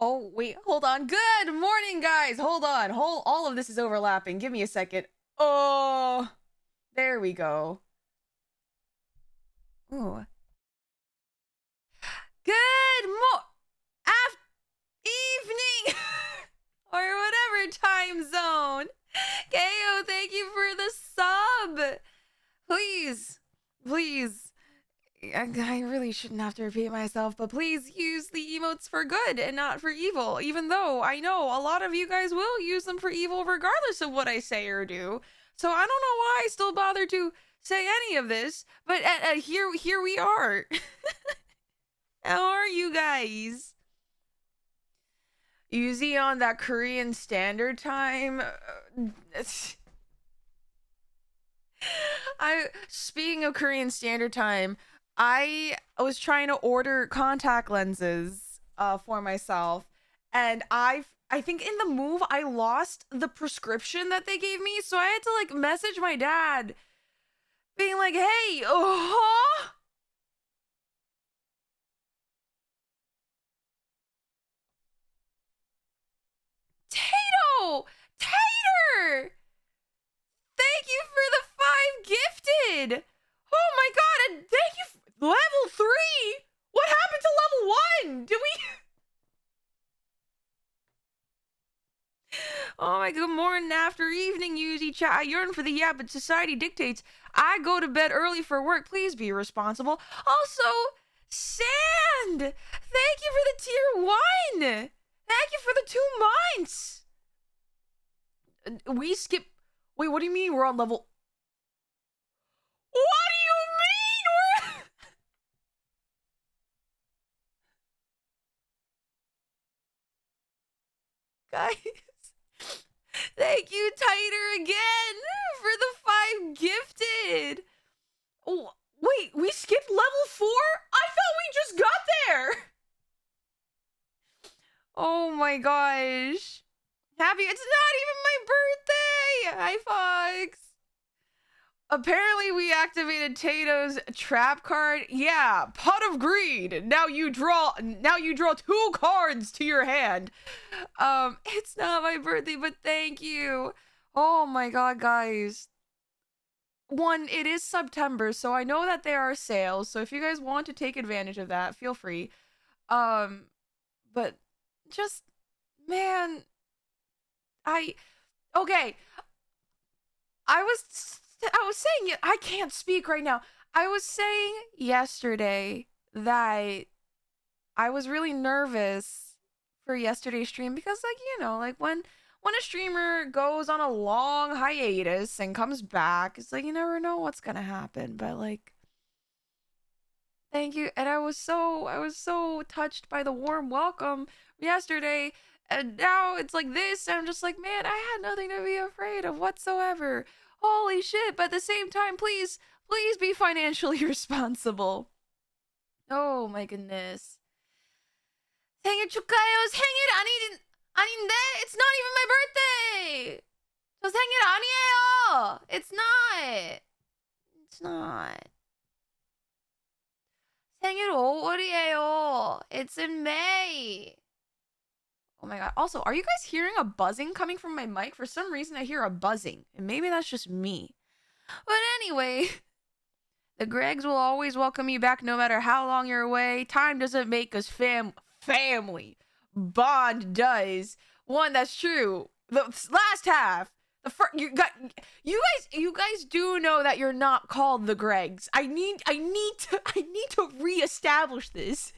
Oh, wait, hold on. Good morning, guys. Hold on. All of this is overlapping. Give me a second. Oh, there we go. Ooh. Good evening or whatever time zone. KO, thank you for the sub. Please. I really shouldn't have to repeat myself, but please use the emotes for good and not for evil, even though I know a lot of you guys will use them for evil regardless of what I say or do. So I don't know why I still bother to say any of this, but here we are. How are you guys? Usually on that Korean Standard Time. Speaking of Korean Standard Time, I was trying to order contact lenses for myself, and I think in the move I lost the prescription that they gave me, so I had to like message my dad being like, "Hey, Tato, Tater, thank you for the 5 gifted. Oh my god, and thank you level 3. What happened to level 1? Did we Oh my good morning, after evening, Yuzi chat. I yearn for the yeah, but society dictates. I go to bed early for work. Please be responsible. Also, Sand! Thank you for the tier 1! Thank you for the 2 months! We skip. Wait, what do you mean we're on level? What do you mean we're. Guys, thank you, Tighter, again for the 5 gifted. Oh, wait, we skipped level 4? I thought we just got there. Oh my gosh. Happy, it's not even my birthday. Hi, Fox. Apparently we activated Tato's trap card. Yeah, Pot of Greed. Now you draw 2 cards to your hand. It's not my birthday, but thank you. Oh my god, guys. One, it is September, so I know that there are sales, so if you guys want to take advantage of that, feel free. But just man, okay. I was saying it. I can't speak right now. I was saying yesterday that I was really nervous for yesterday's stream because, like, you know, like when a streamer goes on a long hiatus and comes back, it's like you never know what's gonna happen. But like, thank you, and I was so touched by the warm welcome yesterday, and now it's like this. And I'm just like, man, I had nothing to be afraid of whatsoever. Holy shit! But at the same time, please be financially responsible. Oh my goodness. 생일 축하해요. 생일 아닌데? It's not even my birthday. 저 생일 아니에요. It's not. It's not. 생일 5월이에요. It's in May. Oh my god. Also, are you guys hearing a buzzing coming from my mic? For some reason, I hear a buzzing. And maybe that's just me. But anyway, the Gregs will always welcome you back no matter how long you're away. Time doesn't make us family. Bond does. One, that's true. The last half. You guys do know that you're not called the Gregs. I need to reestablish this.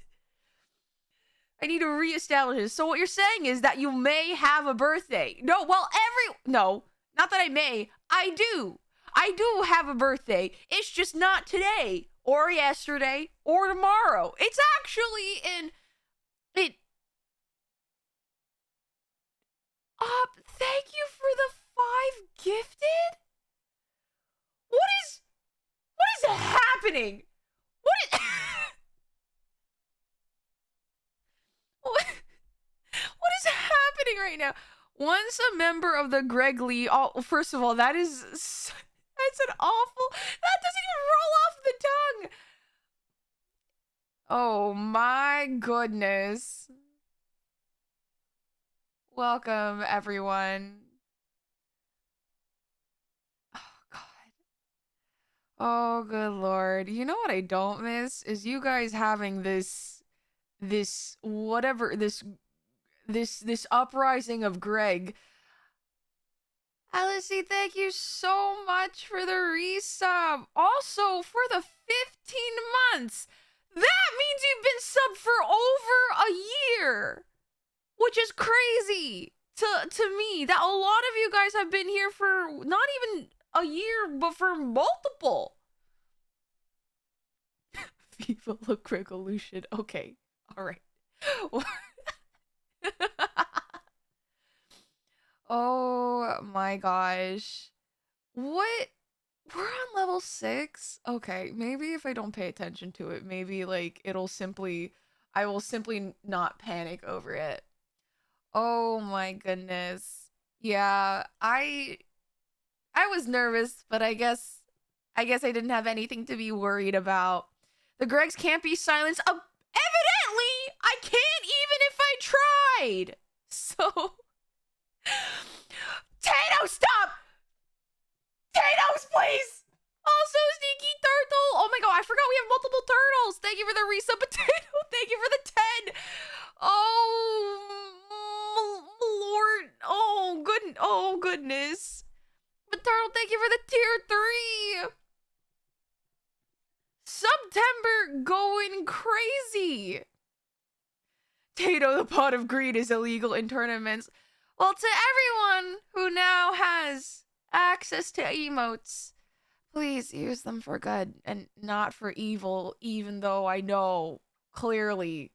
I need to reestablish this. So what you're saying is that you may have a birthday. No, not that I may. I do. I do have a birthday. It's just not today or yesterday or tomorrow. It's actually in it. Thank you for the 5 gifted. What is happening? What is what is happening right now? Once a member of the Greg Lee, first of all, that's an awful, that doesn't even roll off the tongue. Oh my goodness. Welcome, everyone. Oh, God. Oh, good Lord. You know what I don't miss? Is you guys having this whatever, this uprising of Greg. Alicie, thank you so much for the resub. Also, for the 15 months. That means you've been subbed for over a year. Which is crazy to me. That a lot of you guys have been here for not even a year, but for multiple. Viva la Revolution. Okay. Alright. Oh my gosh. What? We're on level 6? Okay, maybe if I don't pay attention to it, maybe like I will simply not panic over it. Oh my goodness. Yeah, I was nervous, but I guess I didn't have anything to be worried about. The Gregs can't be silenced. Evidently, I can't even if I tried. So Tato, stop! Tatos, please! Also, Sneaky Turtle! Oh my god, I forgot we have multiple turtles! Thank you for the resub, Potato! Thank you for the 10! Oh, Lord. Oh, goodness. But Turtle, thank you for the tier 3! September going crazy! Tato, the pot of greed is illegal in tournaments. Well, to everyone who now has access to emotes, please use them for good and not for evil, even though I know clearly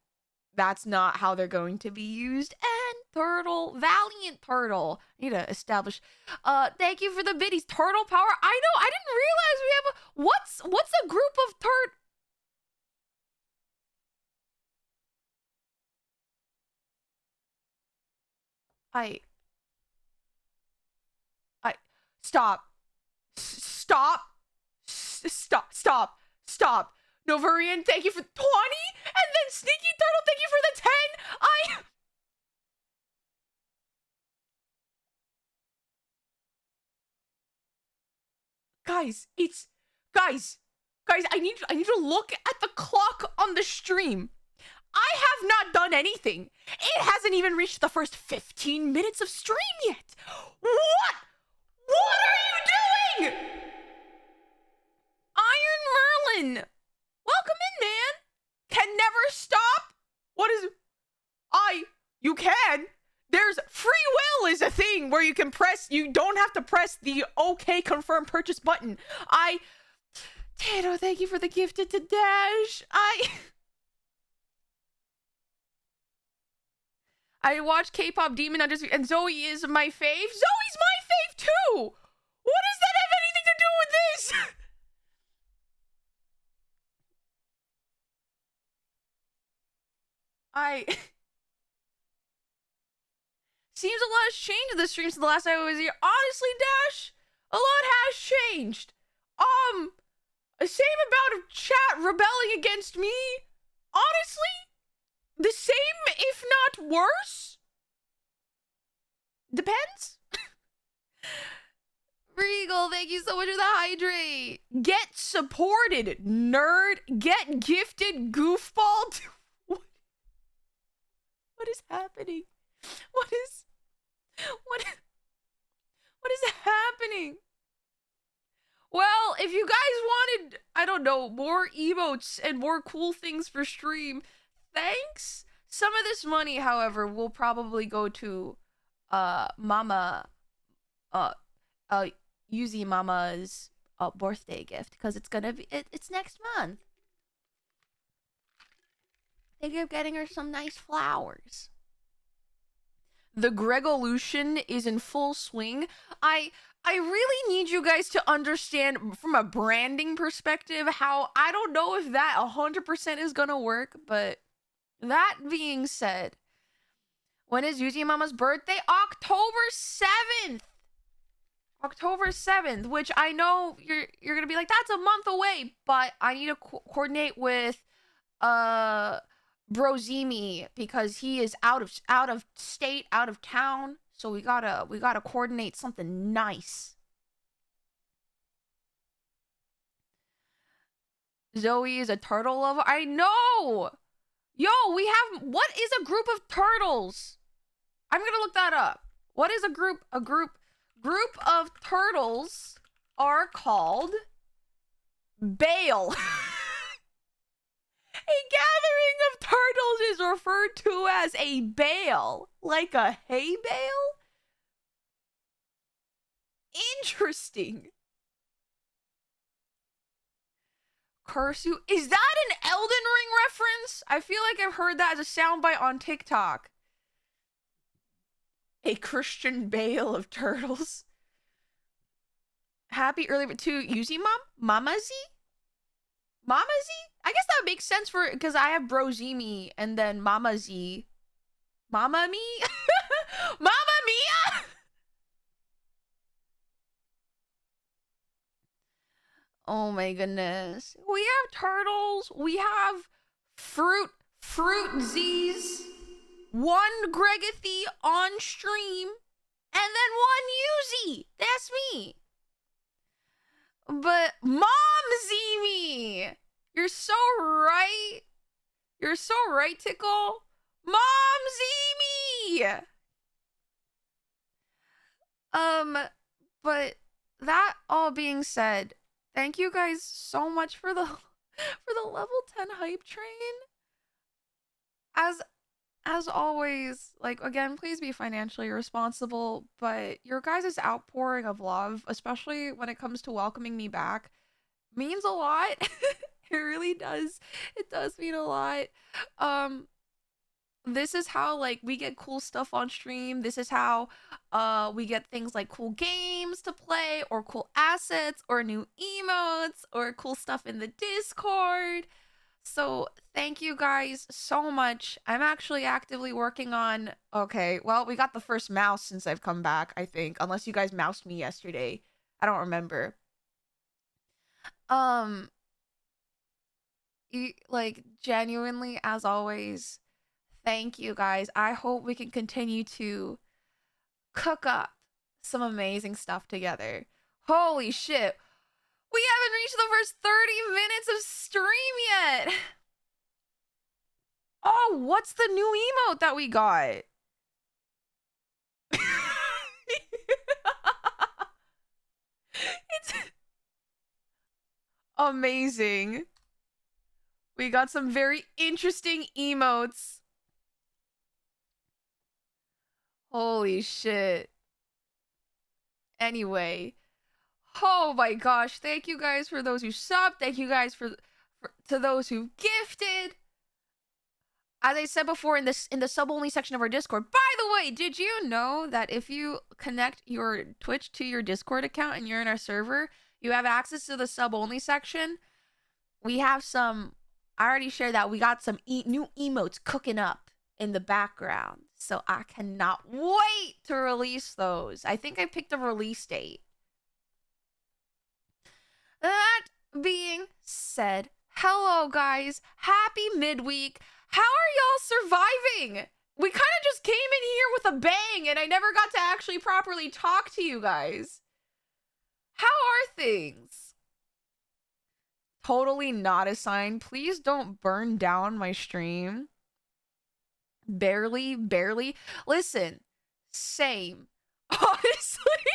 that's not how they're going to be used. And Turtle, Valiant Turtle, I need to establish. Thank you for the biddies. Turtle power. I know, I didn't realize we have a, what's a group of I stop. Stop. Novarian, thank you for 20, and then Sneaky Turtle, thank you for the 10. Guys, I need to look at the clock on the stream. I have not done anything. It hasn't even reached the first 15 minutes of stream yet. What? What are you doing? Iron Merlin, welcome in, man. Can never stop? What is... You can. There's free will is a thing where you can press, you don't have to press the OK confirm purchase button. Tato, thank you for the gifted to Dash. I watch K-pop Demon Hunters and Zoe is my fave. Zoe's my fave too. What does that have anything to do with this? Seems a lot has changed in the stream since the last time I was here. Honestly, Dash, a lot has changed. Same amount of chat rebelling against me. Honestly, the same, if not worse. Depends. Regal, thank you so much for the hydrate. Get supported, nerd. Get gifted, goofball. What is happening? What is happening? Well, if you guys wanted, I don't know, more emotes and more cool things for stream, thanks. Some of this money, however, will probably go to Mama Yuzimii Mama's birthday gift, because it's gonna be it's next month. Thinking of getting her some nice flowers. The Gregolution is in full swing. I really need you guys to understand from a branding perspective how I don't know if that 100% is gonna work, but that being said, when is Yuzimii Mama's birthday? October 7th. October 7th, which I know you're gonna be like, that's a month away, but I need to coordinate with Brozimi because he is out of state, out of town. So we gotta coordinate something nice. Zoe is a turtle lover. I know. Yo, what is a group of turtles? I'm gonna look that up. What is a group? A group of turtles are called Babel. A gathering of turtles is referred to as a bale, like a hay bale. Interesting. Cursu, is that an Elden Ring reference? I feel like I've heard that as a soundbite on TikTok. A Christian bale of turtles. Happy early to Yuzimii, Mamazi? I guess that makes sense for because I have Brozimi and then Mamazi. Mama me? Mama Mia? Oh my goodness. We have turtles. We have fruit Z's. One Gregathy on stream. And then one Yuzi. That's me. But Mom Zimi. You're so right. You're so right, Tickle. Mom Zimi. But that all being said, thank you guys so much for the level 10 hype train. As always, like, again, please be financially responsible, but your guys' outpouring of love, especially when it comes to welcoming me back, means a lot. It really does. It does mean a lot. This is how, like, we get cool stuff on stream. This is how we get things like cool games to play, or cool assets, or new emotes, or cool stuff in the Discord. So thank you guys so much. I'm actually actively working on... Okay, well, we got the first mouse since I've come back, I think. Unless you guys moused me yesterday. I don't remember. Like, genuinely, as always, thank you guys. I hope we can continue to cook up some amazing stuff together. Holy shit. We haven't reached the first 30 minutes of stream yet. Oh, what's the new emote that we got? It's amazing. We got some very interesting emotes. Holy shit. Anyway. Oh my gosh. Thank you guys for those who subbed. Thank you guys to those who gifted. As I said before in the sub-only section of our Discord. By the way, did you know that if you connect your Twitch to your Discord account and you're in our server, you have access to the sub-only section? We have some... I already shared that. We got some new emotes cooking up in the background. So I cannot wait to release those. I think I picked a release date. That being said, hello guys. Happy midweek. How are y'all surviving? We kind of just came in here with a bang and I never got to actually properly talk to you guys. How are things? Totally not a sign. Please don't burn down my stream. Barely. Listen, same. Honestly,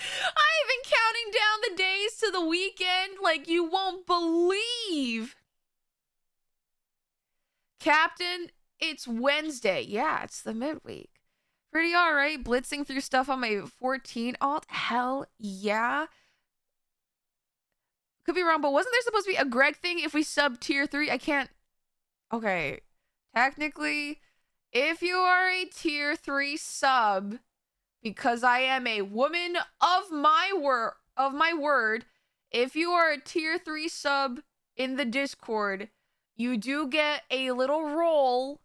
I've been counting down the days to the weekend like you won't believe. Captain, it's Wednesday. Yeah, it's the midweek. Pretty alright. Blitzing through stuff on my 14 alt. Hell yeah. Could be wrong, but wasn't there supposed to be a Greg thing if we sub tier 3? I can't... Okay. Technically, if you are a tier 3 sub, because I am a woman of my word, if you are a tier 3 sub in the Discord, you do get a little role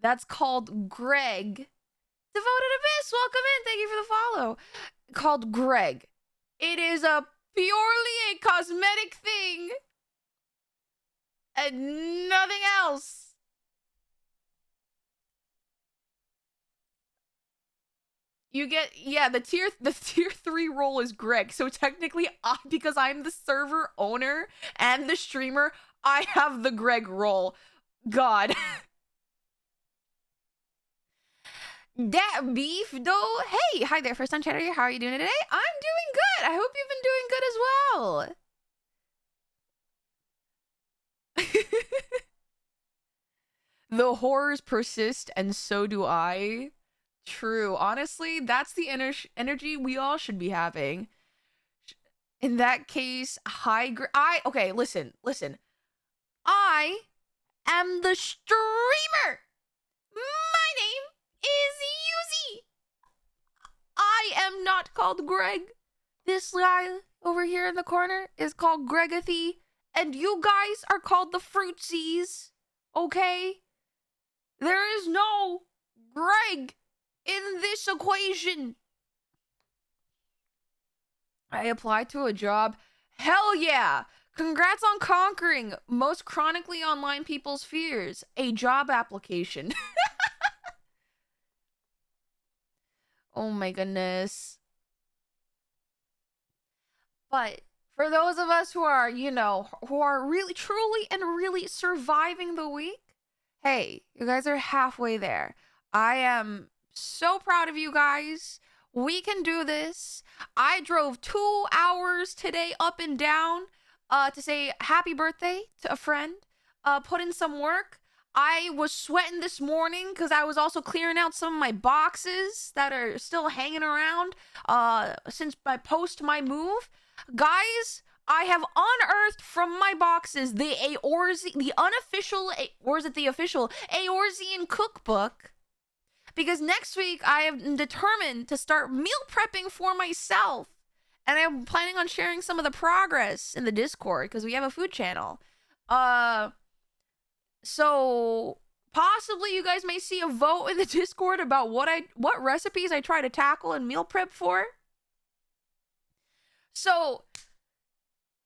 that's called Greg. Devoted Abyss, welcome in. Thank you for the follow. Called Greg. It is a purely a cosmetic thing. and nothing else. You get, yeah, the tier 3 role is Greg. So technically, because I'm the server owner and the streamer, I have the Greg role. God. That beef though. Hey, hi there, first time chatter. How are you doing today? I'm doing good. I hope you've been doing good as well. The horrors persist, and so do I. True. Honestly, that's the energy we all should be having. In that case, okay, listen. I am the streamer. My name is Yuzimii. I am not called Greg. This guy over here in the corner is called Gregathy, and you guys are called the Fruitsies. Okay? There is no Greg in this equation. I applied to a job. Hell yeah! Congrats on conquering most chronically online people's fears. A job application. Oh my goodness. But for those of us who are, who are really, truly, and really surviving the week, hey, you guys are halfway there. I am so proud of you guys. We can do this. I drove 2 hours today up and down to say happy birthday to a friend, put in some work. I was sweating this morning because I was also clearing out some of my boxes that are still hanging around since my move. Guys, I have unearthed from my boxes the unofficial, or is it the official, Eorzean cookbook. Because next week I am determined to start meal prepping for myself. And I'm planning on sharing some of the progress in the Discord because we have a food channel. So possibly you guys may see a vote in the Discord about what recipes I try to tackle and meal prep for. So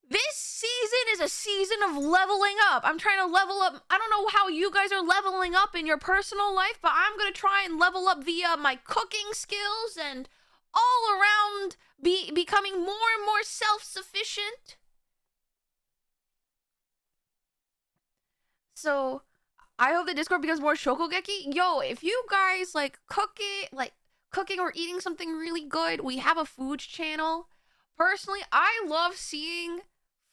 this season is a season of leveling up. I'm trying to level up. I don't know how you guys are leveling up in your personal life, but I'm going to try and level up via my cooking skills and all around becoming more and more self-sufficient. So I hope the Discord becomes more Shokugeki. Yo, if you guys like cooking or eating something really good, we have a foods channel. Personally, I love seeing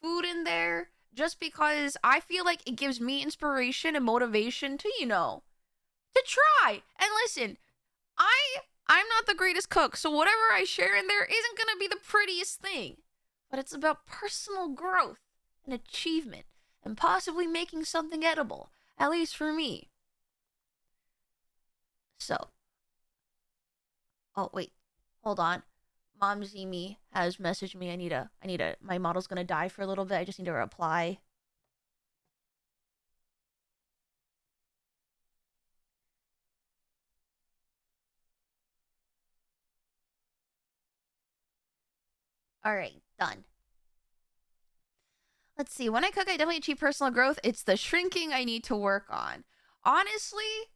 food in there just because I feel like it gives me inspiration and motivation to, to try. And listen, I'm not the greatest cook, so whatever I share in there isn't gonna be the prettiest thing. But it's about personal growth and achievement and possibly making something edible, at least for me. So, oh wait, hold on. Mom Yuzimii has messaged me. My model's gonna die for a little bit. I just need to reply. All right, done. Let's see. When I cook, I definitely achieve personal growth. It's the shrinking I need to work on. Honestly,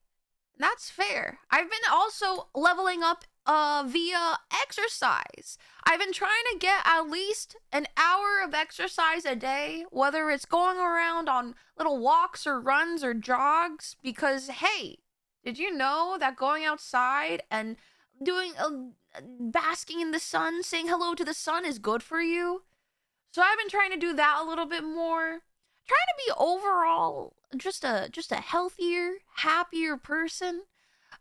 that's fair. I've been also leveling up via exercise. I've been trying to get at least an hour of exercise a day, whether it's going around on little walks or runs or jogs, because hey, did you know that going outside and doing basking in the sun, saying hello to the sun is good for you? So I've been trying to do that a little bit more. Trying to be overall just a healthier, happier person,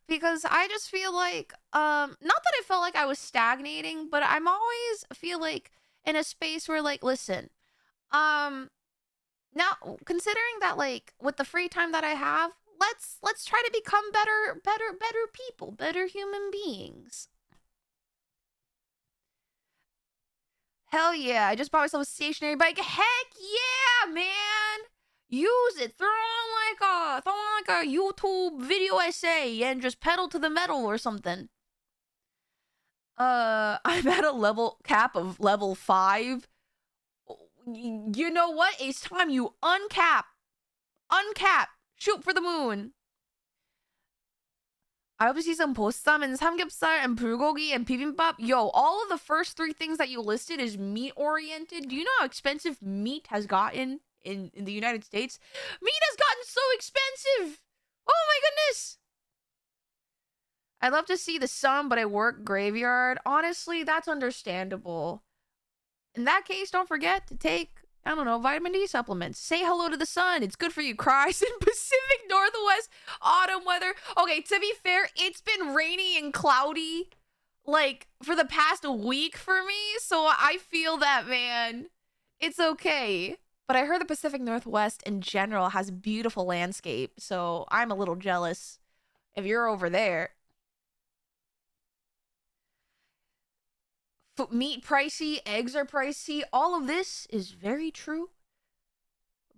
because I just feel like not that I felt like I was stagnating, but I'm always feel like in a space where like listen, now considering that like with the free time that I have, let's try to become better people, better human beings. Hell yeah, I just bought myself a stationary bike. Heck yeah, man. Use it. Throw on like a YouTube video essay and just pedal to the metal or something. I'm at a level cap of level 5. You know what? It's time you uncap Uncap. Shoot for the moon. I hope to see some 보쌈 and 삼겹살 and bulgogi and bibimbap. Yo, all of the first 3 things that you listed is meat oriented. Do you know how expensive meat has gotten in the United States? Meat has gotten so expensive. Oh my goodness. I'd love to see the sun, but I work graveyard. Honestly, that's understandable. In that case, don't forget to take, I don't know, vitamin D supplements. Say hello to the sun. It's good for you. Cries in Pacific Northwest autumn weather. Okay, to be fair, it's been rainy and cloudy like for the past week for me. So I feel that, man. It's okay. But I heard the Pacific Northwest in general has a beautiful landscape. So I'm a little jealous if you're over there. Meat pricey, eggs are pricey. All of this is very true.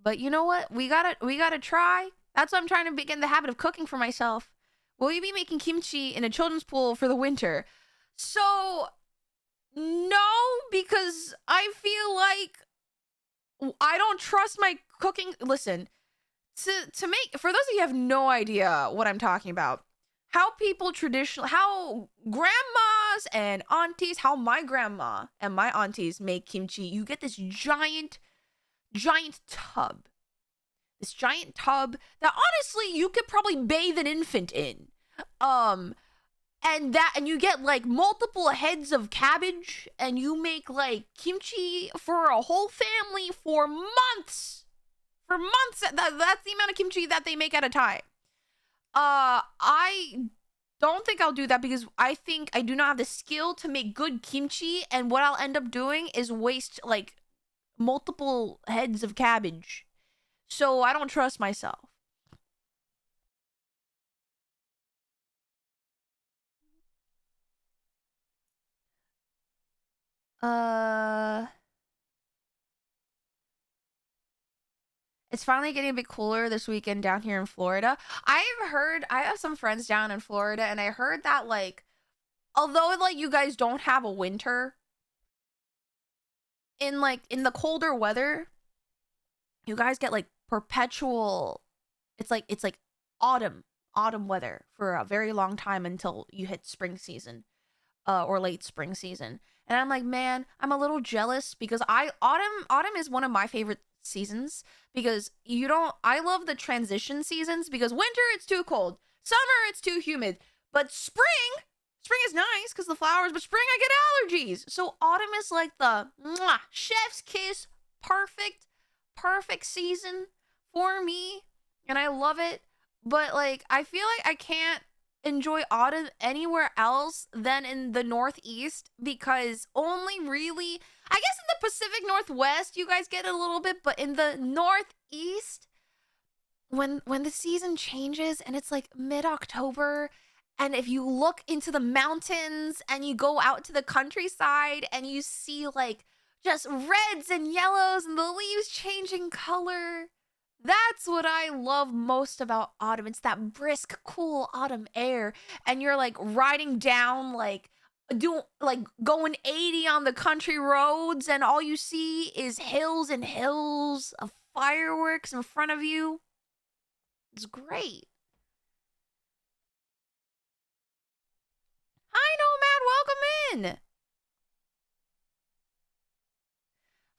But you know what? We gotta try. That's why I'm trying to begin the habit of cooking for myself. Will you be making kimchi in a children's pool for the winter? So, no, because I feel like I don't trust my cooking. Listen, to make, for those of you who have no idea what I'm talking about, how people traditionally, how grandmas and aunties, how my grandma and my aunties make kimchi, you get this giant tub. This giant tub that honestly you could probably bathe an infant in. And you get like multiple heads of cabbage and you make like kimchi for a whole family for months. For months. That's the amount of kimchi that they make at a time. I don't think I'll do that because I think I do not have the skill to make good kimchi, and what I'll end up doing is waste like multiple heads of cabbage. So I don't trust myself. It's finally getting a bit cooler this weekend down here in Florida. I have some friends down in Florida, and I heard that like, although like you guys don't have a winter, in the colder weather, you guys get like perpetual, it's like autumn weather for a very long time until you hit spring season, or late spring season. And I'm like, man, I'm a little jealous because autumn is one of my favorite seasons because I love the transition seasons because winter it's too cold, summer it's too humid, but spring is nice because the flowers, but spring I get allergies. So autumn is like the chef's kiss, perfect season for me, and I love it. But like I feel like I can't enjoy autumn anywhere else than in the Northeast because only really, I guess in the Pacific Northwest you guys get it a little bit, but in the Northeast, when the season changes and it's like mid-October, and if you look into the mountains and you go out to the countryside and you see like just reds and yellows and the leaves changing color, that's what I love most about autumn. It's that brisk, cool autumn air, and you're like riding down going 80 on the country roads, and all you see is hills and hills of fireworks in front of you. It's great. Hi, Nomad. Welcome in.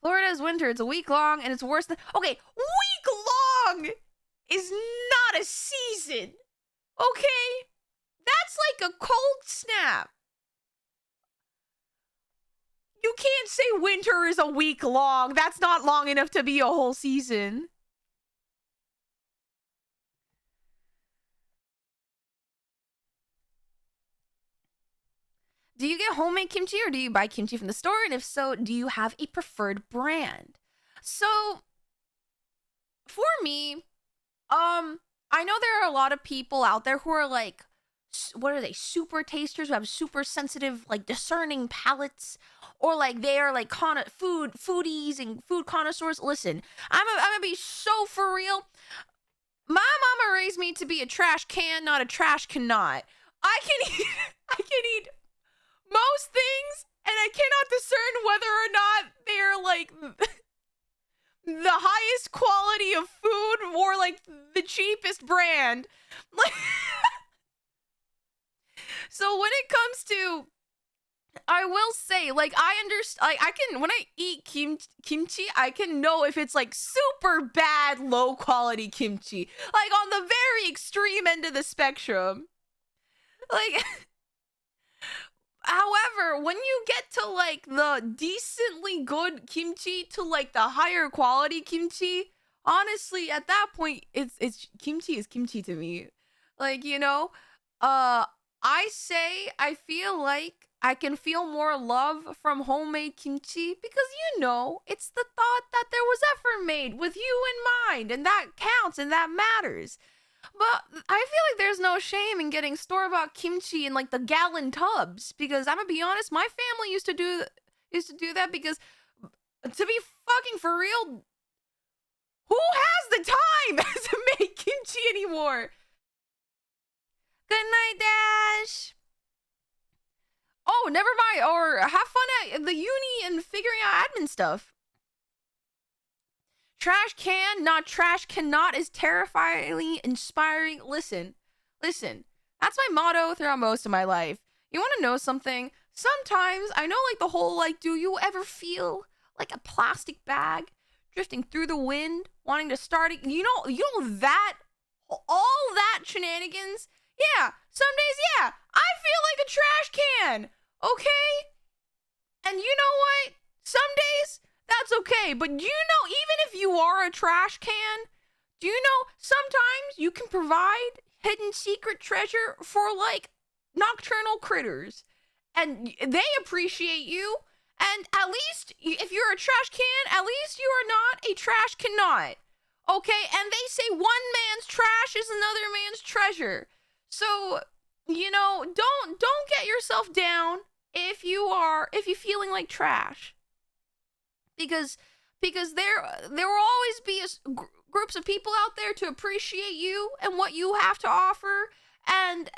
Florida's winter. It's a week long, and it's worse than... Okay, week long is not a season. Okay? That's like a cold snap. You can't say winter is a week long. That's not long enough to be a whole season. Do you get homemade kimchi or do you buy kimchi from the store? And if so, do you have a preferred brand? So, for me, I know there are a lot of people out there who are like, what are they, super tasters who have super sensitive, like discerning palates, or like they are like foodies and food connoisseurs. Listen, I'm gonna be so for real. My mama raised me to be a trash can, not a trash cannot. I can eat most things, and I cannot discern whether or not they're like the highest quality of food or like the cheapest brand. Like, so when it comes to, I will say, like, I understand, like, I can, when I eat kimchi, I can know if it's like super bad, low quality kimchi, like on the very extreme end of the spectrum. Like, however, when you get to like the decently good kimchi to like the higher quality kimchi, honestly, at that point, it's kimchi is kimchi to me. Like, you know, I say I feel like I can feel more love from homemade kimchi because, you know, it's the thought that there was effort made with you in mind, and that counts and that matters. But I feel like there's no shame in getting store-bought kimchi in like the gallon tubs, because I'm gonna be honest, my family used to do that because, to be fucking for real, who has the time to make kimchi anymore? Good night, Dash. Oh, never mind. Or have fun at the uni and figuring out admin stuff. Trash can, not trash cannot, is terrifyingly inspiring. Listen. That's my motto throughout most of my life. You want to know something? Sometimes I know, like, the whole, like, do you ever feel like a plastic bag drifting through the wind, wanting to start it? You know that, all that shenanigans? Yeah, some days, yeah, I feel like a trash can, okay? And you know what? Some days, that's okay. But you know, even if you are a trash can, do you know sometimes you can provide hidden secret treasure for like nocturnal critters, and they appreciate you. And at least if you're a trash can, at least you are not a trash cannot. Okay? And they say one man's trash is another man's treasure. So, you know, don't get yourself down if you're feeling like trash. Because there will always be groups of people out there to appreciate you and what you have to offer, and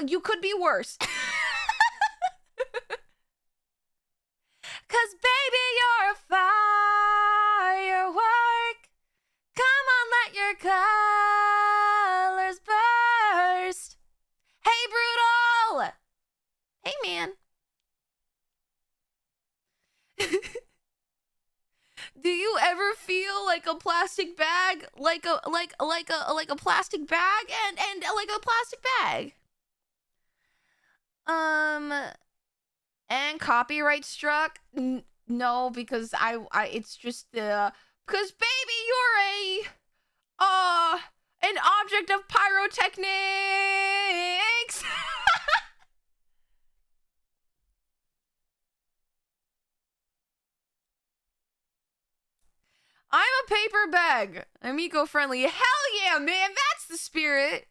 you could be worse. Cause baby, you're a firework. Come on, let your colors burst. Hey, Brutal. Hey, man. Do you ever feel like a plastic bag, like a plastic bag, and like a plastic bag? And copyright struck? No, because I it's just because baby, you're an object of pyrotechnics. I'm a paper bag. I'm eco-friendly. Hell yeah, man. That's the spirit.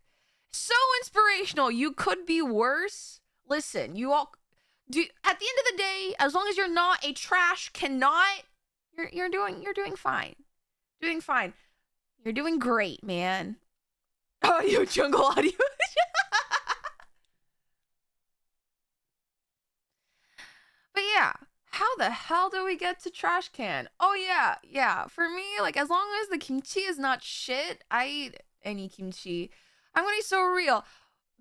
So inspirational. You could be worse. Listen, you all do. At the end of the day, as long as you're not a trash cannot, you're doing fine. Doing fine. You're doing great, man. Audio jungle audio. But yeah. How the hell do we get to trash can? Oh yeah. For me, like, as long as the kimchi is not shit, I eat any kimchi. I'm gonna be so real.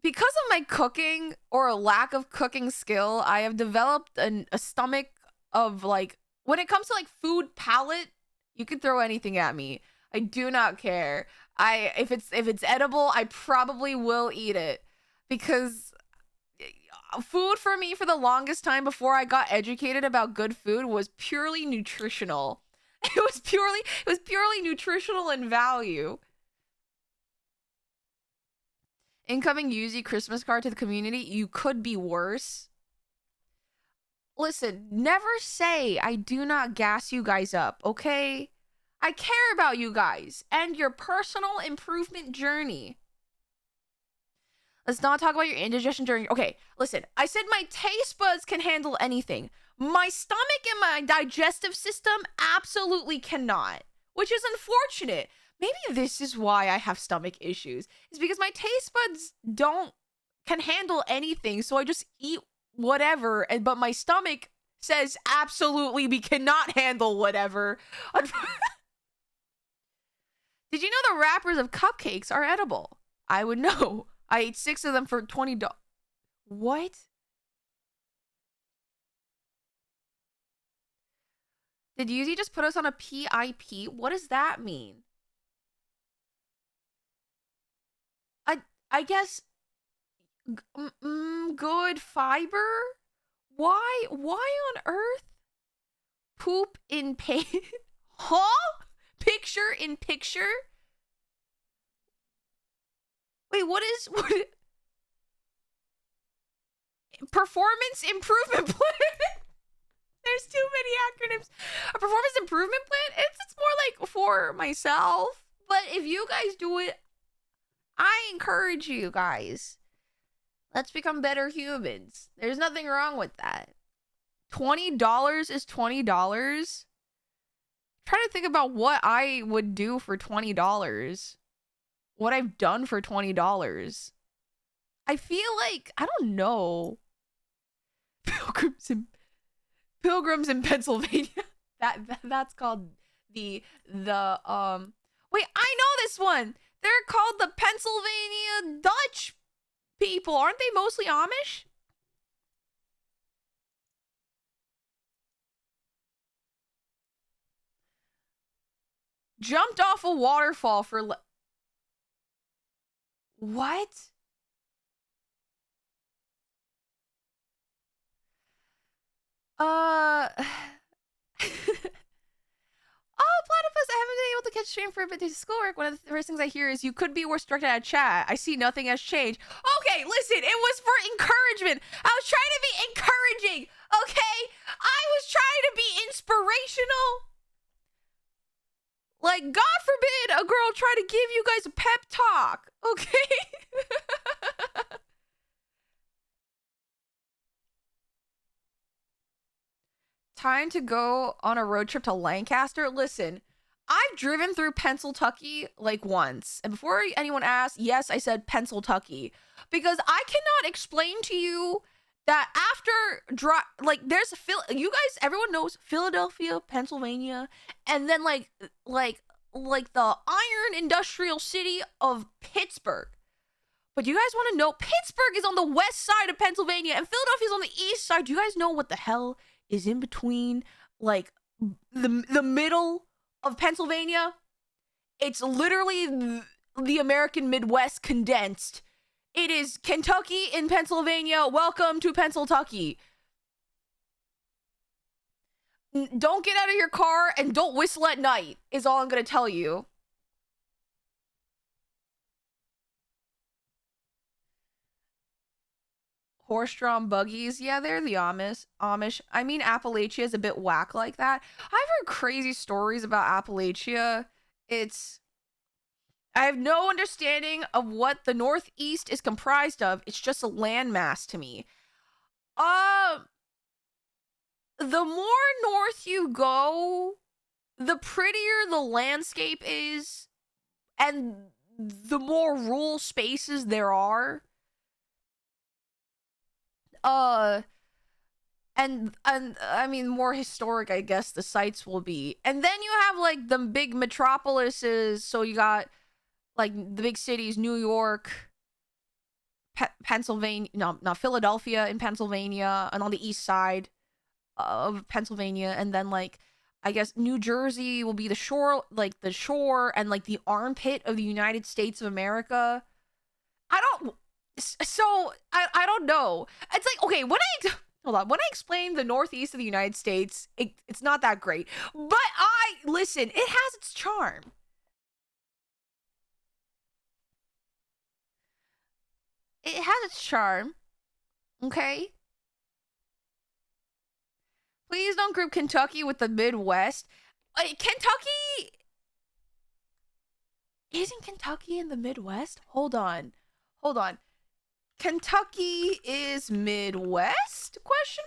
Because of my cooking or a lack of cooking skill, I have developed a stomach of, like, when it comes to like food palate, you can throw anything at me. I do not care. If it's edible, I probably will eat it, because food for me for the longest time before I got educated about good food was purely nutritional. It was purely nutritional in value. Incoming Yuzi Christmas card to the community. You could be worse. Listen, never say I do not gas you guys up, okay? I care about you guys and your personal improvement journey. Let's not talk about your indigestion journey. Okay, listen. I said my taste buds can handle anything. My stomach and my digestive system absolutely cannot, which is unfortunate. Maybe this is why I have stomach issues. It's because my taste buds can handle anything, so I just eat whatever, but my stomach says absolutely we cannot handle whatever. Did you know the wrappers of cupcakes are edible? I would know. I ate 6 of them for $20. What? Did Yuzi just put us on a PIP? What does that mean? I guess good fiber? Why on earth? Poop in pain? Huh? Picture in picture? Wait, what? Performance improvement plan? There's too many acronyms. A performance improvement plan? It's more like for myself. But if you guys do it, I encourage you guys. Let's become better humans. There's nothing wrong with that. $20 is $20. Trying to think about what I would do for $20. What I've done for $20. I feel like, I don't know. Pilgrims in Pennsylvania. That's called wait, I know this one. They're called the Pennsylvania Dutch people. Aren't they mostly Amish? Jumped off a waterfall for what? Oh, Platypus, I haven't been able to catch stream for a bit due to schoolwork. One of the first things I hear is you could be restricted at chat. I see nothing has changed. Okay, listen, it was for encouragement. I was trying to be encouraging, okay? I was trying to be inspirational. Like, God forbid a girl try to give you guys a pep talk, okay? Time to go on a road trip to Lancaster. Listen, I've driven through Pennsylvania like once. And before anyone asks, yes, I said Pennsylvania. Because I cannot explain to you that after there's you guys, everyone knows Philadelphia, Pennsylvania, and then like the iron industrial city of Pittsburgh. But you guys want to know, Pittsburgh is on the west side of Pennsylvania and Philadelphia is on the east side. Do you guys know what the hell is in between, like, the middle of Pennsylvania? It's literally the American Midwest condensed. It is Kentucky in Pennsylvania. Welcome to Pennsylvania. Don't get out of your car and don't whistle at night, is all I'm gonna tell you. Horse-drawn buggies, yeah, they're the Amish. I mean, Appalachia is a bit whack like that. I've heard crazy stories about Appalachia. I have no understanding of what the Northeast is comprised of. It's just a landmass to me. The more north you go, the prettier the landscape is, and the more rural spaces there are. And I mean, more historic, I guess the sites will be. And then you have like the big metropolises. So you got like the big cities, New York, Pennsylvania, no, not Philadelphia in Pennsylvania, and on the east side of Pennsylvania. And then like, I guess New Jersey will be the shore, and like the armpit of the United States of America. I don't know. It's like, okay, when I explain the Northeast of the United States, it's not that great. But listen, it has its charm. It has its charm. Okay? Please don't group Kentucky with the Midwest. Kentucky... Isn't Kentucky in the Midwest? Hold on. Kentucky is Midwest? Question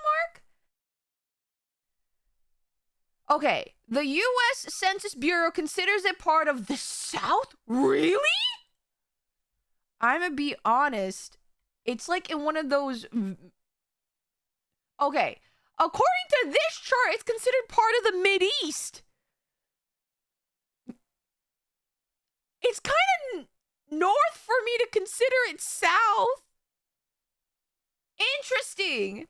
mark? Okay. The U.S. Census Bureau considers it part of the South? Really? I'm gonna be honest. It's like in one of those... Okay. According to this chart, it's considered part of the Mideast. It's kind of north for me to consider it south. Interesting.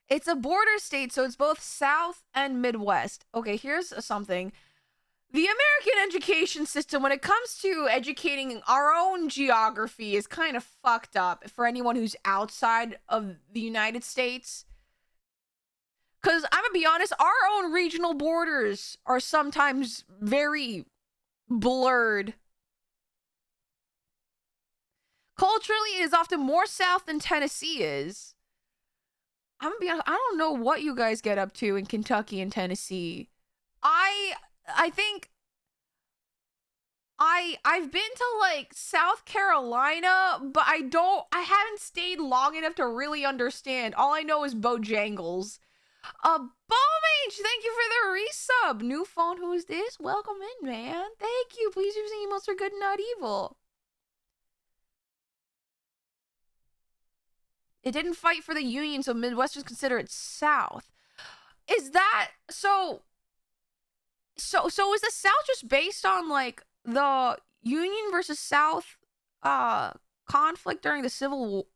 It's a border state, so it's both South and Midwest. Okay, here's something. The American education system, when it comes to educating our own geography, is kind of fucked up for anyone who's outside of the United States. Because I'm gonna be honest, our own regional borders are sometimes very blurred. Culturally, it is often more south than Tennessee is. I'm gonna be honest, I don't know what you guys get up to in Kentucky and Tennessee. I think I've been to like South Carolina, but I haven't stayed long enough to really understand. All I know is Bojangles. Bowmage, thank you for the resub. New phone, who is this? Welcome in, man. Thank you. Please use emotes are good, not evil. It didn't fight for the Union, so Midwesterners consider it South. Is that so? So is the South just based on like the Union versus South conflict during the Civil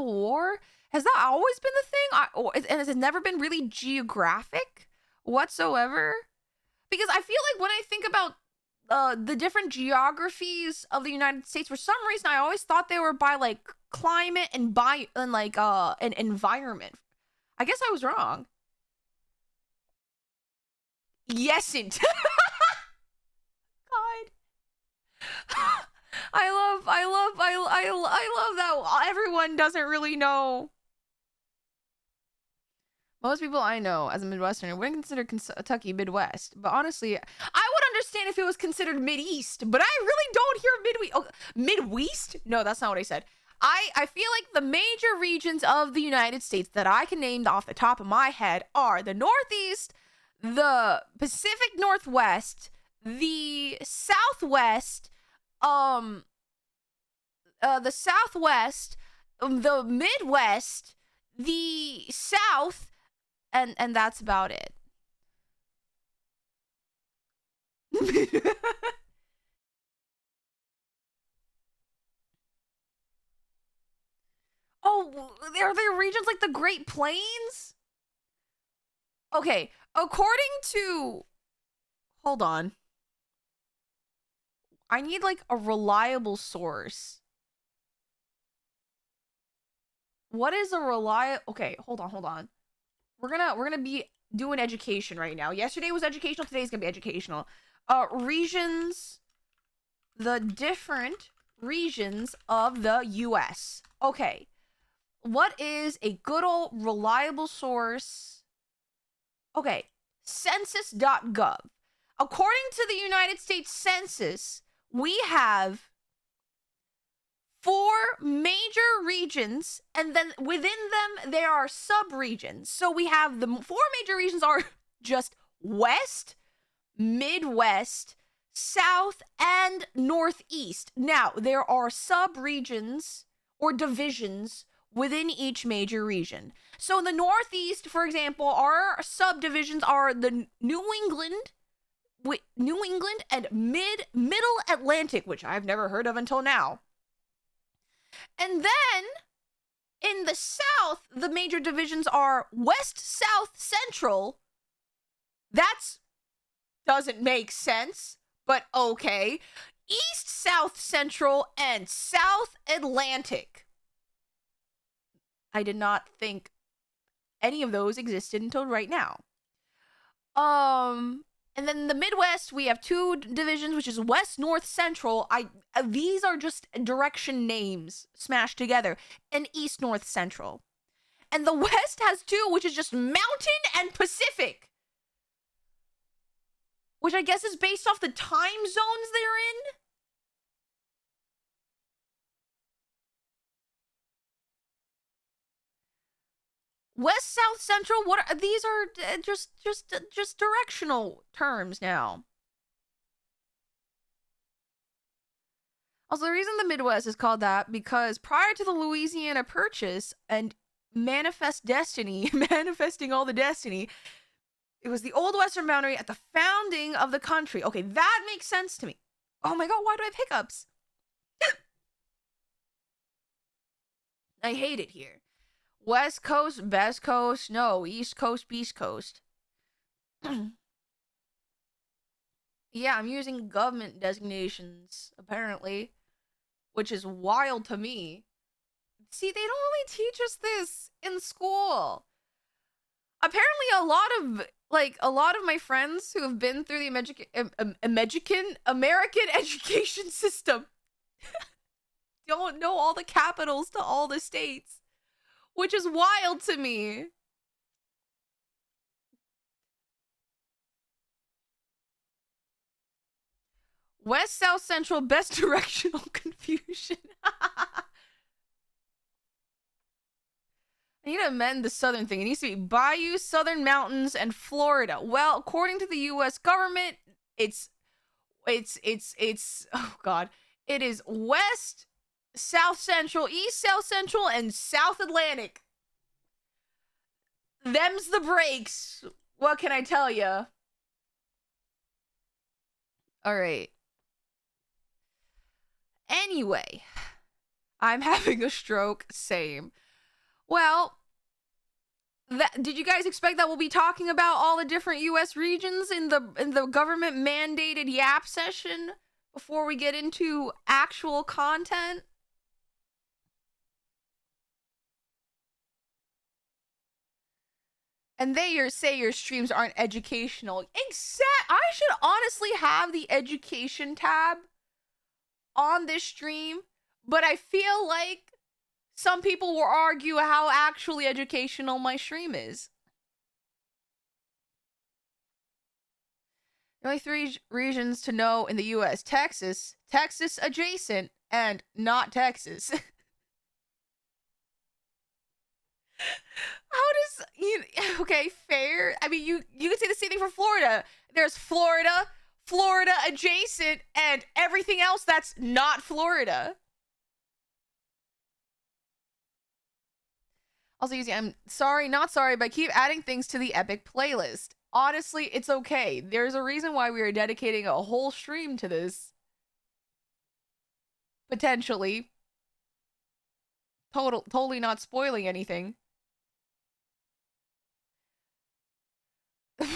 War? Has that always been the thing? And has it never been really geographic whatsoever? Because I feel like when I think about the different geographies of the United States, for some reason I always thought they were by like climate and like an environment. I guess I was wrong. Yesn't. God. I love that everyone doesn't really know. Most people I know as a Midwesterner wouldn't consider Kentucky Midwest, but honestly, I would understand if it was considered Mideast, but I really don't hear Midwest? No, that's not what I said. I feel like the major regions of the United States that I can name off the top of my head are the Northeast, the Pacific Northwest, the Southwest, the Southwest, the Midwest, the South, and that's about it. Oh, are there regions like the Great Plains? Okay, according to... Hold on. I need like a reliable source. What is a reliable... Okay, hold on. We're gonna be doing education right now. Yesterday was educational, today's gonna be educational. Regions, the different regions of the US. Okay. What is a good old reliable source? Okay, census.gov. According to the United States Census, we have 4 major regions, and then within them there are sub-regions. So we have the 4 major regions are just West, Midwest, South, and Northeast. Now, there are sub-regions or divisions within each major region. So in the Northeast, for example, our subdivisions are the New England and Middle Atlantic, which I've never heard of until now. And then in the South, the major divisions are West, South, Central. That doesn't make sense, but okay. East, South, Central, and South Atlantic. I did not think any of those existed until right now. And then in the Midwest, we have 2 divisions, which is West, North, Central. These are just direction names smashed together. And East, North, Central. And the West has 2, which is just Mountain and Pacific. Which I guess is based off the time zones they're in. West, South, Central, what are these? Are just directional terms now. Also, the reason the Midwest is called that because prior to the Louisiana Purchase and Manifest Destiny, manifesting all the destiny, it was the old Western boundary at the founding of the country. Okay, that makes sense to me. Oh my god, why do I have hiccups? I hate it here. West Coast, Best Coast, no, East Coast, Beast Coast. Yeah, I'm using government designations, apparently, which is wild to me. See, they don't really teach us this in school. Apparently, a lot of my friends who have been through the American education system don't know all the capitals to all the states, which is wild to me. West, South, Central, best directional confusion. I need to amend the southern thing. It needs to be Bayou, Southern Mountains, and Florida. Well, according to the U.S. government, it's oh god, it is West, South Central, East, South Central, and South Atlantic. Them's the breaks. What can I tell ya? All right. Anyway, I'm having a stroke. Same. Well, did you guys expect that we'll be talking about all the different U.S. regions in the government mandated YAP session before we get into actual content? And they say your streams aren't educational. I should honestly have the education tab on this stream, but I feel like some people will argue how actually educational my stream is. There are only 3 regions to know in the US: Texas, Texas adjacent, and not Texas. How does okay, fair. I mean, you can say the same thing for Florida. There's Florida, Florida adjacent, and everything else that's not Florida. Also, I'm sorry, not sorry, but I keep adding things to the epic playlist. Honestly, it's okay. There's a reason why we are dedicating a whole stream to this. Potentially. Totally not spoiling anything.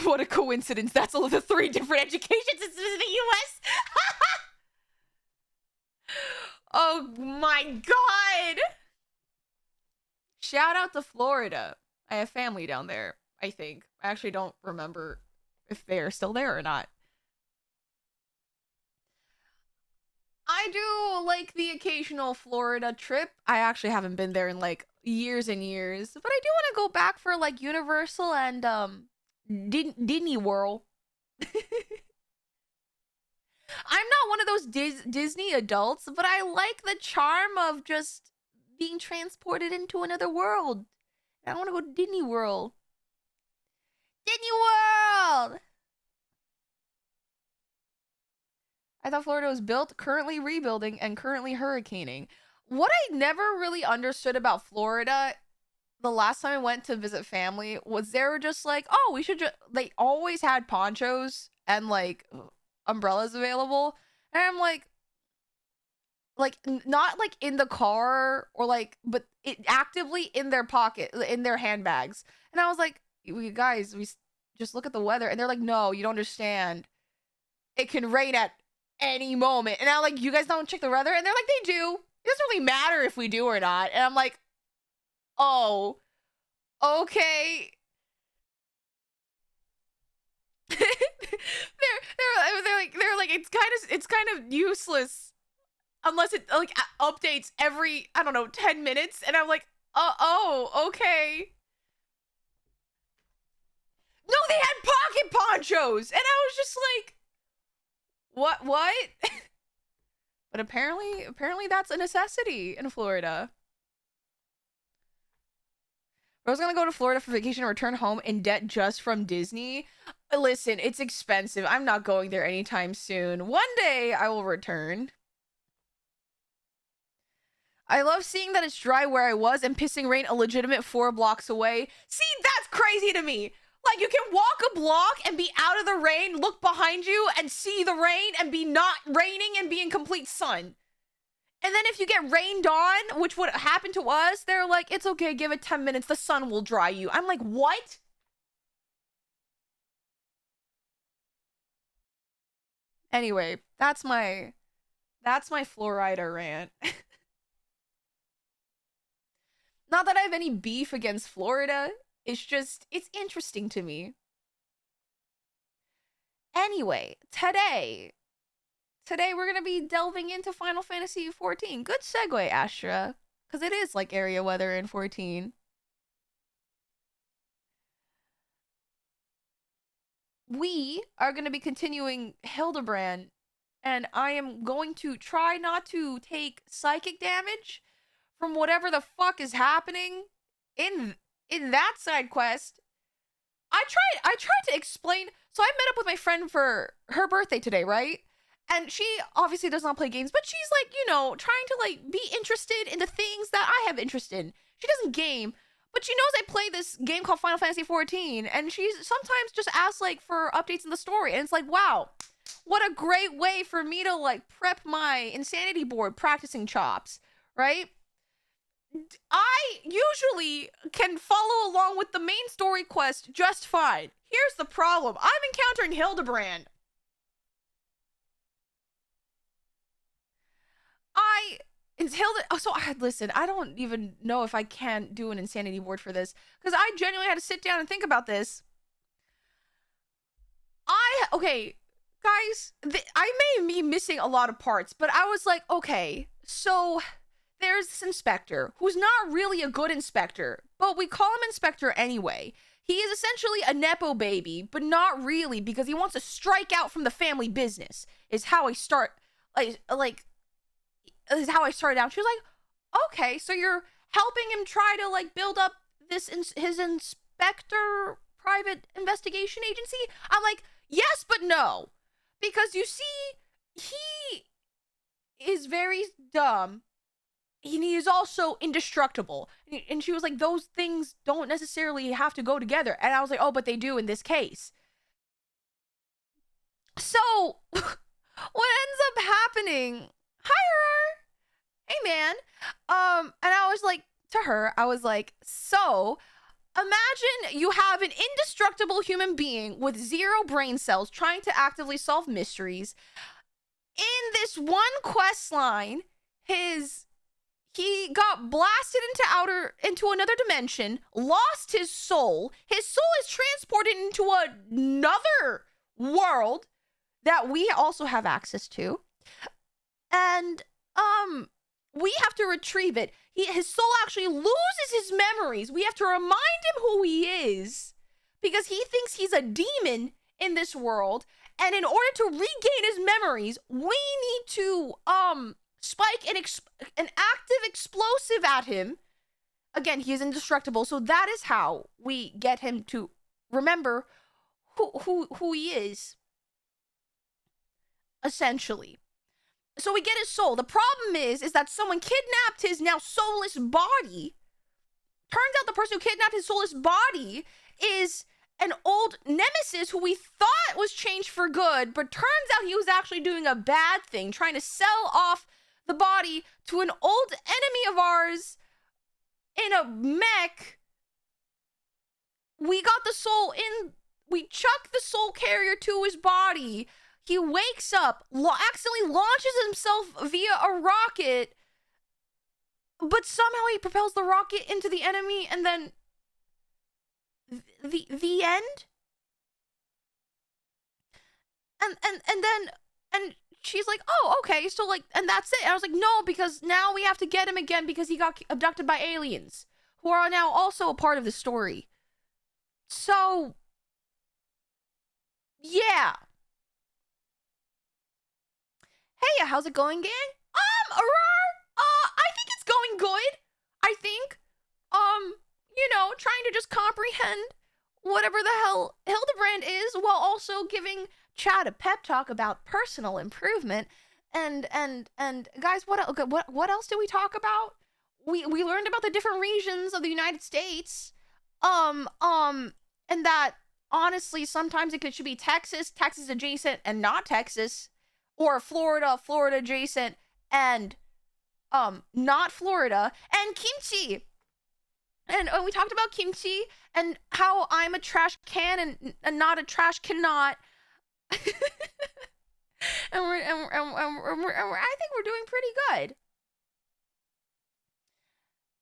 What a coincidence. That's all of the 3 different education systems in the US. Oh my god. Shout out to Florida. I have family down there, I think. I actually don't remember if they're still there or not. I do like the occasional Florida trip. I actually haven't been there in like years and years, but I do want to go back for like Universal and Disney World. I'm not one of those Disney adults, but I like the charm of just being transported into another world. I want to go to Disney World. Disney World! I thought Florida was built, currently rebuilding, and currently hurricaning. What I never really understood about Florida the last time I went to visit family was they were just like, oh, we should just, they always had ponchos and like umbrellas available. And I'm like not like in the car or like, but it actively in their pocket, in their handbags. And I was like, you guys, we just look at the weather. And they're like, no, you don't understand. It can rain at any moment. And I'm like, you guys don't check the weather? And they're like, they do. It doesn't really matter if we do or not. And I'm like, oh, okay. they're like it's kind of useless unless it like updates every, I don't know, 10 minutes. And I'm like, oh, okay. No, they had pocket ponchos, and I was just like, what? But apparently that's a necessity in Florida. I was gonna go to Florida for vacation and return home in debt just from Disney. Listen, it's expensive. I'm not going there anytime soon. One day I will return. I love seeing that it's dry where I was and pissing rain a legitimate 4 blocks away. See, that's crazy to me. Like, you can walk a block and be out of the rain, look behind you and see the rain and be not raining and be in complete sun. And then if you get rained on, which would happen to us, they're like, it's okay, give it 10 minutes, the sun will dry you. I'm like, what? Anyway, that's my Florida rant. Not that I have any beef against Florida. It's just, it's interesting to me. Anyway, today we're gonna be delving into Final Fantasy XIV. Good segue, Astra. Because it is like area weather in 14. We are gonna be continuing Hildebrand, and I am going to try not to take psychic damage from whatever the fuck is happening in that side quest. I tried to explain. So I met up with my friend for her birthday today, right? And she obviously does not play games, but she's like, you know, trying to like be interested in the things that I have interest in. She doesn't game, but she knows I play this game called Final Fantasy XIV, and she sometimes just asks like for updates in the story, and it's like, wow, what a great way for me to like prep my insanity board practicing chops, right? I usually can follow along with the main story quest just fine. Here's the problem. I'm encountering Hildebrand. Listen, I don't even know if I can do an insanity board for this, because I genuinely had to sit down and think about this. Okay, guys, I may be missing a lot of parts, but I was like, okay, so there's this inspector who's not really a good inspector, but we call him inspector anyway. He is essentially a nepo baby, but not really, because he wants to strike out from the family business, is how I start, is how I started out. She was like, okay, so you're helping him try to like build up his inspector private investigation agency? I'm like, yes, but no. Because you see, he is very dumb, and he is also indestructible. And she was like, those things don't necessarily have to go together. And I was like, oh, but they do in this case. So, what ends up happening? Hi, hey, man. And I was like, to her, I was like, so imagine you have an indestructible human being with 0 brain cells trying to actively solve mysteries. In this one quest line, he got blasted into another dimension, lost his soul. His soul is transported into another world that we also have access to. And we have to retrieve it. His soul actually loses his memories. We have to remind him who he is, because he thinks he's a demon in this world. And in order to regain his memories, we need to spike an active explosive at him. Again, he is indestructible, so that is how we get him to remember who he is, essentially. So we get his soul. The problem is that someone kidnapped his now soulless body. Turns out the person who kidnapped his soulless body is an old nemesis who we thought was changed for good, but turns out he was actually doing a bad thing, trying to sell off the body to an old enemy of ours in a mech. We got the soul in, we chucked the soul carrier to his body. He wakes up, accidentally launches himself via a rocket, but somehow he propels the rocket into the enemy, and then the end. And she's like, oh, okay, so like, and that's it. And I was like, no, because now we have to get him again because he got abducted by aliens who are now also a part of the story. So, yeah. Hey, how's it going, gang? I think it's going good. I think, you know, trying to just comprehend whatever the hell Hildebrand is, while also giving Chad a pep talk about personal improvement. and guys, what else did we talk about? We learned about the different regions of the United States. And that honestly sometimes should be Texas adjacent and not Texas, or Florida adjacent and not Florida, and kimchi. And we talked about kimchi and how I'm a trash can and not a trash cannot. and I think we're doing pretty good.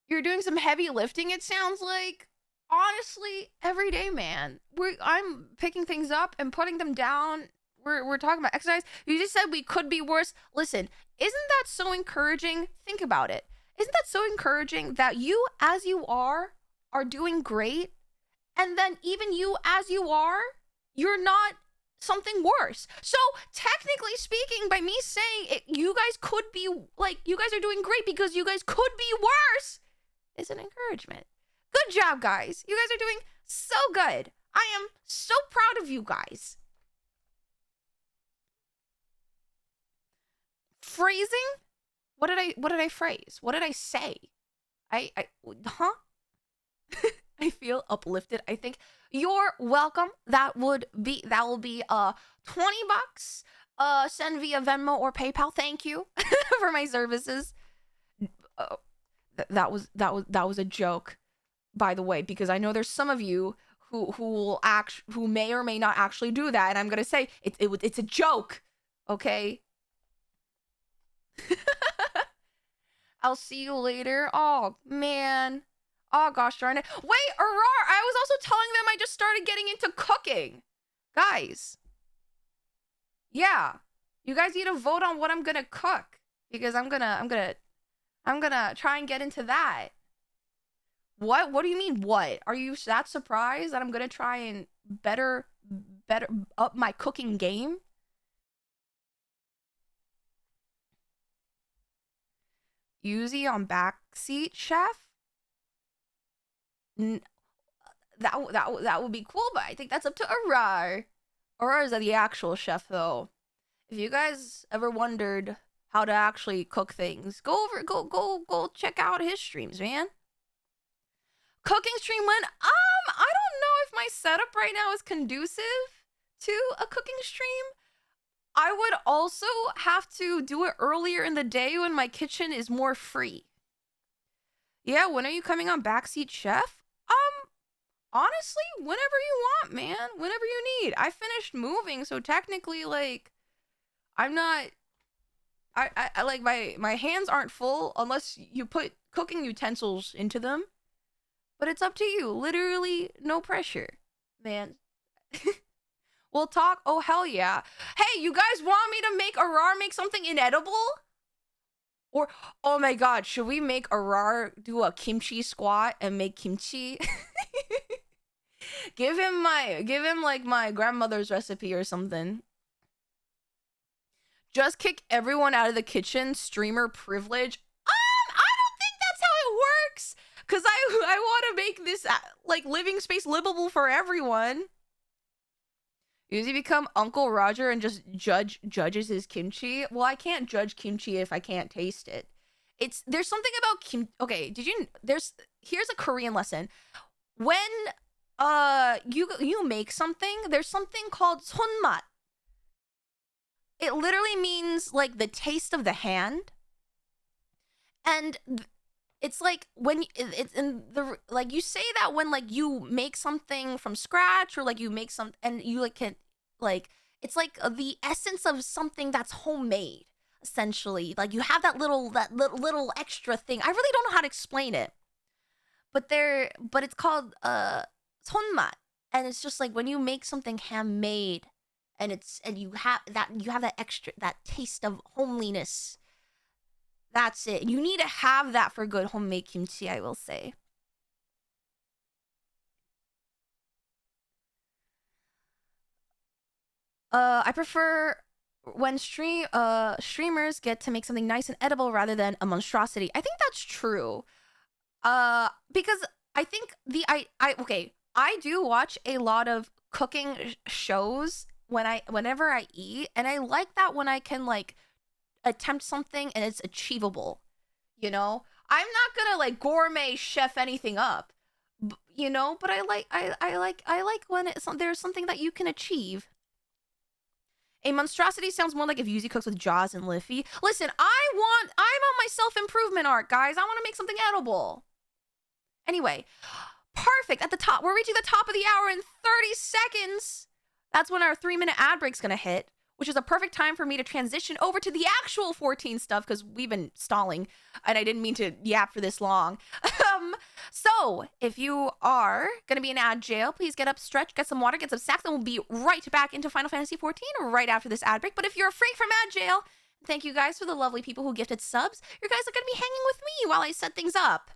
You're doing some heavy lifting, it sounds like. Honestly, every day, man. I'm picking things up and putting them down. We're talking about exercise. You just said we could be worse. Listen, isn't that so encouraging? Think about it. Isn't that so encouraging that you, as you are doing great, and then even you, as you are, you're not something worse. So technically speaking, by me saying it, you guys could be like, you guys are doing great because you guys could be worse, is an encouragement. Good job, guys. You guys are doing so good. I am so proud of you guys. Phrasing? What did I phrase? What did I say? Huh? I feel uplifted. I think you're welcome. That will be $20. Send via Venmo or PayPal. Thank you for my services. That was a joke, by the way, because I know there's some of you who may or may not actually do that, and I'm gonna say it's a joke, okay? I'll see you later. Oh man. Oh gosh darn it. Wait, Aurora, I was also telling them I just started getting into cooking. Guys. Yeah. You guys need to vote on what I'm gonna cook, because I'm gonna try and get into that. What do you mean what? Are you that surprised that I'm gonna try and better up my cooking game? Yuzi on backseat chef? That would be cool, but I think that's up to Arar. Arar is the actual chef, though. If you guys ever wondered how to actually cook things, go check out his streams, man. Cooking stream went, I don't know if my setup right now is conducive to a cooking stream. I would also have to do it earlier in the day when my kitchen is more free. Yeah, when are you coming on Backseat Chef? Honestly, whenever you want, man. Whenever you need. I finished moving, so technically, like, I'm not... I like, my hands aren't full unless you put cooking utensils into them. But it's up to you. Literally, no pressure, man. We'll talk. Oh, hell yeah. Hey, you guys want me to make Arar make something inedible? Or, oh my god, should we make Arar do a kimchi squat and make kimchi? give him like my grandmother's recipe or something. Just kick everyone out of the kitchen. Streamer privilege. I don't think that's how it works. Cause I want to make this like living space livable for everyone. Usually become Uncle Roger and just judges his kimchi. Well, I can't judge kimchi if I can't taste it. There's something about kim. Okay, here's a Korean lesson. When you make something, there's something called 손맛. It literally means like the taste of the hand, and it's like when it's in the like you say that when like you make something from scratch, or like you make some and you like can like it's like the essence of something that's homemade, essentially. Like you have that little extra thing. I really don't know how to explain it, but it's called 손맛, and it's just like when you make something handmade, and you have that extra, that taste of homeliness. That's it. You need to have that for good homemade kimchi, I will say. I prefer when streamers get to make something nice and edible rather than a monstrosity. I think that's true. Because I think I do watch a lot of cooking shows whenever I eat, and I like that when I can like attempt something and it's achievable, you know? I'm not gonna like gourmet chef anything up, you know, but I like when there's something that you can achieve. A monstrosity sounds more like if Yuzi cooks with Jaws and Liffy. Listen, I'm on my self-improvement arc, guys. I want to make something edible. Anyway, perfect. At the top, we're reaching the top of the hour in 30 seconds. That's when our 3-minute ad break's gonna hit, which is a perfect time for me to transition over to the actual 14 stuff because we've been stalling and I didn't mean to yap for this long. So if you are going to be in ad jail, please get up, stretch, get some water, get some snacks, and we'll be right back into Final Fantasy XIV right after this ad break. But if you're free from ad jail, thank you guys for the lovely people who gifted subs. You guys are going to be hanging with me while I set things up.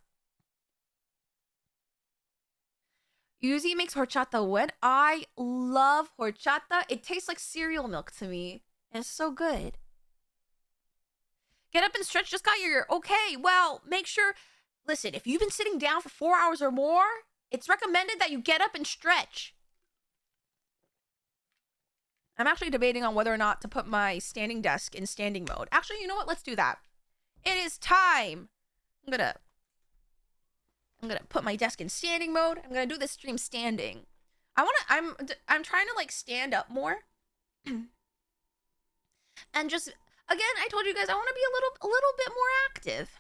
Yuzi makes horchata when I love horchata. It tastes like cereal milk to me. And it's so good. Get up and stretch. Just got your okay. Well, make sure. Listen, if you've been sitting down for 4 hours or more, it's recommended that you get up and stretch. I'm actually debating on whether or not to put my standing desk in standing mode. Actually, you know what? Let's do that. It is time. I'm gonna put my desk in standing mode. I'm gonna do this stream standing. I'm trying to like stand up more. And just again, I told you guys I want to be a little bit more active.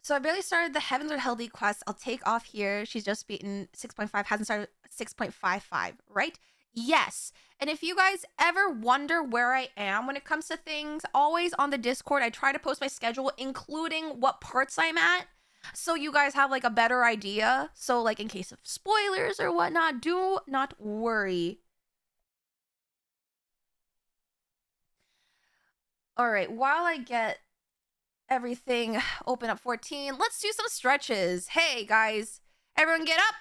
So I barely started the Heavens Are Held quest. I'll take off here. She's just beaten 6.5, hasn't started 6.55, right? Yes. And if you guys ever wonder where I am when it comes to things, always on the Discord, I try to post my schedule, including what parts I'm at, so you guys have like a better idea. So like in case of spoilers or whatnot, do not worry. All right, while I get everything open up 14, let's do some stretches. Hey guys, everyone get up.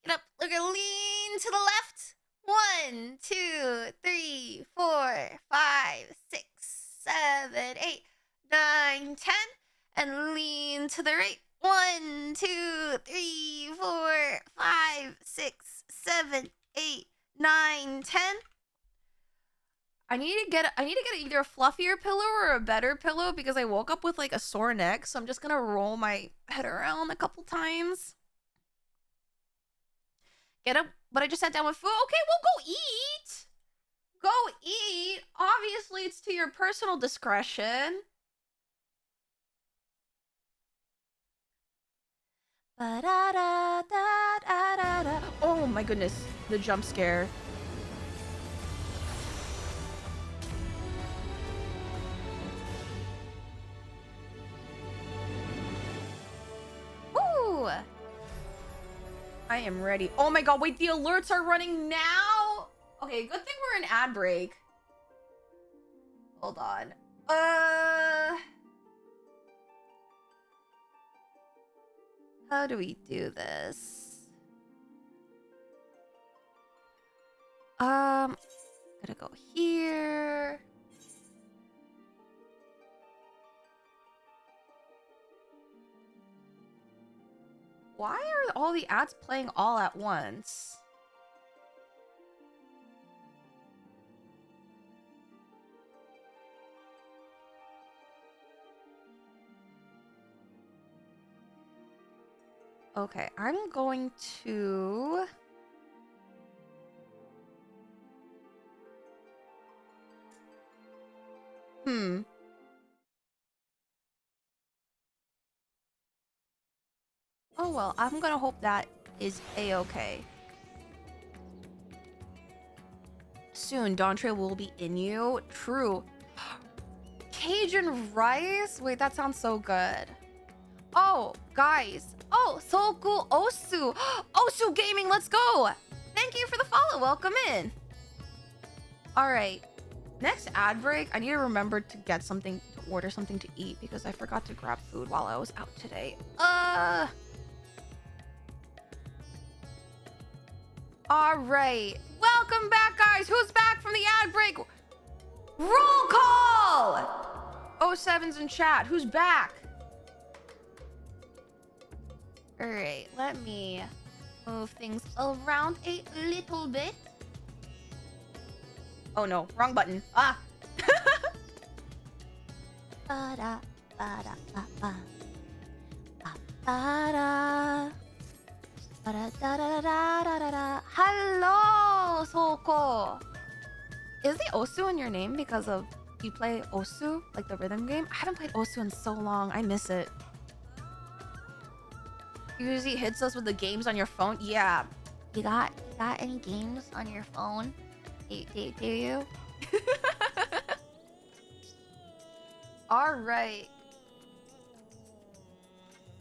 Get up, look at lean to the left. 1, 2, 3, 4, 5, 6, 7, 8, 9, 10. And lean to the right. 1, 2, 3, 4, 5, 6, 7, 8, 9, 10. I need to get either a fluffier pillow or a better pillow because I woke up with like a sore neck. So I'm just gonna roll my head around a couple times. Get up, but I just sat down with food. Okay, well, go eat. Go eat. Obviously, it's to your personal discretion. Oh my goodness, the jump scare. Woo! I am ready. Oh my god, wait, the alerts are running now? Okay, good thing we're in ad break. Hold on. How do we do this? Gonna go here. Why are all the ads playing all at once? Okay, I'm going to... Oh well, I'm gonna hope that is a-okay. Soon, Dawntrail will be in you. True. Cajun rice? Wait, that sounds so good. Oh, guys. Oh, Soku Osu. Osu Gaming, let's go. Thank you for the follow. Welcome in. All right. Next ad break, I need to remember to get something, to order something to eat because I forgot to grab food while I was out today. All right. Welcome back, guys. Who's back from the ad break? Roll call! 07's in chat. Who's back? Alright, let me move things around a little bit. Oh no, wrong button. Ah! Ba-da, ba-da, ba-ba. Ba-da. Ba-da-da-da-da-da-da-da. Hello, Soko! Is the Osu in your name because of you play Osu, like the rhythm game? I haven't played Osu in so long. I miss it. Usually hits us with the games on your phone. Yeah. You got any games on your phone? Do you? All right.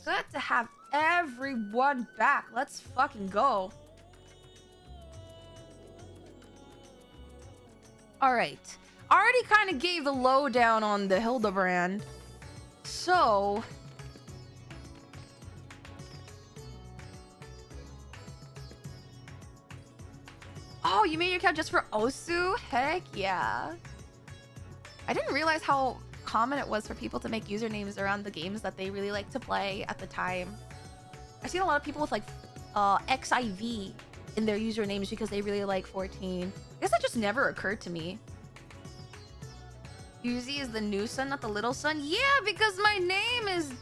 Good to have everyone back. Let's fucking go. All right. I already kind of gave the lowdown on the Hildebrand. So... Oh, you made your account just for Osu? Heck yeah. I didn't realize how common it was for people to make usernames around the games that they really like to play at the time. I've seen a lot of people with like XIV in their usernames because they really like 14. I guess that just never occurred to me. Yuzi is the new sun, not the little sun? Yeah, because my name is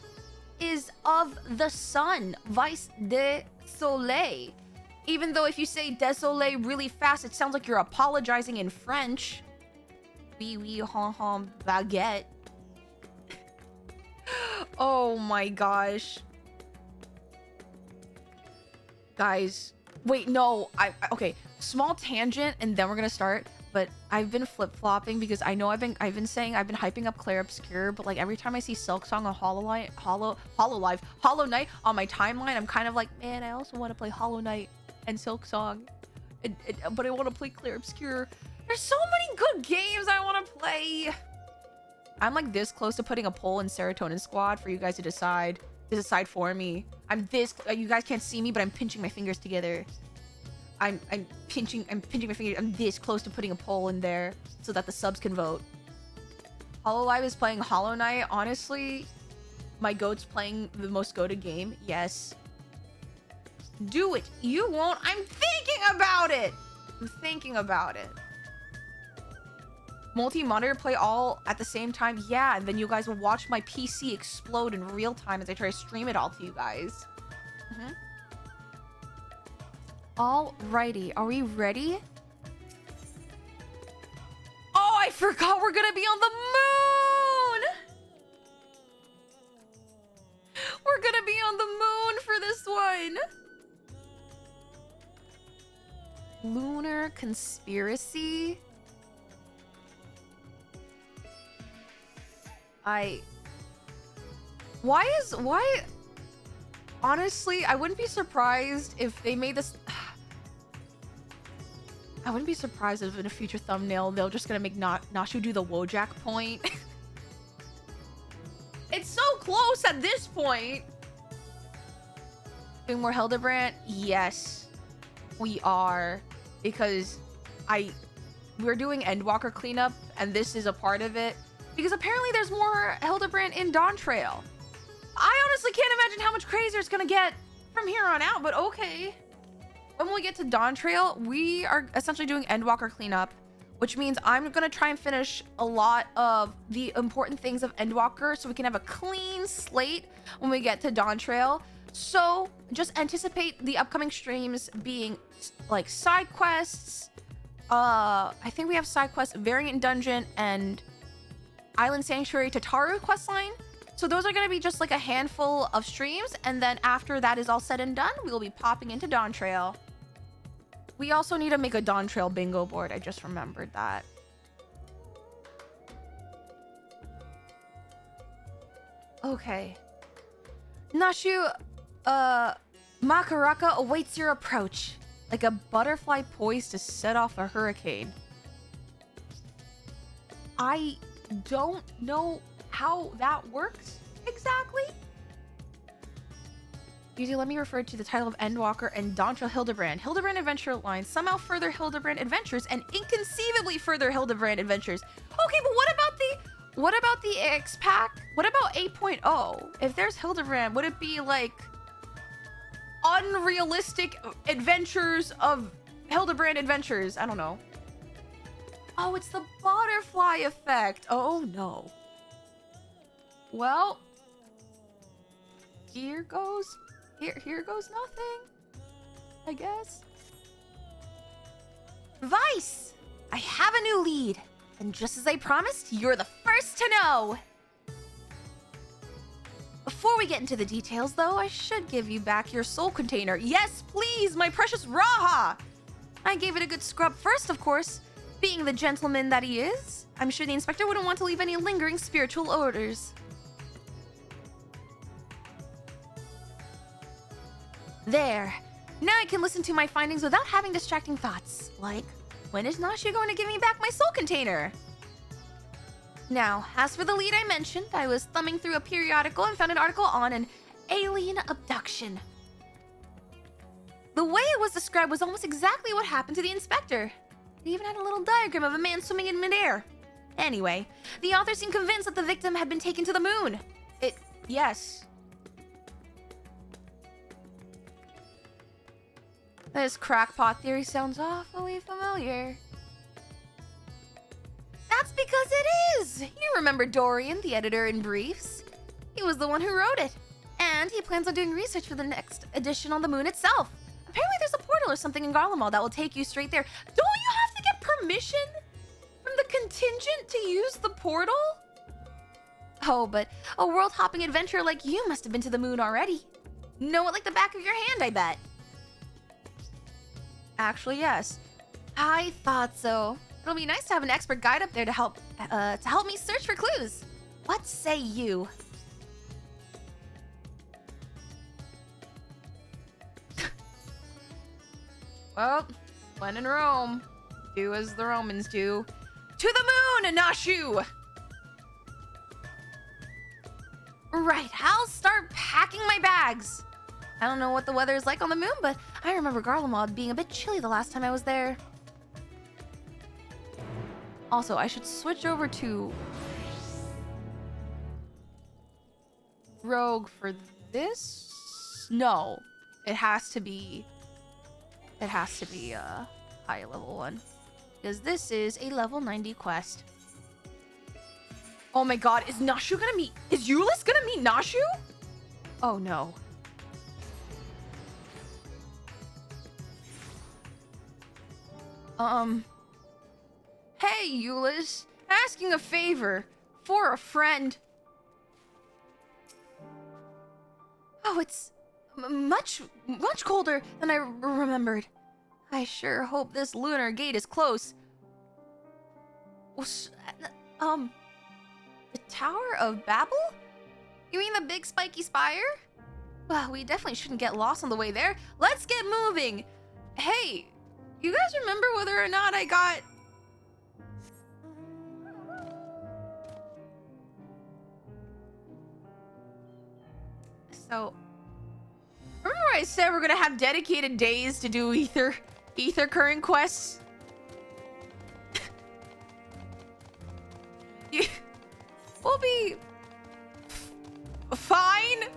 of the sun, vice de soleil. Even though if you say désolé really fast, it sounds like you're apologizing in French. Oui, oui, hon, hon, baguette. Oh my gosh. Guys, wait, no. Okay, small tangent and then we're gonna start. But I've been flip-flopping because I know I've been hyping up Clair Obscur, but like every time I see Silk Song or Hollow Knight on my timeline, I'm kind of like, man, I also want to play Hollow Knight and Silk Song, but I want to play Clair Obscur. There's so many good games I want to play. I'm like this close to putting a poll in Serotonin Squad for you guys to decide for me. I'm this. You guys can't see me, but I'm pinching my fingers together. I'm pinching my fingers. I'm this close to putting a poll in there so that the subs can vote. Hololive is playing Hollow Knight. Honestly, my goat's playing the most goated game. Yes. Do it. You won't. I'm thinking about it. I'm thinking about it. Multi-monitor play all at the same time? Yeah, and then you guys will watch my PC explode in real time as I try to stream it all to you guys. Alrighty, are we ready? Oh, I forgot we're gonna be on the moon! We're gonna be on the moon for this one! Lunar conspiracy? Why? Honestly, I wouldn't be surprised if they made this... I wouldn't be surprised if in a future thumbnail, they're just gonna make Nashu do the Wojak point. It's so close at this point. Doing more Hildebrand? Yes, we are. Because we're doing Endwalker cleanup, and this is a part of it. Because apparently there's more Hildebrand in Dawn Trail. I honestly can't imagine how much crazier it's gonna get from here on out, but okay. When we get to Dawn Trail, we are essentially doing Endwalker cleanup, which means I'm gonna try and finish a lot of the important things of Endwalker so we can have a clean slate when we get to Dawn Trail. So just anticipate the upcoming streams being like side quests. I think we have side quests, Variant Dungeon, and Island Sanctuary Tataru questline. So those are going to be just like a handful of streams, and then after that is all said and done, we will be popping into Dawn Trail. We also need to make a Dawn Trail bingo board. I just remembered that. Okay. Nashu, Makaraka awaits your approach, like a butterfly poised to set off a hurricane. I don't know how that works exactly. Usually, let me refer to the title of Endwalker and Dawn Trail Hildebrand. Hildebrand Adventure Line, somehow further Hildebrand adventures, and inconceivably further Hildebrand adventures. Okay, but what about the X pack? What about 8.0? If there's Hildebrand, would it be like unrealistic adventures of Hildebrand adventures. I don't know. Oh, it's the butterfly effect. Oh no. Well, here goes nothing, I guess. Vice, I have a new lead. And just as I promised, you're the first to know. Before we get into the details, though, I should give you back your soul container. Yes, please, my precious Raha! I gave it a good scrub first, of course. Being the gentleman that he is, I'm sure the inspector wouldn't want to leave any lingering spiritual odors. There. Now I can listen to my findings without having distracting thoughts. Like, when is Nashu going to give me back my soul container? Now, as for the lead I mentioned, I was thumbing through a periodical and found an article on an alien abduction. The way it was described was almost exactly what happened to the inspector. It even had a little diagram of a man swimming in midair. Anyway, the author seemed convinced that the victim had been taken to the moon. Yes. This crackpot theory sounds awfully familiar. That's because it is! You remember Dorian, the editor in Briefs? He was the one who wrote it. And he plans on doing research for the next edition on the moon itself. Apparently there's a portal or something in Garlemald that will take you straight there. Don't you have to get permission from the contingent to use the portal? Oh, but a world-hopping adventurer like you must have been to the moon already. Know it like the back of your hand, I bet. Actually, yes. I thought so. It'll be nice to have an expert guide up there to help me search for clues. What say you? Well, when in Rome, do as the Romans do. To the moon, Nashu! Right, I'll start packing my bags. I don't know what the weather is like on the moon, but I remember Garlemald being a bit chilly the last time I was there. Also, I should switch over to Rogue for this? No, it has to be a high level one. Because this is a level 90 quest. Oh my god, is Yulis gonna meet Nashu? Oh no. Hey, Yulis. Asking a favor. For a friend. Oh, it's much colder than I remembered. I sure hope this lunar gate is close. The Tower of Babel? You mean the big spiky spire? Well, we definitely shouldn't get lost on the way there. Let's get moving. Hey, you guys remember whether or not I got... So, remember I said we're gonna have dedicated days to do ether current quests? We'll be fine.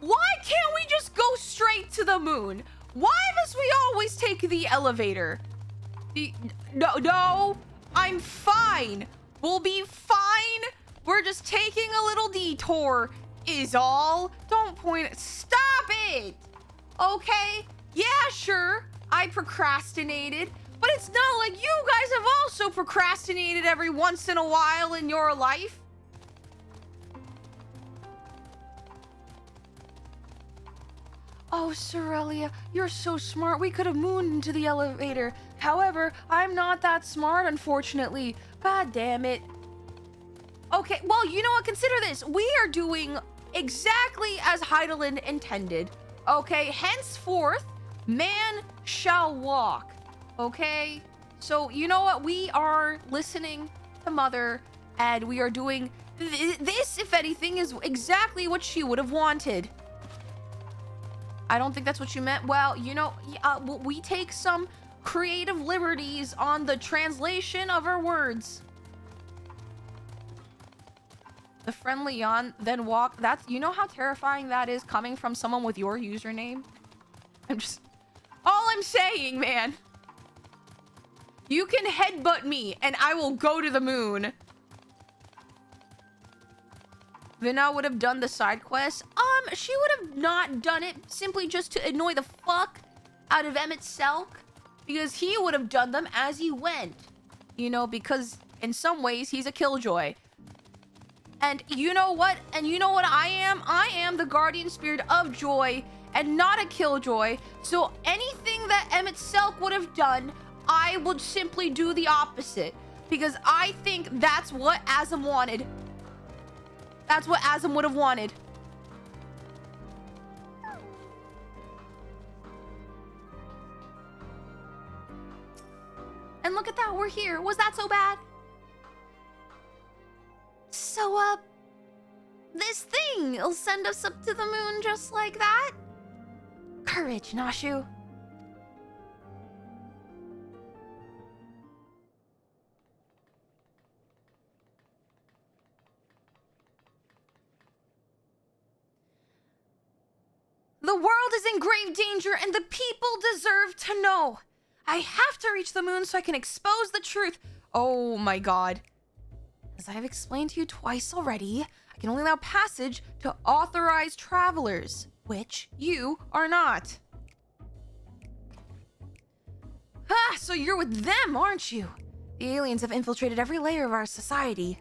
Why can't we just go straight to the moon? Why must we always take the elevator? No, I'm fine. We'll be fine. We're just taking a little detour is all. Don't point it. Stop it. Okay. Yeah, sure. I procrastinated. But it's not like you guys have also procrastinated every once in a while in your life. Oh, Sorelia, you're so smart. We could have mooned into the elevator. However, I'm not that smart, unfortunately. God damn it. Okay, well, you know what? Consider this. We are doing exactly as Heidelin intended. Okay, henceforth, man shall walk. Okay? So, you know what? We are listening to Mother, and we are doing this, if anything, is exactly what she would have wanted. I don't think that's what you meant. Well, you know, we take some creative liberties on the translation of our words. The friendly yawn, then walk. That's, you know how terrifying that is coming from someone with your username? All I'm saying, man. You can headbutt me and I will go to the moon. Vina would have done the side quest. She would have not done it simply just to annoy the fuck out of Emmett Selk, because he would have done them as he went. You know, because in some ways he's a killjoy. And you know what? And you know what I am? I am the guardian spirit of joy and not a killjoy. So anything that Emmett Selk would have done, I would simply do the opposite, because I think that's what Azam wanted. That's what Azam would have wanted. And look at that, we're here. Was that so bad? So, this thing will send us up to the moon just like that? Courage, Nashu. The world is in grave danger and the people deserve to know. I have to reach the moon so I can expose the truth. Oh my god. As I have explained to you twice already, I can only allow passage to authorized travelers, which you are not. Ah, so you're with them, aren't you? The aliens have infiltrated every layer of our society.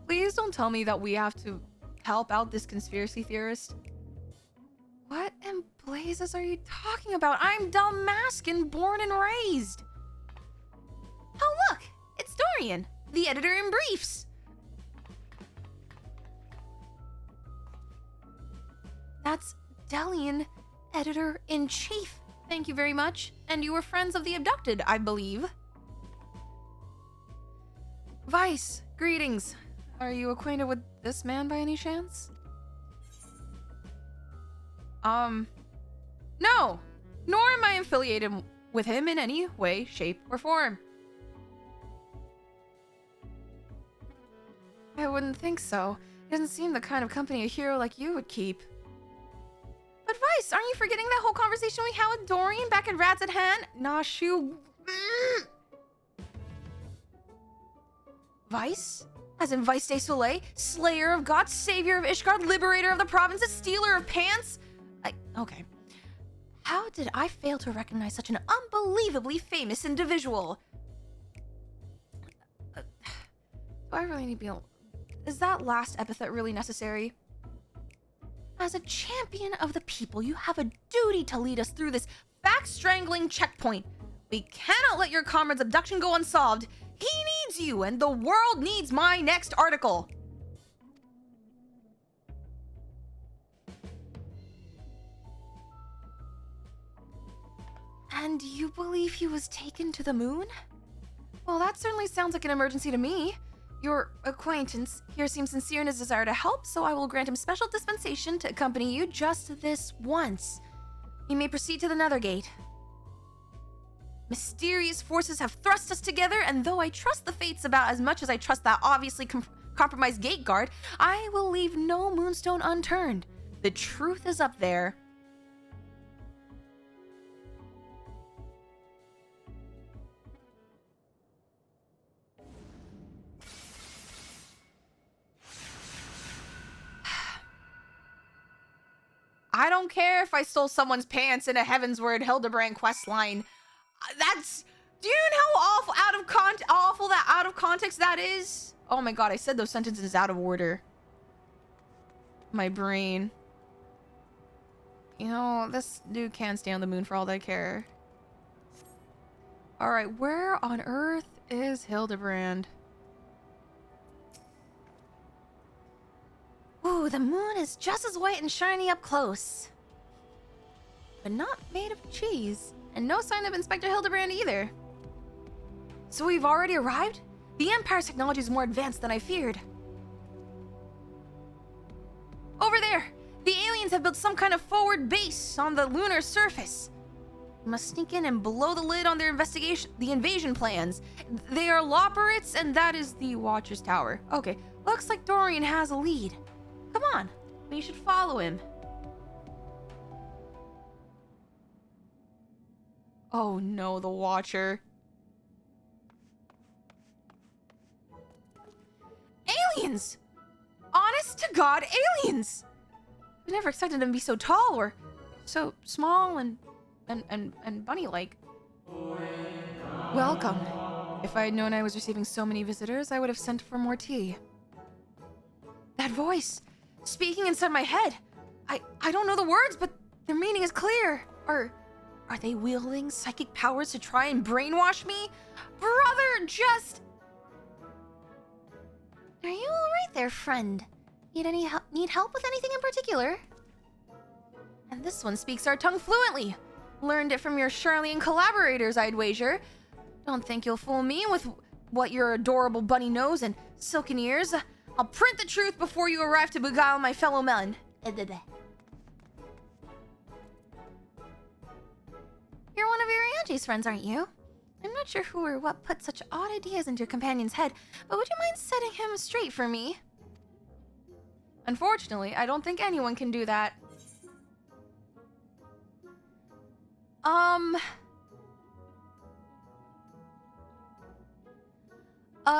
Please don't tell me that we have to help out this conspiracy theorist. What in blazes are you talking about? I'm Dalmascan, born and raised. Oh, look! It's Dorian, the editor in briefs. That's Delian, editor-in-chief. Thank you very much. And you were friends of the abducted, I believe. Vice, greetings. Are you acquainted with this man by any chance? No, nor am I affiliated with him in any way, shape, or form. I wouldn't think so. He doesn't seem the kind of company a hero like you would keep. But Vice, aren't you forgetting that whole conversation we had with Dorian back at Rats at Hand? Nashu. Vice? As in Vice de Soleil? Slayer of gods, savior of Ishgard, liberator of the provinces, stealer of pants? Okay. How did I fail to recognize such an unbelievably famous individual? Do I really need to be... Is that last epithet really necessary? As a champion of the people, you have a duty to lead us through this back-strangling checkpoint. We cannot let your comrade's abduction go unsolved. He needs you, and the world needs my next article. And you believe he was taken to the moon? Well, that certainly sounds like an emergency to me. Your acquaintance here seems sincere in his desire to help, so I will grant him special dispensation to accompany you just this once. You may proceed to the Nethergate. Mysterious forces have thrust us together, and though I trust the fates about as much as I trust that obviously compromised gate guard, I will leave no moonstone unturned. The truth is up there. I don't care if I stole someone's pants in a Heavensward Hildebrand questline. That's... Do you know how awful that out of context that is? Oh my god, I said those sentences out of order. My brain. You know, this dude can't stay on the moon for all that I care. Alright, where on earth is Hildebrand? Ooh, the moon is just as white and shiny up close. But not made of cheese. And no sign of Inspector Hildebrand either. So we've already arrived? The Empire's technology is more advanced than I feared. Over there! The aliens have built some kind of forward base on the lunar surface. We must sneak in and blow the lid on their invasion plans. They are Loperates, and that is the Watcher's Tower. Okay. Looks like Dorian has a lead. Come on, we should follow him. Oh no, the Watcher. Aliens! Honest to God, aliens! I never expected them to be so tall or so small and bunny-like. Welcome. If I had known I was receiving so many visitors, I would have sent for more tea. That voice, speaking inside my head. I don't know the words, but their meaning is clear. Are they wielding psychic powers to try and brainwash me? Brother, just... Are you alright there, friend? Need help with anything in particular? And this one speaks our tongue fluently. Learned it from your Charlian collaborators, I'd wager. Don't think you'll fool me with what your adorable bunny nose and silken ears. I'll print the truth before you arrive to beguile my fellow men. You're one of Irianji's friends, aren't you? I'm not sure who or what put such odd ideas into your companion's head, but would you mind setting him straight for me? Unfortunately, I don't think anyone can do that.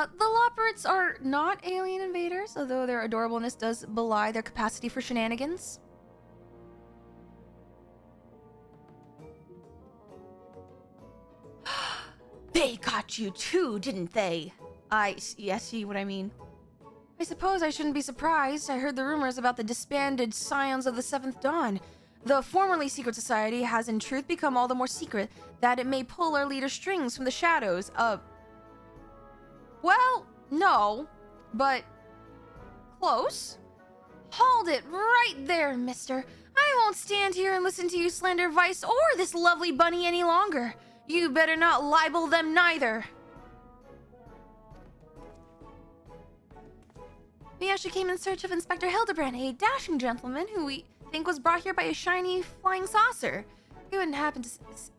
The Loporrits are not alien invaders, although their adorableness does belie their capacity for shenanigans. They got you too, didn't they? Yes, see what I mean. I suppose I shouldn't be surprised. I heard the rumors about the disbanded Scions of the Seventh Dawn. The formerly secret society has in truth become all the more secret that it may pull our leader's strings from the shadows. Well, no, but close. Hold it right there, mister. I won't stand here and listen to you slander Vice or this lovely bunny any longer. You better not libel them neither. We actually came in search of Inspector Hildebrand, a dashing gentleman who we think was brought here by a shiny flying saucer. You wouldn't happen to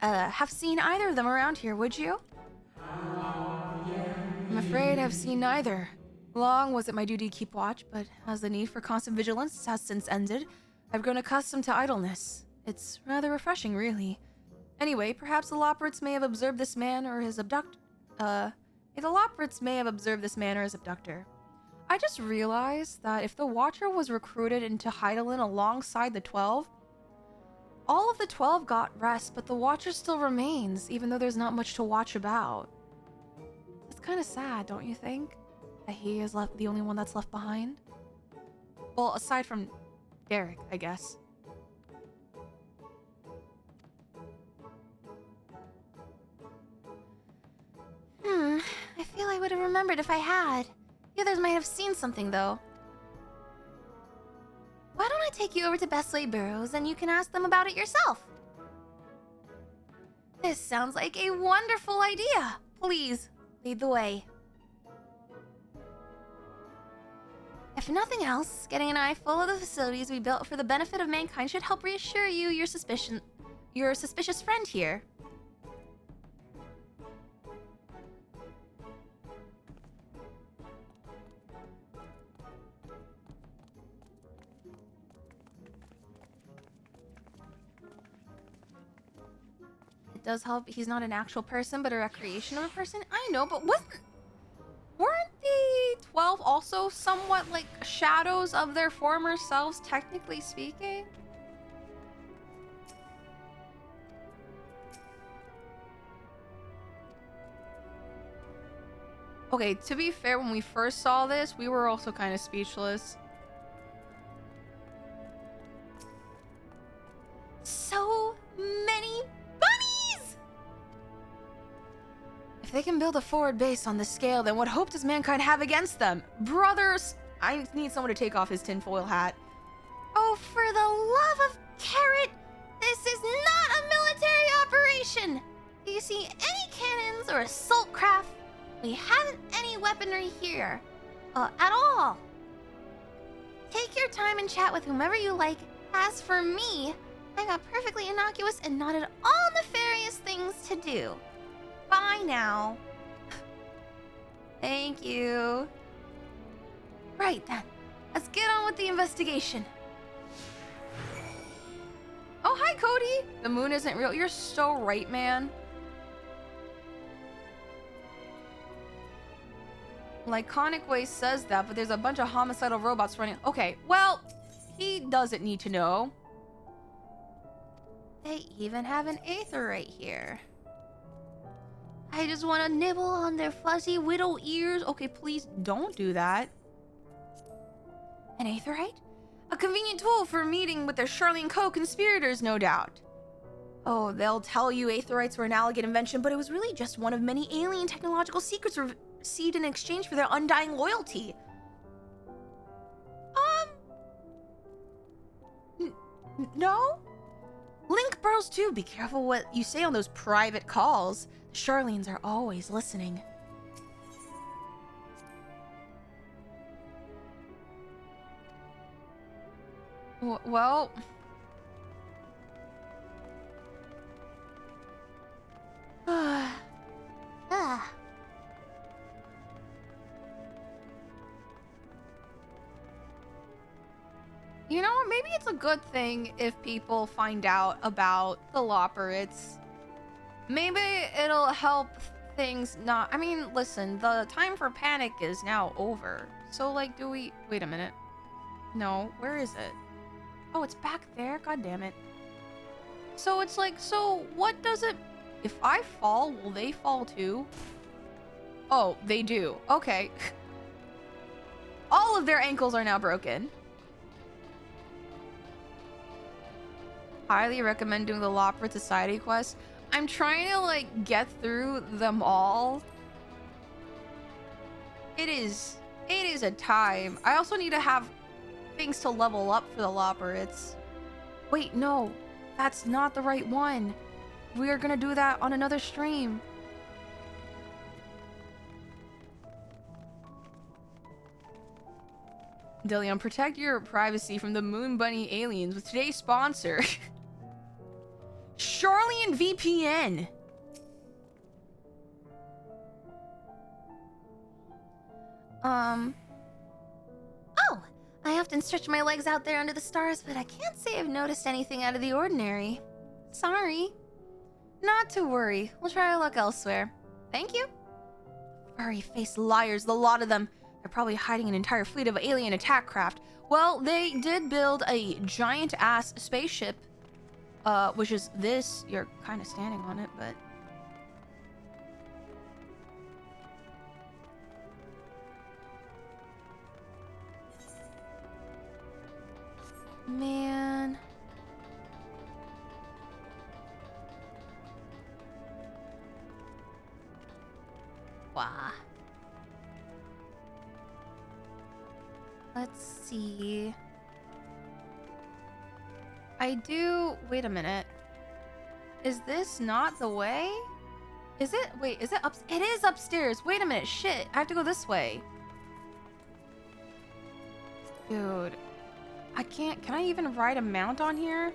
have seen either of them around here, would you? I'm afraid I've seen neither. Long was it my duty to keep watch, but as the need for constant vigilance has since ended, I've grown accustomed to idleness. It's rather refreshing, really. Anyway, perhaps the Loporrits may have observed this man or his abductor. I just realized that if the Watcher was recruited into Hydaelyn alongside the 12, all of the 12 got rest, but the Watcher still remains, even though there's not much to watch about. It's kind of sad, don't you think? That he is the only one that's left behind? Well, aside from Derek, I guess. I feel I would have remembered if I had. The others might have seen something, though. Why don't I take you over to Bestway Burrows and you can ask them about it yourself? This sounds like a wonderful idea. Please, lead the way. If nothing else, getting an eye full of the facilities we built for the benefit of mankind should help reassure you your suspicious friend here. It does help he's not an actual person, but a recreation of a person. I know, but weren't the 12 also somewhat like shadows of their former selves, technically speaking? Okay, to be fair, when we first saw this, we were also kind of speechless. So many bunnies! If they can build a forward base on this scale, then what hope does mankind have against them? Brothers, I need someone to take off his tinfoil hat. Oh, for the love of Carrot, this is not a military operation! Do you see any cannons or assault craft? We haven't any weaponry here. At all. Take your time and chat with whomever you like. As for me, I got perfectly innocuous and not at all nefarious things to do. Bye now. Thank you. Right then. Let's get on with the investigation. Oh, hi, Cody. The moon isn't real. You're so right, man. Laconic Way says that, but there's a bunch of homicidal robots running. Okay, well, he doesn't need to know. They even have an Aether right here. I just want to nibble on their fuzzy widow ears. Okay, please don't do that. An Aetherite? A convenient tool for meeting with their Charlene co-conspirators, no doubt. Oh, they'll tell you Aetherites were an Alligator invention, but it was really just one of many alien technological secrets received in exchange for their undying loyalty. No? Link burrows too. Be careful what you say on those private calls. The Charlenes are always listening. Well... You know, maybe it's a good thing if people find out about the Lopperates. Maybe it'll help things not... I mean, listen, the time for panic is now over. So, like, do we... Wait a minute. No, where is it? Oh, it's back there? God damn it. So it's like, so what does it... If I fall, will they fall too? Oh, they do. Okay. All of their ankles are now broken. Highly recommend doing the Loppert Society quest. I'm trying to, like, get through them all. It is a time. I also need to have things to level up for the Lopperets. Wait, no. That's not the right one. We are gonna do that on another stream. Dillion, protect your privacy from the Moon Bunny aliens with today's sponsor. Charlian VPN. Oh, I often stretch my legs out there under the stars, but I can't say I've noticed anything out of the ordinary. Sorry. Not to worry. We'll try our luck elsewhere. Thank you. Furry-faced liars, the lot of them. They're probably hiding an entire fleet of alien attack craft. Well, they did build a giant-ass spaceship, which is this. You're kind of standing on it, but... Man... Wow. Let's see. I do... Wait a minute. Is this not the way? Is it? Wait, is it up? It is upstairs. Wait a minute. Shit. I have to go this way. Dude. I can't... Can I even ride a mount on here?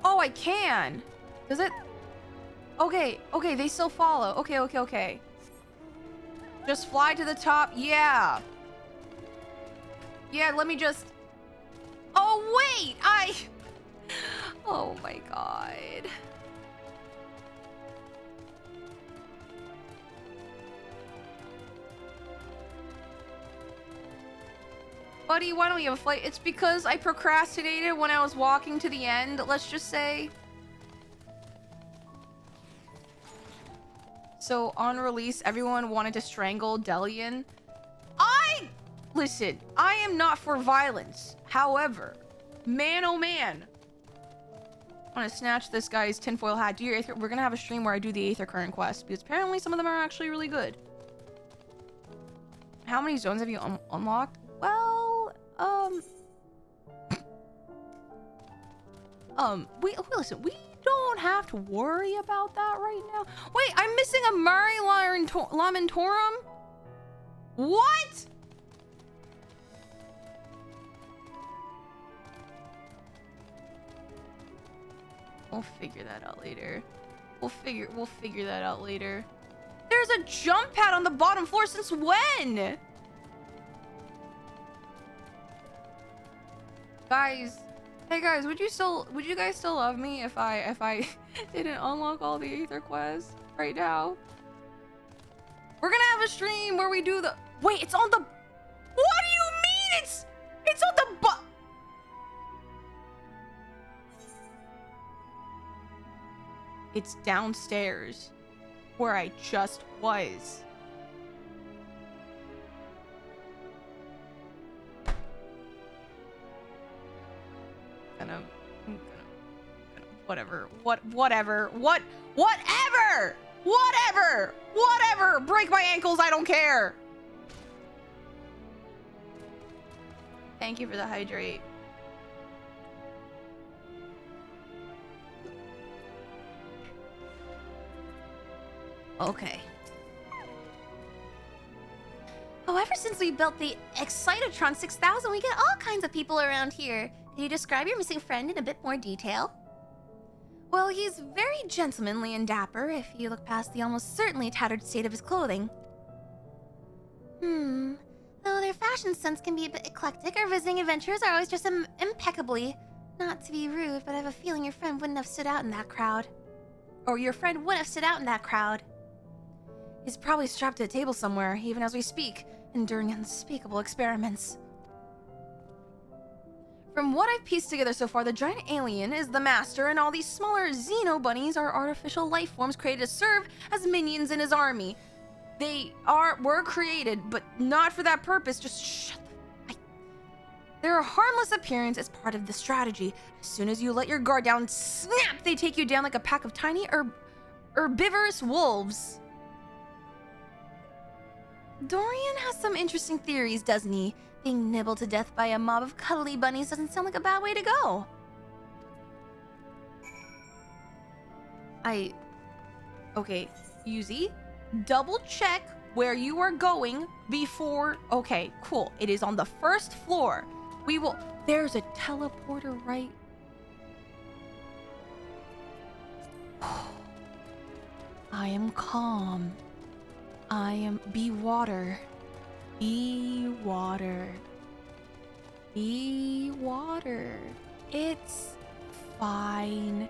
Oh, I can. Does it... Okay, okay, they still follow. Okay, okay, okay. Just fly to the top. Yeah. Yeah, let me just... Oh, wait! Oh my god. Buddy, why don't we have a flight? It's because I procrastinated when I was walking to the end, let's just say. So, on release, everyone wanted to strangle Dillion. Listen, I am not for violence. However, man oh man. I want to snatch this guy's tinfoil hat. Do your Aether... We're going to have a stream where I do the Aether current quest, because apparently some of them are actually really good. How many zones have you unlocked? Well, listen, we don't have to worry about that right now. Wait, I'm missing a Mari Lamentorum? What? We'll figure that out later. We'll figure that out later. There's a jump pad on the bottom floor since when? Guys, hey guys, would you guys still love me if I didn't unlock all the Aether quests right now? We're gonna have a stream where we do the... Wait, it's on the... What do you mean it's on the It's downstairs where I just was. Whatever, break my ankles, I don't care. Thank you for the hydrate. Okay. Oh, ever since we built the Excitatron 6000, we get all kinds of people around here. Can you describe your missing friend in a bit more detail? Well, he's very gentlemanly and dapper, if you look past the almost certainly tattered state of his clothing. Though their fashion sense can be a bit eclectic, our visiting adventurers are always dressed impeccably. Not to be rude, but I have a feeling your friend wouldn't have stood out in that crowd. Or your friend would have stood out in that crowd. He's probably strapped to a table somewhere, even as we speak, enduring unspeakable experiments. From what I've pieced together so far, the giant alien is the master, and all these smaller Xeno bunnies are artificial life forms created to serve as minions in his army. Were created, but not for that purpose. Just shut the... They're a harmless appearance as part of the strategy. As soon as you let your guard down, snap, they take you down like a pack of tiny herbivorous wolves. Dorian has some interesting theories, doesn't he? Being nibbled to death by a mob of cuddly bunnies doesn't sound like a bad way to go. Okay, Yuzi, double check where you are going before... Okay, cool. It is on the first floor. There's a teleporter right... I am calm. Be water. Be water. Be water. It's fine.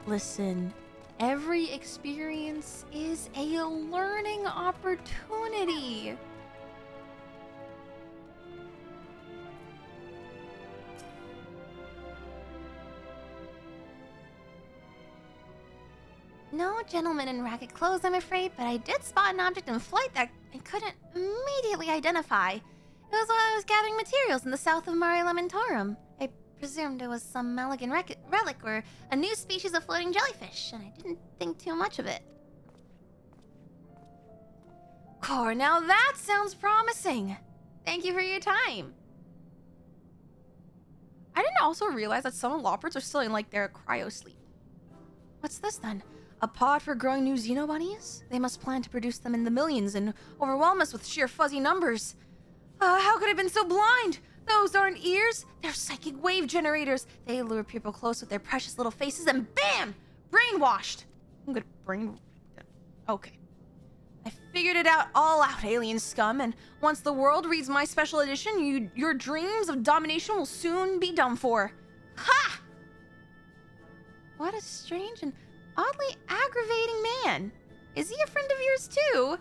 Listen, every experience is a learning opportunity. No gentleman in ragged clothes, I'm afraid, but I did spot an object in flight that I couldn't immediately identify. It was while I was gathering materials in the south of Mare Lamentorum. I presumed it was some elegant relic or a new species of floating jellyfish, and I didn't think too much of it. Core, now that sounds promising. Thank you for your time. I didn't also realize that some Loppers are still in like their cryo sleep. What's this then? A pod for growing new Xenobunnies? They must plan to produce them in the millions and overwhelm us with sheer fuzzy numbers. How could I have been so blind? Those aren't ears, they're psychic wave generators. They lure people close with their precious little faces and BAM! Brainwashed! I'm gonna Okay. I figured it all out, alien scum, and once the world reads my special edition, your dreams of domination will soon be done for. Ha! What a strange and oddly aggravating man. Is he a friend of yours too?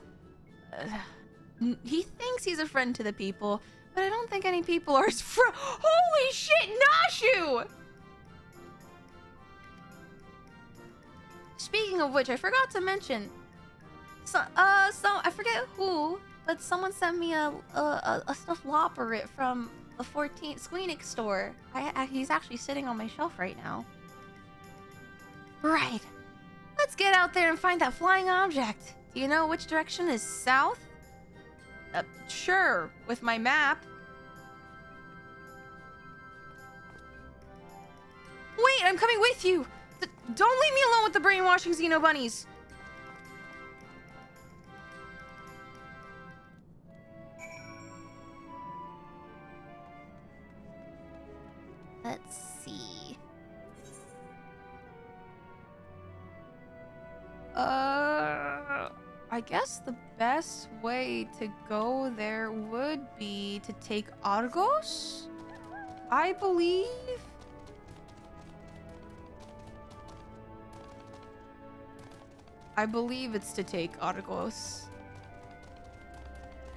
He thinks he's a friend to the people, but I don't think any people are his friend. Holy shit, Nashu! Speaking of which, I forgot to mention. I forget who, but someone sent me a stuffed Lopperit from the 14th Squeenix store. He's actually sitting on my shelf right now. Right. Let's get out there and find that flying object. Do you know which direction is south? Sure, with my map. Wait, I'm coming with you. Don't leave me alone with the brainwashing Xenobunnies. Let's see. I guess the best way to go there would be to take Argos? I believe... it's to take Argos.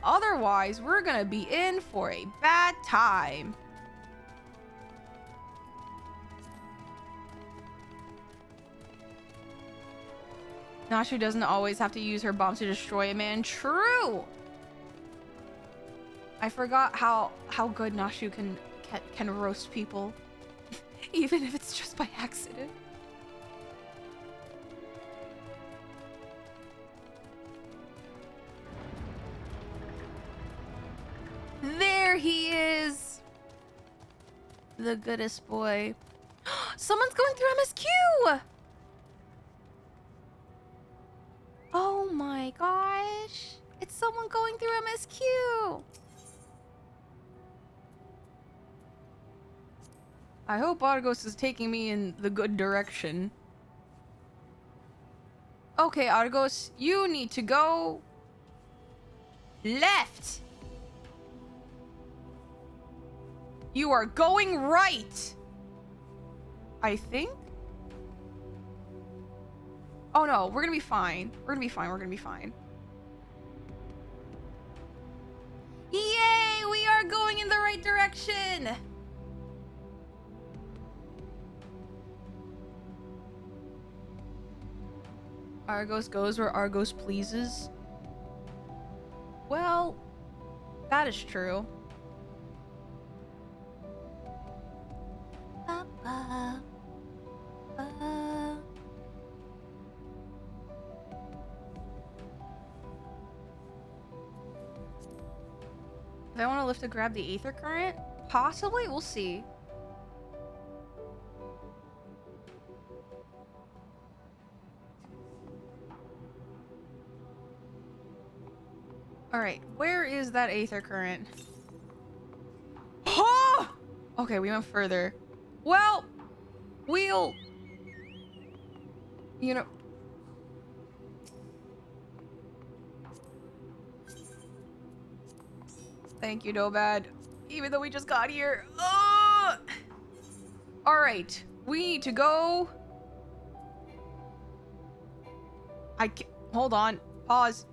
Otherwise, we're gonna be in for a bad time. Nashu doesn't always have to use her bombs to destroy a man. True! I forgot how good Nashu can roast people. Even if it's just by accident. There he is! The goodest boy. Someone's going through MSQ! Oh my gosh! It's someone going through MSQ! I hope Argos is taking me in the good direction. Okay, Argos, you need to go... left! You are going right! I think? Oh no, we're gonna be fine. We're gonna be fine, we're gonna be fine. Yay! We are going in the right direction! Argos goes where Argos pleases. Well, that is true. If I want to lift to grab the Aether Current, possibly, we'll see. Alright, where is that Aether Current? Oh! Okay, we went further. Well, we'll... You know... Thank you, Nobad. Even though we just got here. Alright, we need to go... Hold on. Pause.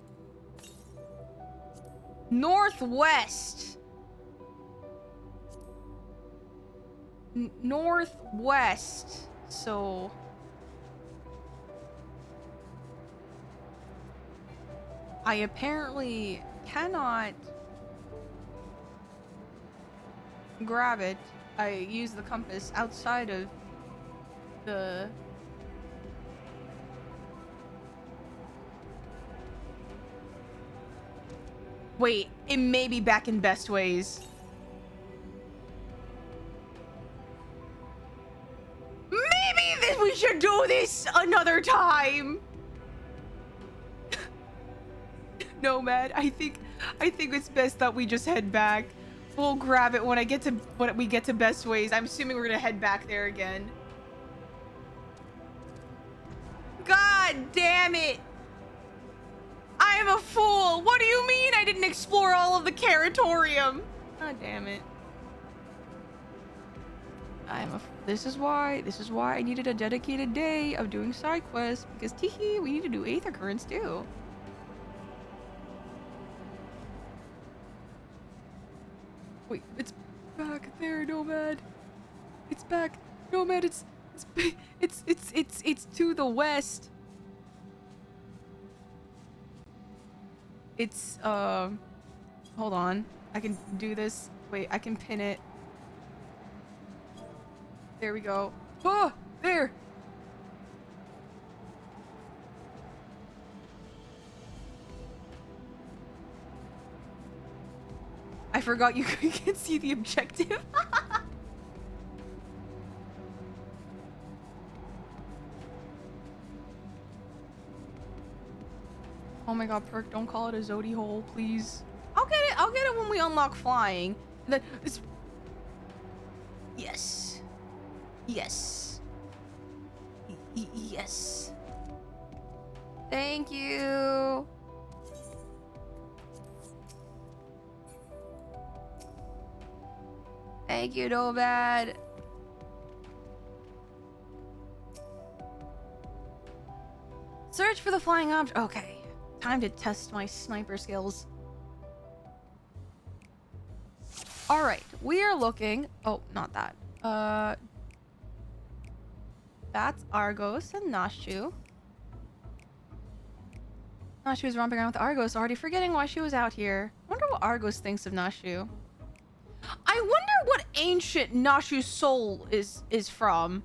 Northwest. Northwest. So... I apparently cannot grab it. I use the compass outside of the... Wait, it may be back in best ways. Maybe we should do this another time. Nomad, I think it's best that we just head back. We'll grab it when we get to best ways. I'm assuming we're gonna head back there again. God damn it! I am a fool! What do you mean I didn't explore all of the Caratorium? God damn it. This is why I needed a dedicated day of doing side quests, because teehee, we need to do Aether Currents too. Wait, it's back there, Nomad. It's back. Nomad, it's to the west. It's, hold on. I can do this. Wait, I can pin it. There we go. Oh, there. I forgot you can see the objective. Oh my god, Perk, don't call it a Zodi hole, please. I'll get it when we unlock flying. Then it's... Yes. Yes. Yes. Thank you. Thank you, Nomad. Search for the flying object. Okay. Time to test my sniper skills. Alright, we are looking... Oh, not that. That's Argos and Nashu. Nashu was romping around with Argos, already forgetting why she was out here. I wonder what Argos thinks of Nashu. I wonder what ancient Nashu's soul is from.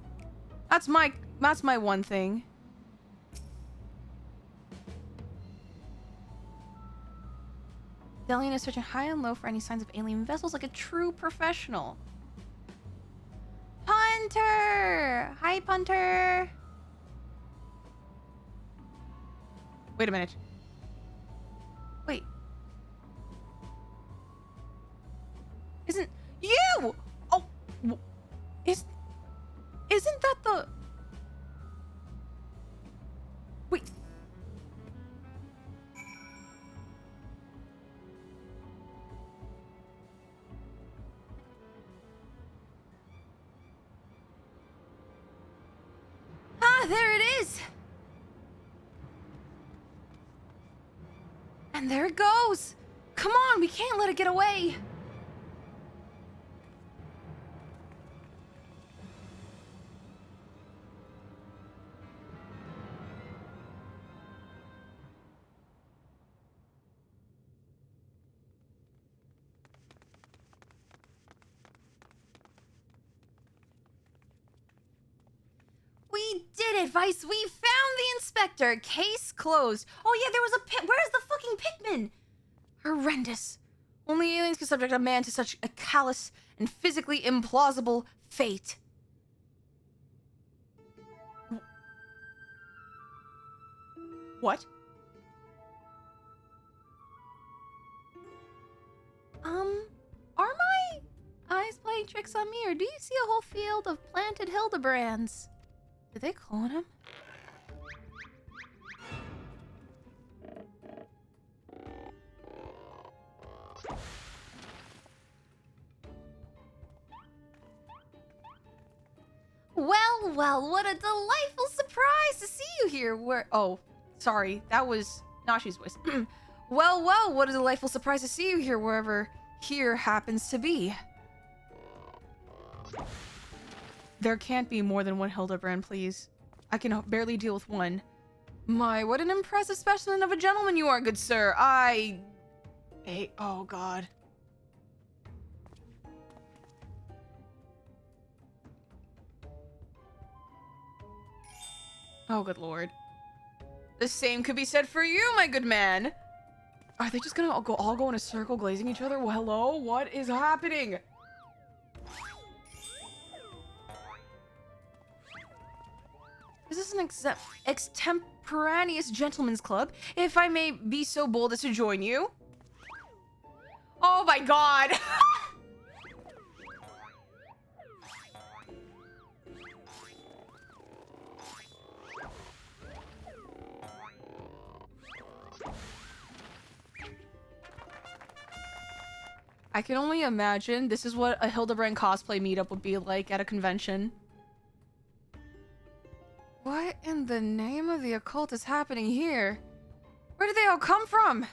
That's my one thing. Delian is searching high and low for any signs of alien vessels like a true professional. Punter! Hi, Punter! Wait a minute. Wait. Isn't... You! Oh! Isn't that the... Wait. Ah, there it is! And there it goes! Come on, we can't let it get away! We did it, Vice! We found the inspector! Case closed. Oh yeah, there was a pit. Where's the fucking Pikmin? Horrendous. Only aliens can subject a man to such a callous and physically implausible fate. What? Are my eyes playing tricks on me, or do you see a whole field of planted Hildebrands? Did they clone him? Well, well, what a delightful surprise to see you here. Oh, sorry, that was Nashi's voice. Well, well, what a delightful surprise to see you here, wherever here happens to be. There can't be more than one Hildebrand, please. I can barely deal with one. My, what an impressive specimen of a gentleman you are, good sir. Oh, God. Oh, good lord. The same could be said for you, my good man. Are they just gonna all go in a circle, glazing each other? Well, hello? What is happening? Is this an extemporaneous gentleman's club, if I may be so bold as to join you? Oh my god! I can only imagine this is what a Hildebrand cosplay meetup would be like at a convention. What in the name of the occult is happening here? Where did they all come from?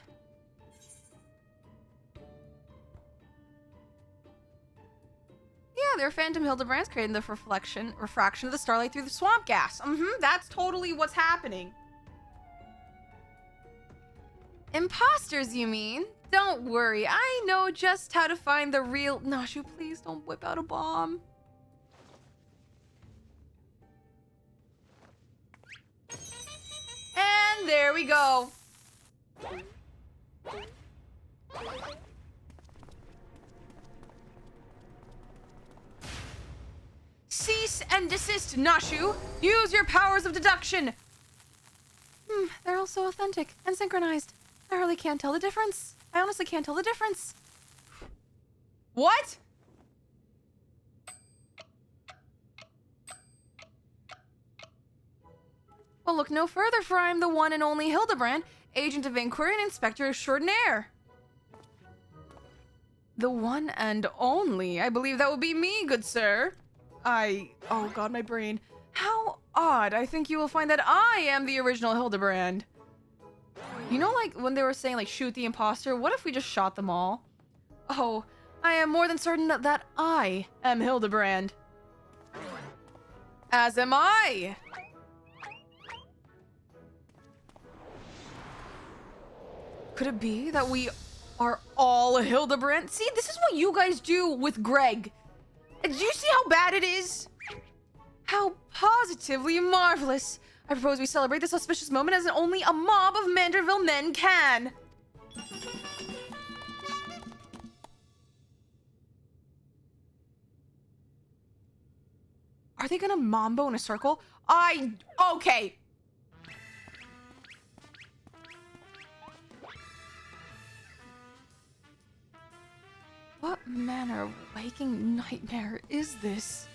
Yeah, they're phantom Hildebrands creating the refraction of the starlight through the swamp gas. That's totally what's happening. Imposters, you mean? Don't worry, I know just how to find the real... Nashu, please don't whip out a bomb. And there we go. Cease and desist, Nashu. Use your powers of deduction. They're all so authentic and synchronized. I hardly can't tell the difference. I honestly can't tell the difference. What? Well, look no further, for I am the one and only Hildebrand, agent of inquiry and inspector extraordinaire. The one and only. I believe that would be me, good sir. Oh god, my brain. How odd. I think you will find that I am the original Hildebrand. You know, like, when they were saying, like, shoot the impostor? What if we just shot them all? Oh, I am more than certain that I am Hildebrand. As am I! Could it be that we are all Hildebrand? See, this is what you guys do with Greg. Do you see how bad it is? How positively marvelous. I propose we celebrate this auspicious moment as only a mob of Manderville men can. Are they gonna mambo in a circle? Okay. What manner of waking nightmare is this?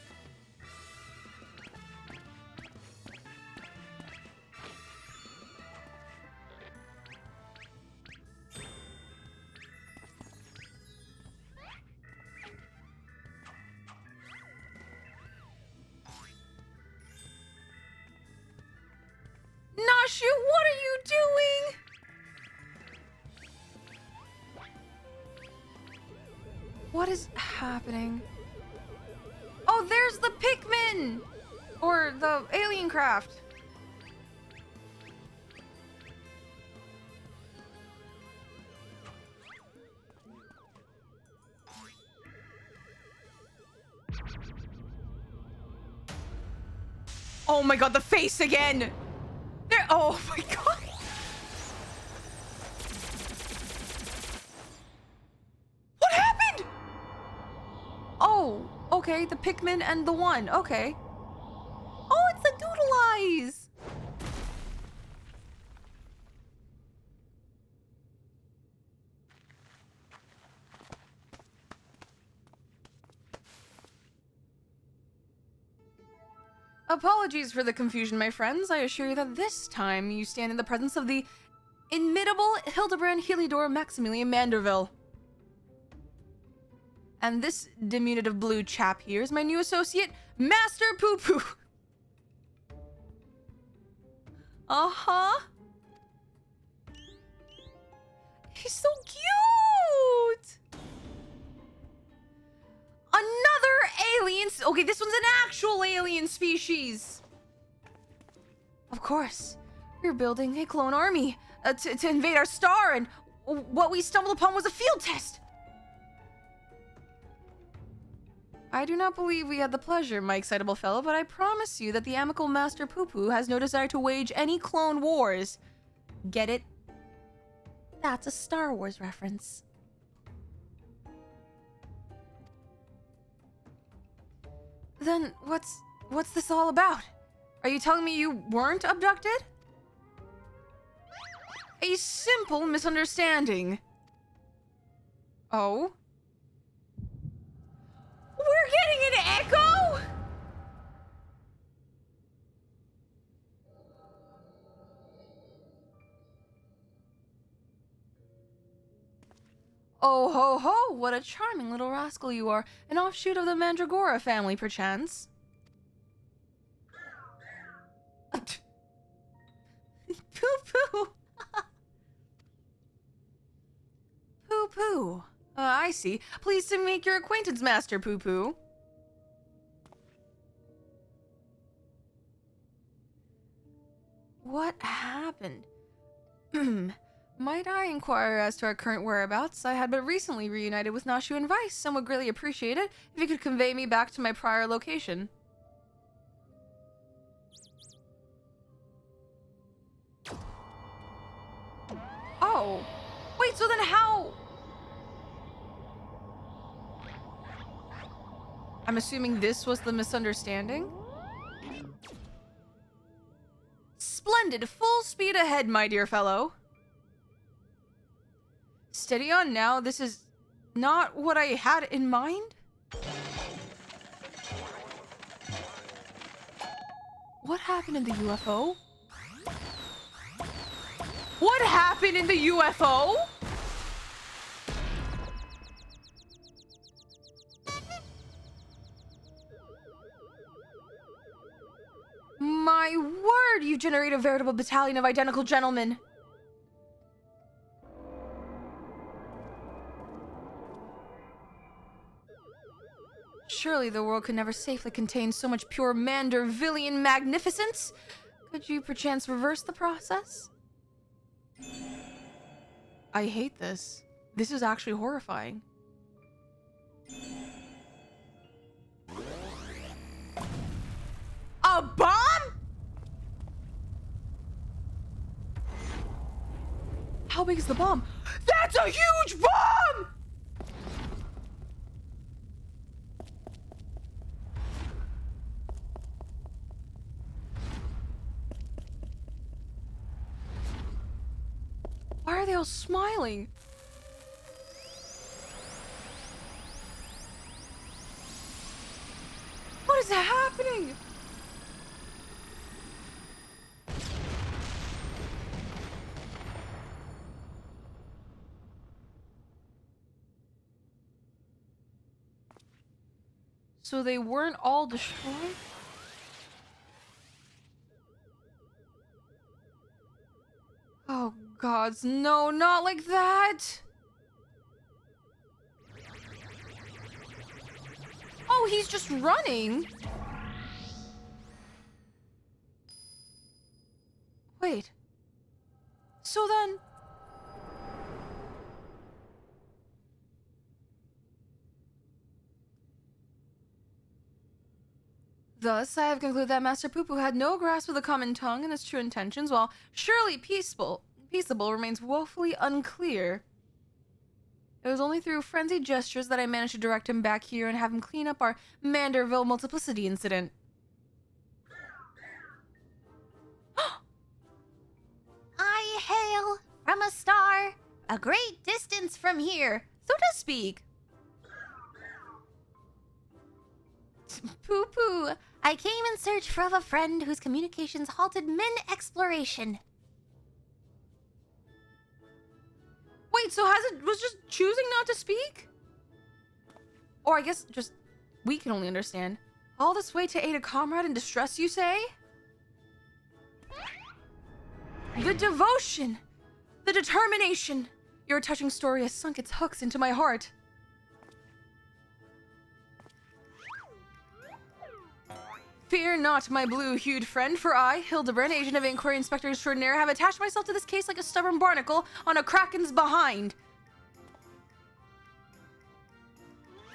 Nashu, what are you doing? What is happening? Oh, there's the Pikmin! Or the alien craft. Oh my god, the face again! There. Oh my god! What happened? Oh, okay, the Pikmin and the one. Okay. Oh, it's the doodle eyes! Apologies for the confusion, my friends. I assure you that this time you stand in the presence of the inimitable Hildebrand Heliodor Maximilian Manderville. And this diminutive blue chap here is my new associate, Master Poo Poo. Uh-huh. He's so cute! Another alien... Okay, this one's an actual alien species. Of course. We're building a clone army to invade our star, and what we stumbled upon was a field test. I do not believe we had the pleasure, my excitable fellow, but I promise you that the amicable Master Poo Poo has no desire to wage any clone wars. Get it? That's a Star Wars reference. Then what's this all about? Are you telling me you weren't abducted? A simple misunderstanding. Oh? We're getting an echo? Oh ho ho, what a charming little rascal you are. An offshoot of the Mandragora family, perchance. Poo-poo. Poo-poo. I see. Pleased to make your acquaintance, Master Poo-poo. What happened? Might I inquire as to our current whereabouts? I had but recently reunited with Nashu and Vice, and would greatly appreciate it if you could convey me back to my prior location. Oh. Wait, so then how... I'm assuming this was the misunderstanding? Splendid! Full speed ahead, my dear fellow. Steady on now, this is not what I had in mind? What happened in the UFO? What happened in the UFO? My word, you generate a veritable battalion of identical gentlemen. Surely the world could never safely contain so much pure Mandervillian magnificence. Could you perchance reverse the process? I hate this. This is actually horrifying. A bomb? How big is the bomb? That's a huge bomb! Why are they all smiling? What is happening? So they weren't all destroyed? Oh gods, no, not like that! Oh, he's just running! Wait. So then... Thus, I have concluded that Master Poo-Poo had no grasp of the common tongue and its true intentions, while surely peaceable remains woefully unclear. It was only through frenzied gestures that I managed to direct him back here and have him clean up our Manderville multiplicity incident. I hail from a star, a great distance from here, so to speak. Poo-Poo, I came in search of a friend whose communications halted mid-exploration. Wait, so was just choosing not to speak? Or I guess just we can only understand. All this way to aid a comrade in distress, you say? The devotion! The determination! Your touching story has sunk its hooks into my heart. Fear not, my blue-hued friend, for I, Hildebrand, agent of Inquiry Inspector Extraordinaire, have attached myself to this case like a stubborn barnacle on a kraken's behind.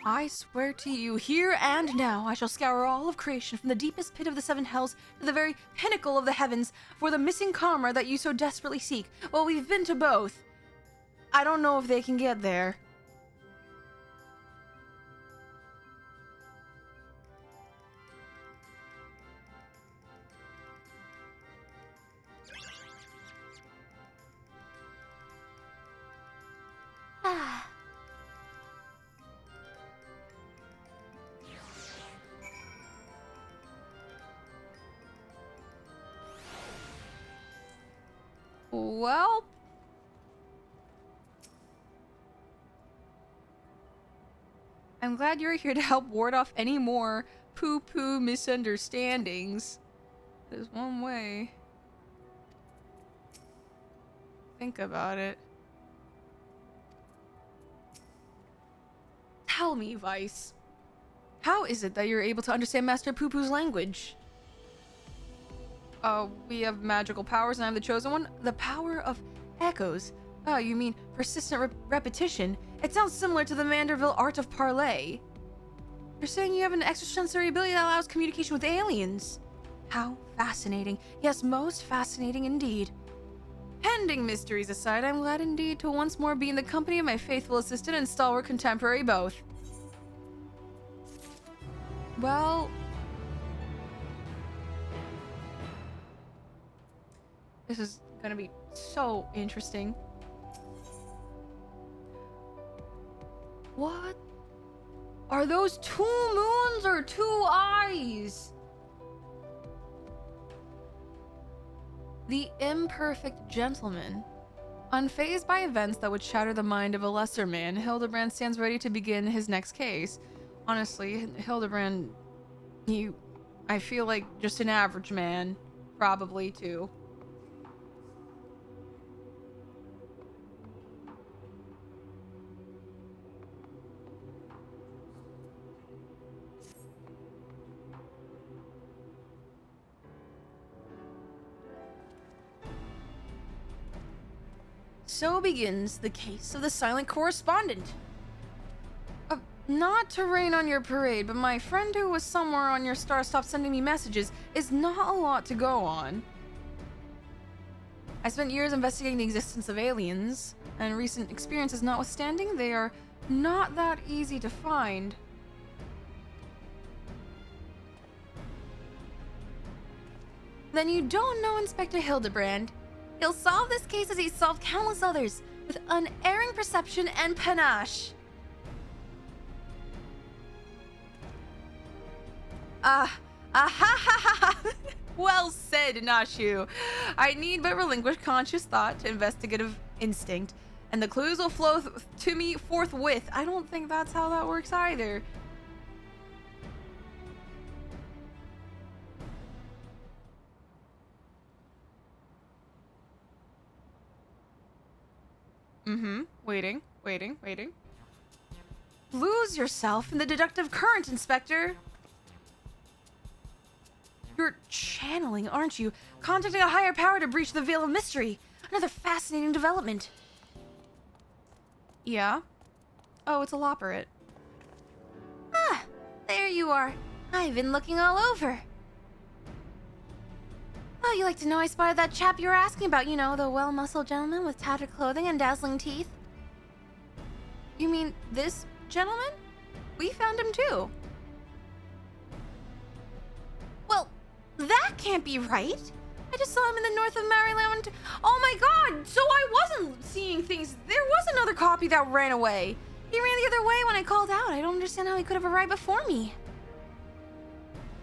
I swear to you, here and now, I shall scour all of creation from the deepest pit of the seven hells to the very pinnacle of the heavens for the missing comrade that you so desperately seek. Well, we've been to both. I don't know if they can get there. Well, I'm glad you're here to help ward off any more poo-poo misunderstandings. There's one way. Think about it. Tell me, Vice. How is it that you're able to understand Master Poo-Poo's language? We have magical powers and I'm the chosen one. The power of echoes. Oh, you mean persistent repetition? It sounds similar to the Manderville art of parley. You're saying you have an extrasensory ability that allows communication with aliens. How fascinating. Yes, most fascinating indeed. Pending mysteries aside, I'm glad indeed to once more be in the company of my faithful assistant and stalwart contemporary both. Well... this is gonna be so interesting. What? Are those 2 moons or 2 eyes? The imperfect gentleman. Unfazed by events that would shatter the mind of a lesser man, Hildebrand stands ready to begin his next case. Honestly, Hildebrand, I feel like just an average man. Probably, too. So begins the case of the silent correspondent. Not to rain on your parade, but my friend who was somewhere on your star stopped sending me messages is not a lot to go on. I spent years investigating the existence of aliens, and recent experiences notwithstanding, they are not that easy to find. Then you don't know Inspector Hildebrand. He'll solve this case as he's solved countless others, with unerring perception and panache. Well said, Nashu. I need but relinquish conscious thought to investigative instinct, and the clues will flow to me forthwith. I don't think that's how that works either. Waiting. Lose yourself in the deductive current, Inspector. You're channeling, aren't you? Contacting a higher power to breach the veil of mystery. Another fascinating development. Yeah? Oh, it's a lopperette. Ah, there you are. I've been looking all over. Oh, you like to know I spotted that chap you were asking about, you know, the well-muscled gentleman with tattered clothing and dazzling teeth? You mean this gentleman? We found him too. Well, that can't be right. I just saw him in the north of Maryland. Oh my god, so I wasn't seeing things. There was another copy that ran away. He ran the other way when I called out. I don't understand how he could have arrived before me.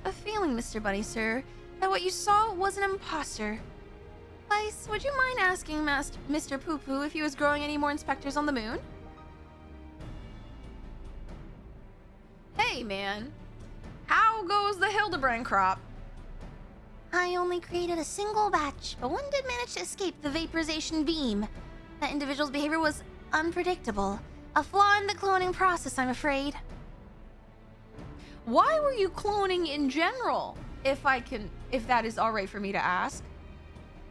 A feeling, Mr. Bunny, sir, that what you saw was an impostor. Vice, would you mind asking Mr. Poo-Poo if he was growing any more inspectors on the moon? Hey, man. How goes the Hildebrand crop? I only created a single batch, but one did manage to escape the vaporization beam. That individual's behavior was unpredictable. A flaw in the cloning process, I'm afraid. Why were you cloning in general? If that is alright for me to ask.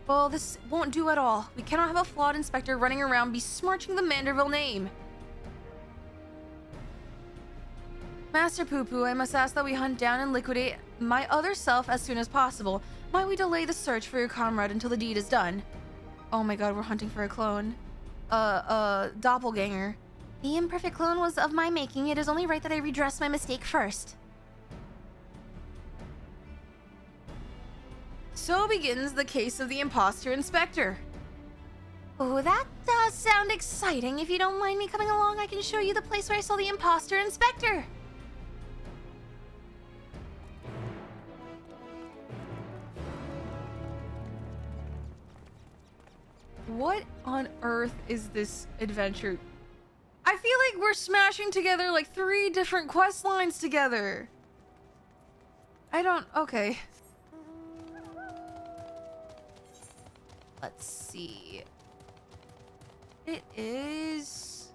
Well, this won't do at all. We cannot have a flawed inspector running around besmirching the Manderville name. Master Poo-Poo, I must ask that we hunt down and liquidate my other self as soon as possible. Might we delay the search for your comrade until the deed is done? Oh my god, we're hunting for a clone. Doppelganger. The imperfect clone was of my making. It is only right that I redress my mistake first. So begins the case of the impostor inspector. Oh, that does sound exciting. If you don't mind me coming along, I can show you the place where I saw the impostor inspector. What on earth is this adventure? I feel like we're smashing together like 3 different quest lines together. Okay. Let's see. It is...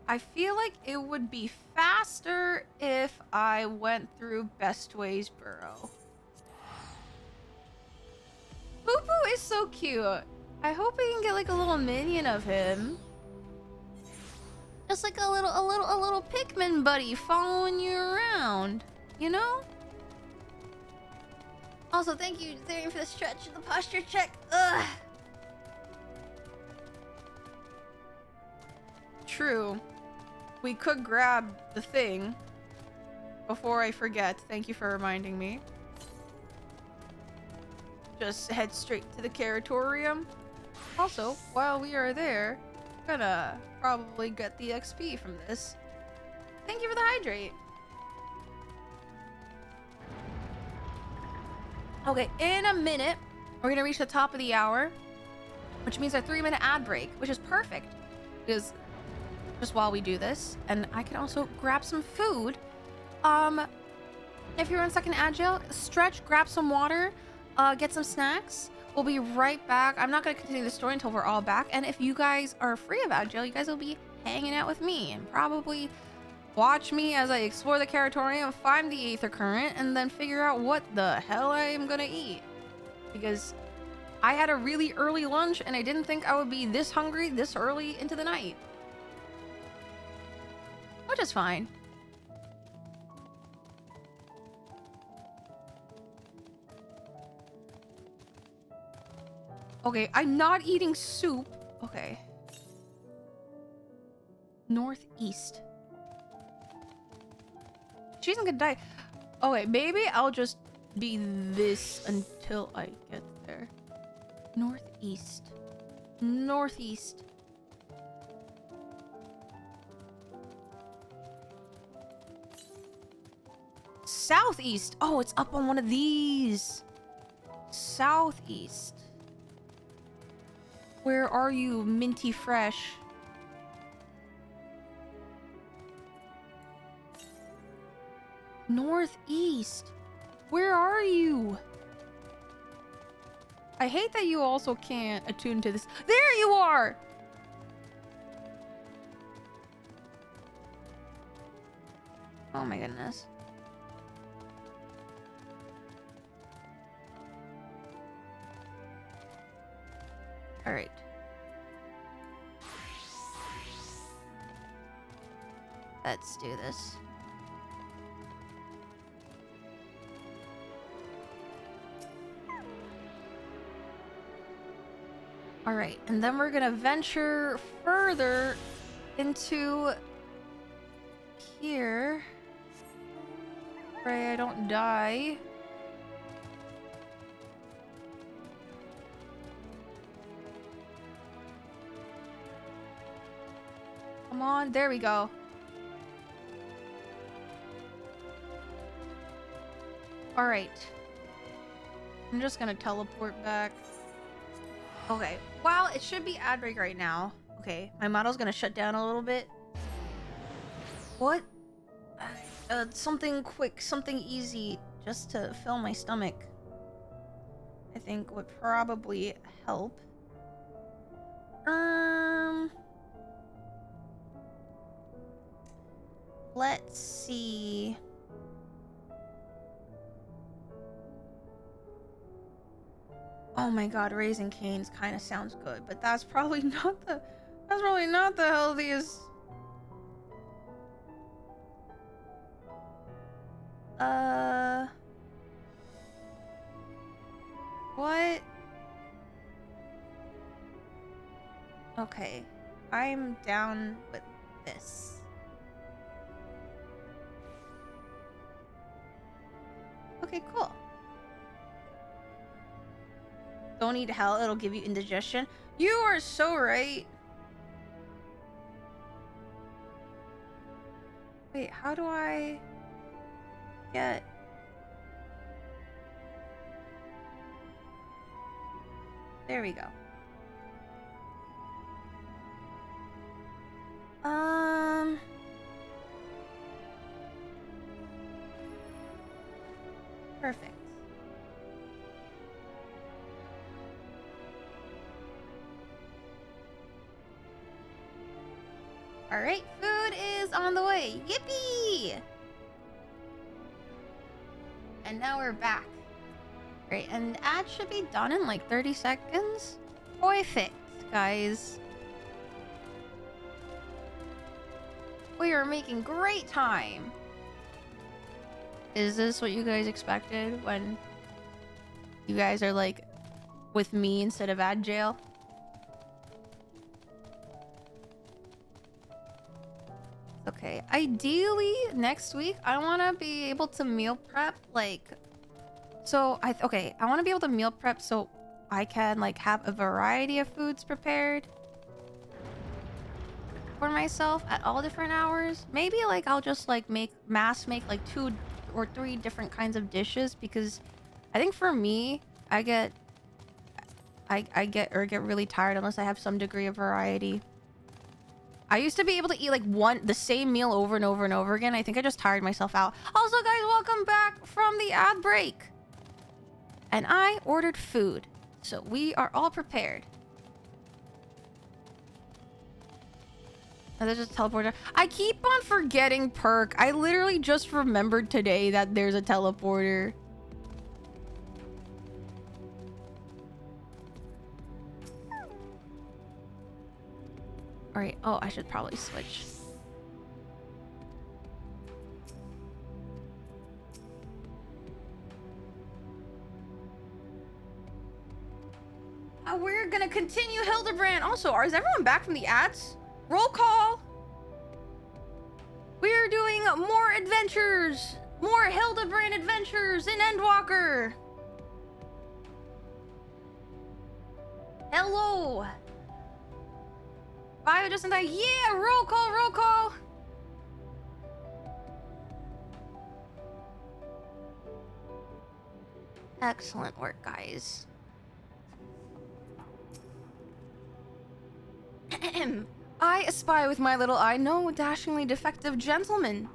I feel like it would be faster if I went through Bestway's Burrow. Poo-Poo is so cute. I hope we can get like a little minion of him. Just like a little Pikmin buddy following you around, you know? Also, thank you, Therian, for the stretch of the posture check. Ugh. True. We could grab the thing before I forget. Thank you for reminding me. Just head straight to the Caratorium. Also, while we are there, gonna probably get the XP from this. Thank you for the hydrate. Okay, in a minute, we're gonna reach the top of the hour, which means our 3-minute ad break, which is perfect. Because just while we do this, and I can also grab some food. If you're on second agile, stretch, grab some water, get some snacks. We'll be right back. I'm not going to continue the story until we're all back. And if you guys are free of agile, you guys will be hanging out with me and probably watch me as I explore the Caratorium, find the Aether Current, and then figure out what the hell I am going to eat. Because I had a really early lunch and I didn't think I would be this hungry this early into the night. Which is fine. Okay, I'm not eating soup. Okay. Northeast. She isn't gonna die. Okay, maybe I'll just be this until I get there. Northeast. Northeast. Southeast. Oh, it's up on one of these. Southeast. Where are you, minty fresh? Northeast. Where are you? I hate that you also can't attune to this. There you are! Oh my goodness. All right. Let's do this. All right, and then we're gonna venture further into here. Pray I don't die. Come on, there we go. All right. I'm just gonna teleport back. Okay. Wow, it should be ad break right now. Okay, my model's gonna shut down a little bit. What? Something quick, something easy, just to fill my stomach. I think would probably help. Let's see. Oh my god, Raising Cane's kind of sounds good, but that's probably not the healthiest. What? Okay, I'm down with this. Okay, cool. Don't eat hell, it'll give you indigestion. You are so right. Wait, how do I get... There we go. Perfect. All right, food is on the way. Yippee! And now we're back. Great, and the ad should be done in like 30 seconds. Perfect, guys. We are making great time. Is this what you guys expected when you guys are like with me instead of ad jail? Okay, ideally next week I want to be able to meal prep like I want to be able to meal prep so I can like have a variety of foods prepared for myself at all different hours. Maybe like I'll just like make like 2 or 3 different kinds of dishes, because I think for me I get really tired unless I have some degree of variety. I used to be able to eat like the same meal over and over and over again. I think I just tired myself out. Also, guys, welcome back from the ad break. And I ordered food, so we are all prepared. Oh, there's a teleporter. I keep on forgetting perk. I literally just remembered today that there's a teleporter. Alright, oh, I should probably switch. We're gonna continue Hildebrand. Also, is everyone back from the ads? Roll call. We're doing more adventures. More Hildebrand adventures in Endwalker. Hello. Bio doesn't die. Yeah, roll call, roll call. Excellent work, guys. I espy with my little eye no dashingly defective gentleman.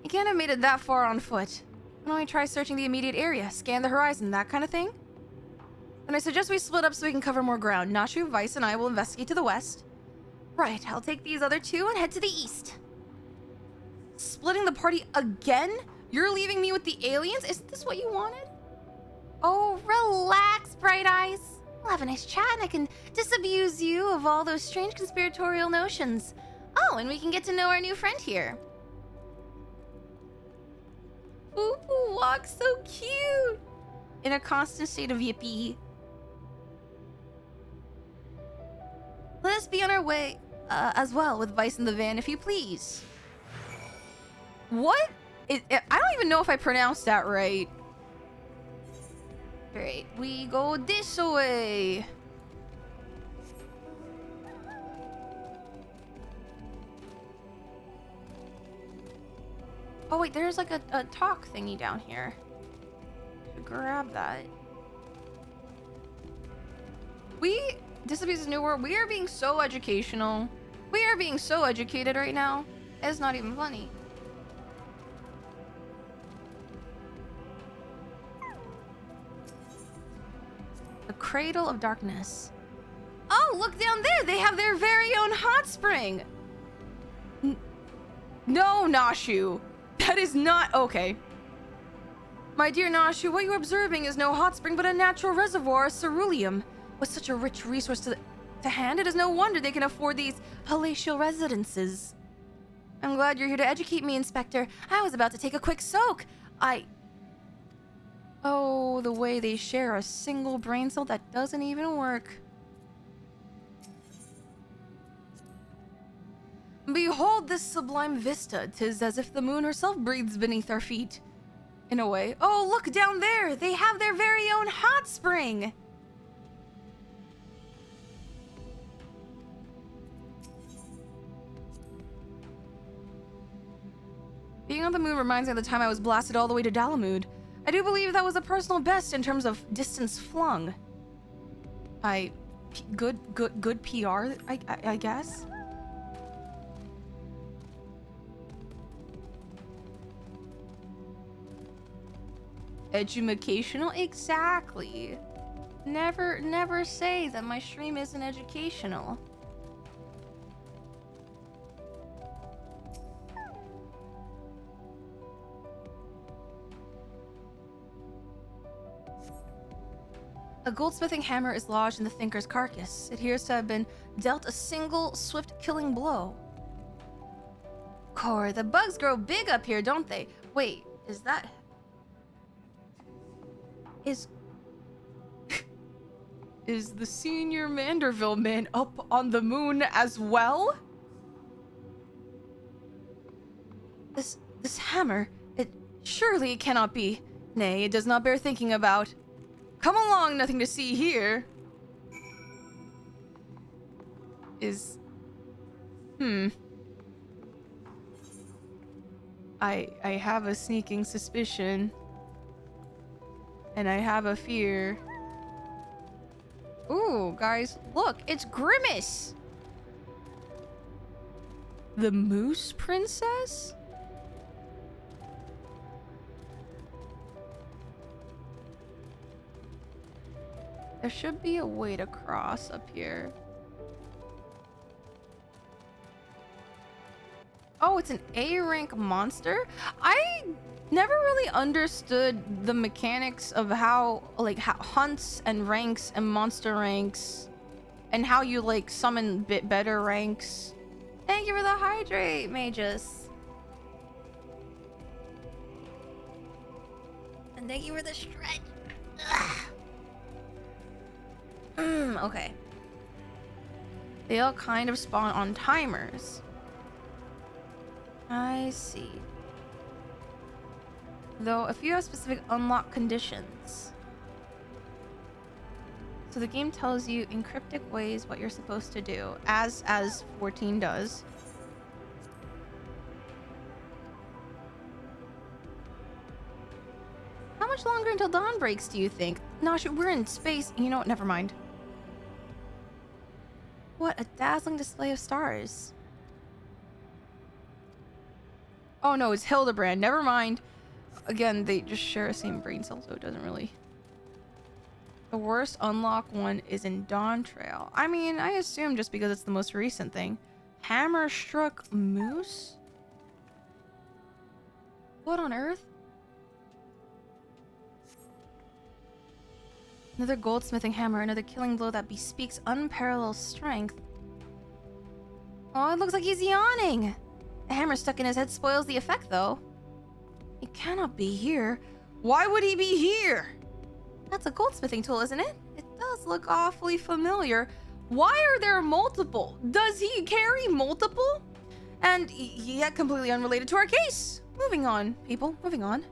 He can't have made it that far on foot. Why don't I try searching the immediate area, scan the horizon, that kind of thing? Then I suggest we split up so we can cover more ground. Nashu, Vice, and I will investigate to the west. Right, I'll take these other two and head to the east. Splitting the party again? You're leaving me with the aliens? Isn't this what you wanted? Oh, relax, Bright Eyes. We'll have a nice chat and I can disabuse you of all those strange conspiratorial notions. Oh, and we can get to know our new friend here. Ooh, walks so cute. In a constant state of yippee. Let us be on our way as well with Vice in the van, if you please. What? I don't even know if I pronounced that right. Alright, we go this way. Oh wait, there's like a talk thingy down here. Should grab that. This is a new word. We are being so educational. We are being so educated right now. It's not even funny. The Cradle of Darkness. Oh, look down there. They have their very own hot spring. No, Nashu. That is not okay. My dear Nashu, what you're observing is no hot spring, but a natural reservoir of ceruleum. With such a rich resource to hand, it is no wonder they can afford these palatial residences. I'm glad you're here to educate me, Inspector. I was about to take a quick soak. Oh, the way they share a single brain cell that doesn't even work. Behold this sublime vista. 'Tis as if the moon herself breathes beneath our feet. In a way. Oh, look down there. They have their very own hot spring. Being on the moon reminds me of the time I was blasted all the way to Dalamud. I do believe that was a personal best in terms of distance flung. Good PR, I guess. Educational? Exactly. Never say that my stream isn't educational. A goldsmithing hammer is lodged in the thinker's carcass. It appears to have been dealt a single swift killing blow. Core, the bugs grow big up here, don't they? Wait, is that... Is the senior Manderville man up on the moon as well? This hammer, surely it cannot be. Nay, it does not bear thinking about. Come along, nothing to see here. I have a sneaking suspicion. And I have a fear. Ooh, guys, look, it's Grimace. The Moose Princess? There should be a way to cross up here. Oh, it's an A rank monster? I never really understood the mechanics of how hunts and ranks and monster ranks and how you like summon bit better ranks. Thank you for the hydrate, Magus. And thank you for the stretch. Okay. They all kind of spawn on timers. I see. Though a few have specific unlock conditions. So the game tells you in cryptic ways what you're supposed to do, as 14 does. How much longer until dawn breaks, do you think? Nosh, we're in space. You know what? Never mind. What a dazzling display of stars. Oh no, it's Hildebrand. Never mind. Again, they just share the same brain cell, so it doesn't really... The worst unlock one is in Dawn Trail. I mean, I assume just because it's the most recent thing. Hammer-struck moose? What on earth? Another goldsmithing hammer, another killing blow that bespeaks unparalleled strength. Oh, it looks like he's yawning. The hammer stuck in his head spoils the effect, though. He cannot be here. Why would he be here? That's a goldsmithing tool, isn't it? It does look awfully familiar. Why are there multiple? Does he carry multiple? And yet completely unrelated to our case. Moving on, people. Moving on.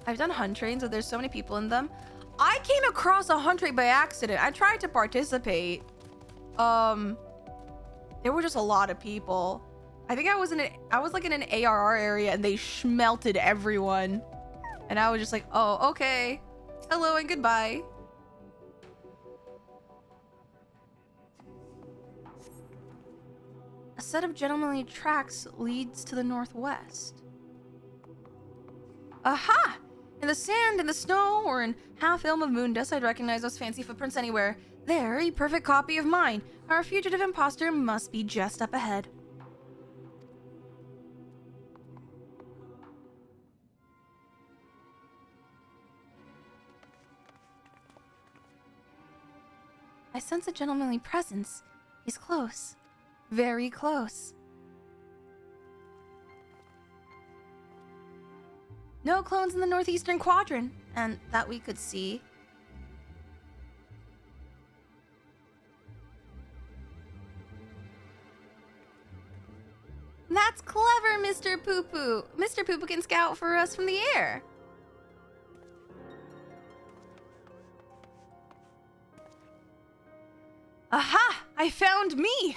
I've done hunt trains, but there's so many people in them. I came across a hunt train by accident. I tried to participate. There were just a lot of people. I think I was like in an ARR area and they schmelted everyone. And I was just like, oh, okay. Hello and goodbye. A set of gentlemanly tracks leads to the northwest. Aha! In the sand, in the snow, or in half-film of moon dust, I'd recognize those fancy footprints anywhere. They're a perfect copy of mine. Our fugitive imposter must be just up ahead. I sense a gentlemanly presence. He's close. Very close. No clones in the northeastern quadrant, and that we could see. That's clever, Mr. Poo-Poo. Mr. Poo-Poo can scout for us from the air. Aha! I found me!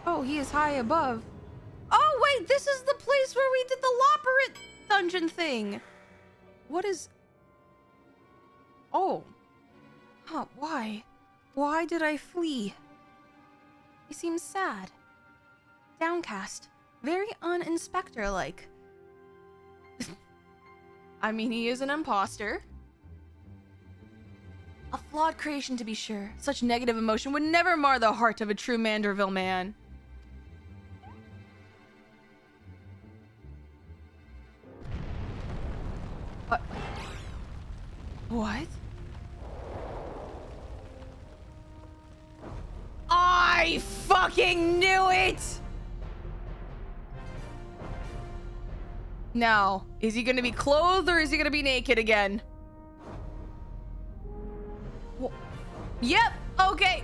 Oh, he is high above. Oh, wait, this is the place where we did the Loperit dungeon thing. What is... Oh. Huh, why? Why did I flee? He seems sad. Downcast. Very un-inspector-like. I mean, he is an imposter. A flawed creation, to be sure. Such negative emotion would never mar the heart of a true Manderville man. What? I fucking knew it! Now, is he gonna be clothed or is he gonna be naked again? Yep, okay.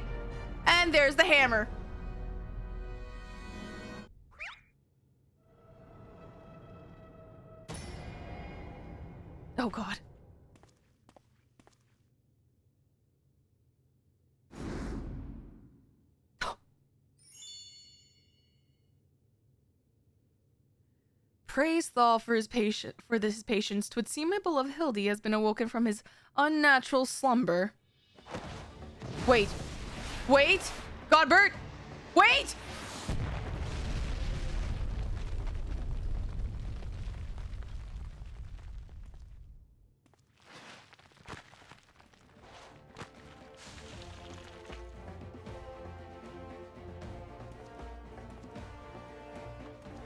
And there's the hammer. Oh god. Praise Thal for his patience. 'Twould seem my beloved Hildy has been awoken from his unnatural slumber. Wait. Wait! Godbert! Wait!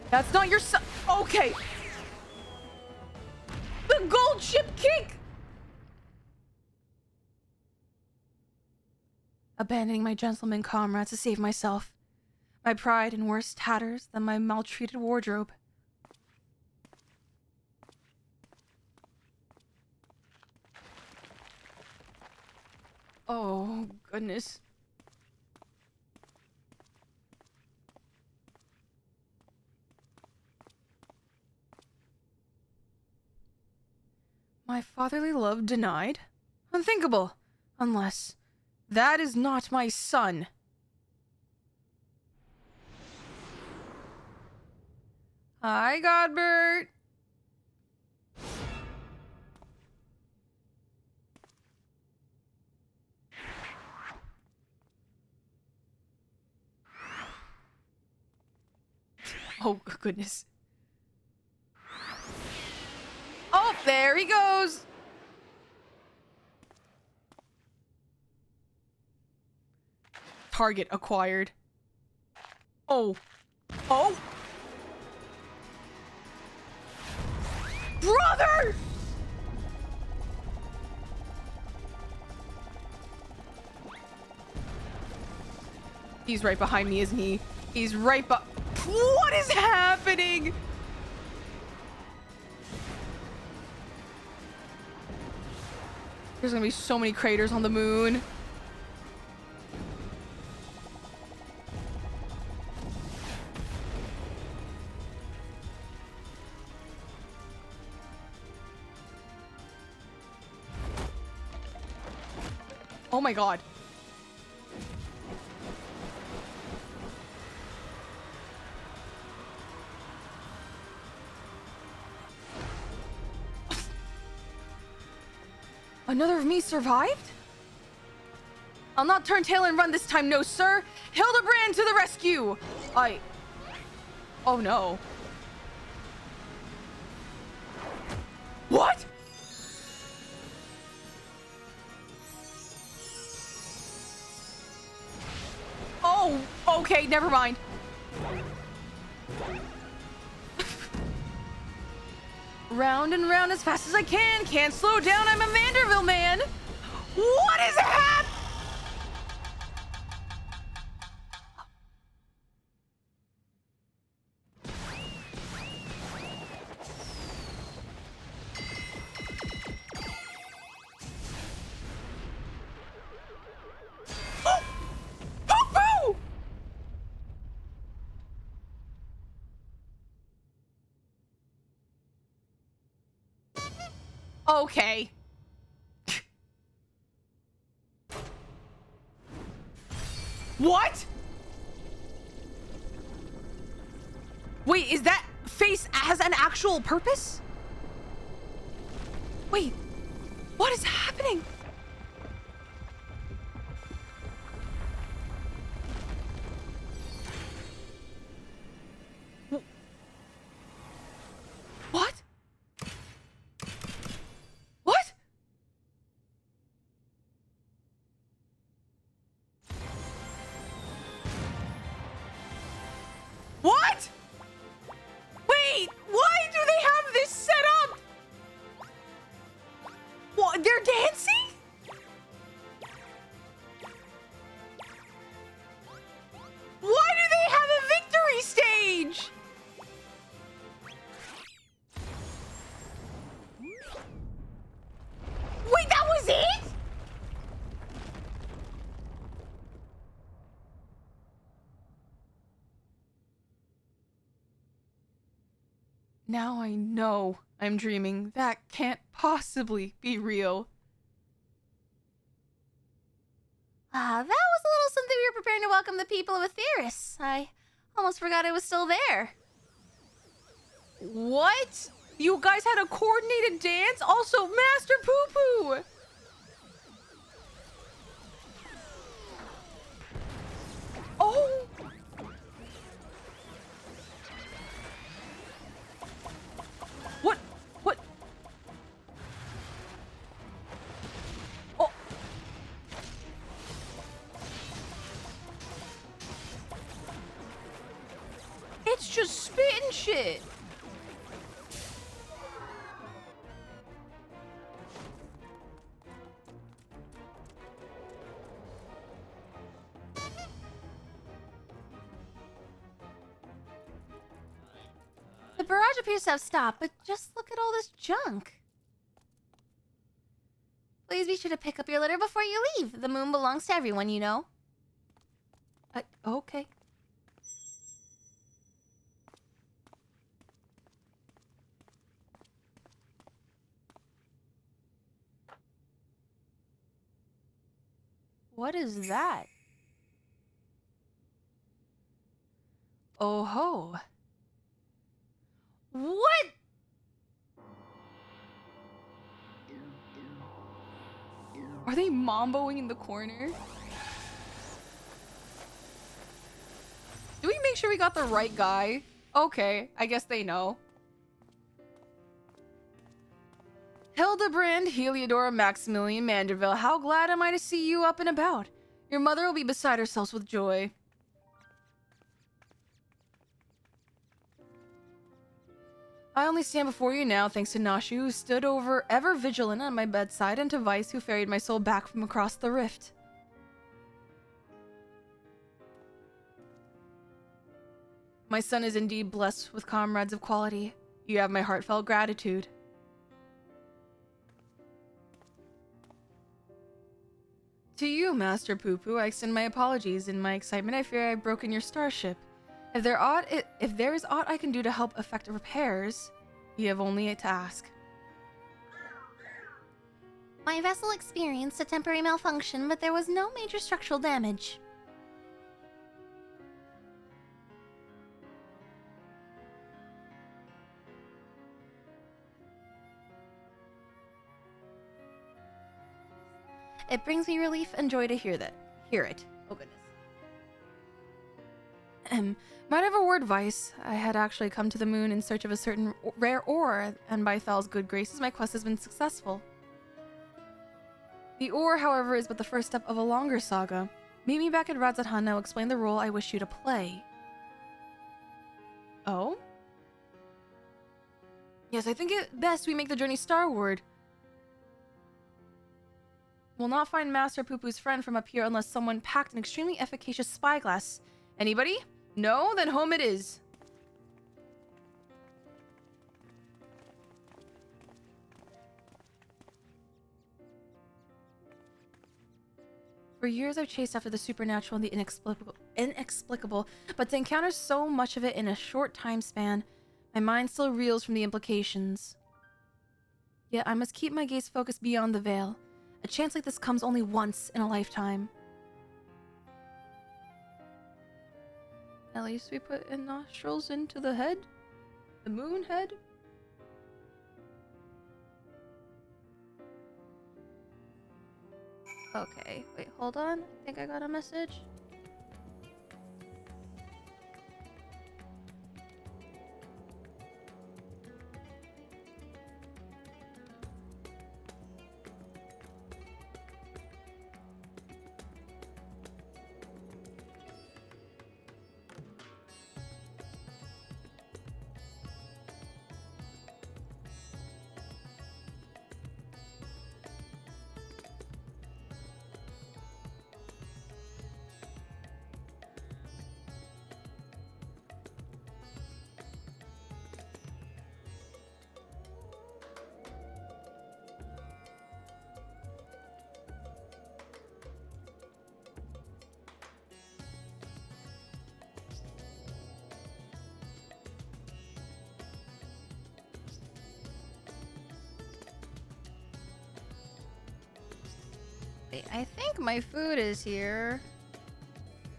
That's not your son. Okay. The gold ship kick! Abandoning my gentleman comrades to save myself. My pride in worse tatters than my maltreated wardrobe. Oh, goodness. My fatherly love denied? Unthinkable. Unless that is not my son. Hi, Godbert. Oh, goodness. Oh, there he goes. Target acquired. Oh. Oh. Brother! He's right behind me, isn't he? He's right What is happening? There's gonna be so many craters on the moon. Oh my god. Another of me survived? I'll not turn tail and run this time, no sir. Hildebrand to the rescue. Oh no. What? Oh, okay, never mind. Round and round as fast as I can. Can't slow down, I'm a Vanderbilt man. What is happening? Okay. What? Wait, is that face has an actual purpose? Wait, what is happening? What? What? What? Wait, why do they have this set up? What, they're dancing? Why do they have a victory stage? Wait, that was it? Now I know I'm dreaming. That can't possibly be real. That was a little something we were preparing to welcome the people of Aetheris. I almost forgot it was still there. What? You guys had a coordinated dance? Also, Master Poo Poo! Oh! What? What? Oh! It's just spitting shit! The barrage appears to have stopped, but just look at all this junk. Please be sure to pick up your litter before you leave. The moon belongs to everyone, you know. Okay. What is that? Oh ho. What? Are they mamboing in the corner? Do we make sure we got the right guy? Okay, I guess they know. Hildebrand, Heliodora, Maximilian, Manderville, how glad am I to see you up and about. Your mother will be beside herself with joy. I only stand before you now thanks to Nashu, who stood over ever vigilant at my bedside, and to Vice, who ferried my soul back from across the rift. My son is indeed blessed with comrades of quality. You have my heartfelt gratitude. To you, Master Poo Poo, I extend my apologies. In my excitement, I fear I've broken your starship. If there is aught I can do to help effect repairs, you have only to ask. My vessel experienced a temporary malfunction, but there was no major structural damage. It brings me relief and joy to hear it. Oh goodness. Might have a word, Vice. I had actually come to the moon in search of a certain rare ore, and by Thal's good graces, my quest has been successful. The ore, however, is but the first step of a longer saga. Meet me back at Radzat Han, and I'll explain the role I wish you to play. Oh? Yes, I think it best we make the journey starward. We'll not find Master Poo Poo's friend from up here unless someone packed an extremely efficacious spyglass. Anybody? No? Then home it is. For years I've chased after the supernatural and the inexplicable, but to encounter so much of it in a short time span, my mind still reels from the implications. Yet I must keep my gaze focused beyond the veil. A chance like this comes only once in a lifetime. At least we put in nostrils into the head? The moon head? Okay, wait, hold on. I think I got a message. Wait, I think my food is here.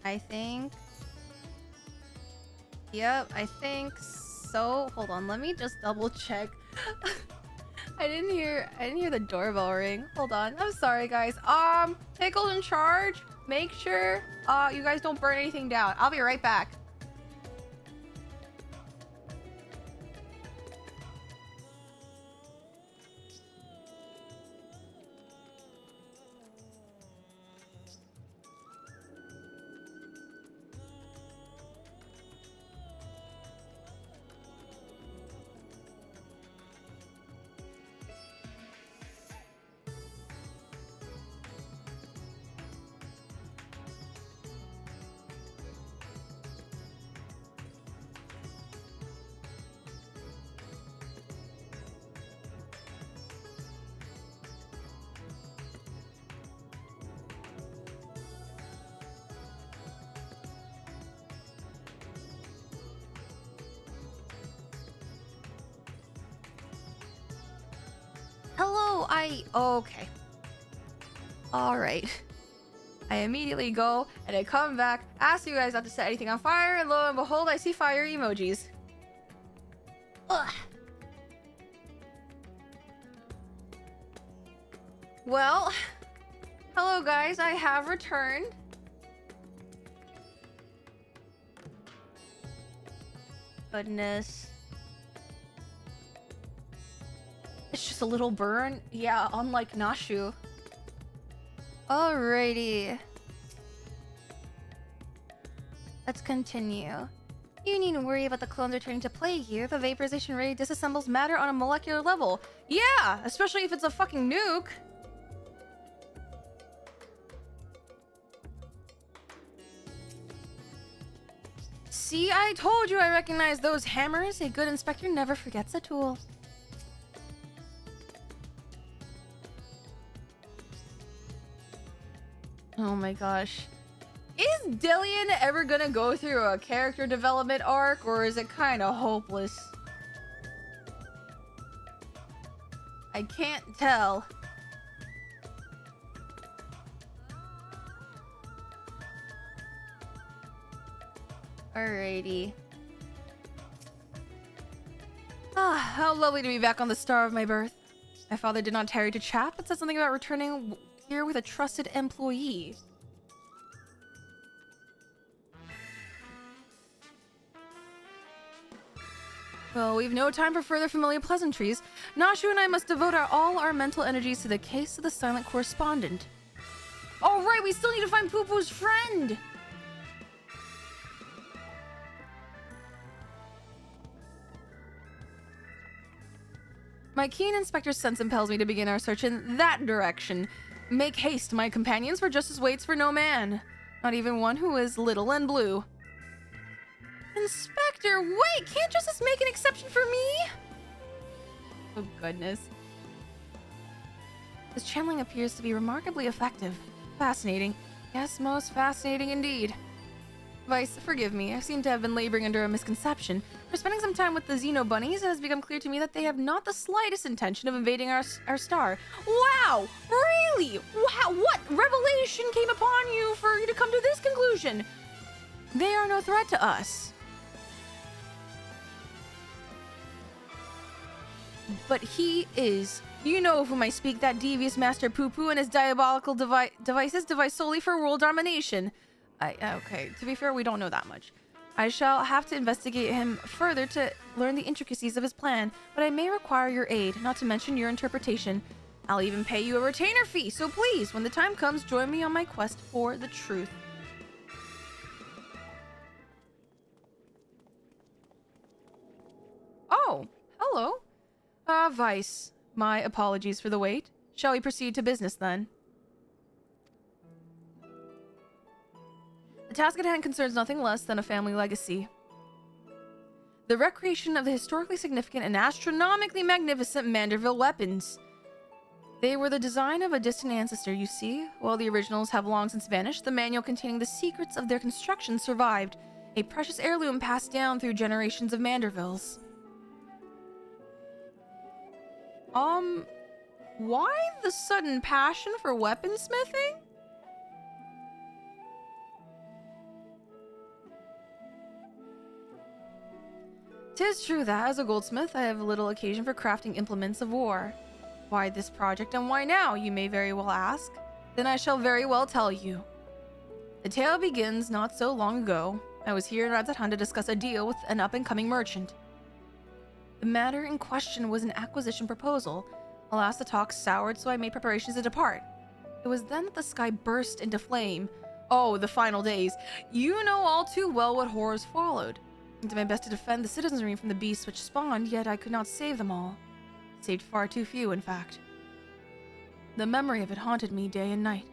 I think. Yep, I think so. so hold on, let me just double check. I didn't hear the doorbell ring. Hold on. I'm sorry, guys. Pickle's in charge. Make sure you guys don't burn anything down. I'll be right back. Hello, okay. Alright. I immediately go, and I come back, ask you guys not to set anything on fire, and lo and behold, I see fire emojis. Ugh. Well, hello guys, I have returned. Goodness. It's just a little burn. Yeah, unlike Nashu. Alrighty. Let's continue. You needn't worry about the clones returning to plague you. The vaporization ray disassembles matter on a molecular level. Yeah, especially if it's a fucking nuke. See, I told you I recognize those hammers. A good inspector never forgets a tool. Oh my gosh. Is Dillian ever gonna go through a character development arc, or is it kind of hopeless? I can't tell. Alrighty. Ah, how lovely to be back on the star of my birth. My father did not tarry to chat, but said something about returning here with a trusted employee. Well, we've no time for further familiar pleasantries. Nashu and I must devote all our mental energies to the case of the silent correspondent. Oh right, we still need to find Poo-Poo's friend! My keen inspector's sense impels me to begin our search in that direction. Make haste, my companions, for justice waits for no man. Not even one who is little and blue. Inspector, wait! Can't justice make an exception for me? Oh, goodness. This channeling appears to be remarkably effective. Fascinating. Yes, most fascinating indeed. Vice, forgive me. I seem to have been laboring under a misconception. For spending some time with the Xeno Bunnies, it has become clear to me that they have not the slightest intention of invading our star. Wow! Really? Wow, what revelation came upon you for you to come to this conclusion? They are no threat to us. But he is. You know of whom I speak, that devious Master Poo-Poo and his diabolical devices devised solely for world domination. Okay, to be fair, we don't know that much. I shall have to investigate him further to learn the intricacies of his plan, but I may require your aid, not to mention your interpretation. I'll even pay you a retainer fee, so please, when the time comes, join me on my quest for the truth. Oh, hello. Vice. My apologies for the wait. Shall we proceed to business then? The task at hand concerns nothing less than a family legacy. The recreation of the historically significant and astronomically magnificent Manderville weapons. They were the design of a distant ancestor, you see. While the originals have long since vanished, the manual containing the secrets of their construction survived, a precious heirloom passed down through generations of Mandervilles. Why the sudden passion for weaponsmithing? 'Tis true that, as a goldsmith, I have little occasion for crafting implements of war. Why this project and why now, you may very well ask? Then I shall very well tell you. The tale begins not so long ago. I was here in Radzatan to discuss a deal with an up-and-coming merchant. The matter in question was an acquisition proposal. Alas, the talk soured, so I made preparations to depart. It was then that the sky burst into flame. Oh, the final days. You know all too well what horrors followed. I did my best to defend the citizenry from the beasts which spawned, yet I could not save them all. Saved far too few, in fact. The memory of it haunted me day and night,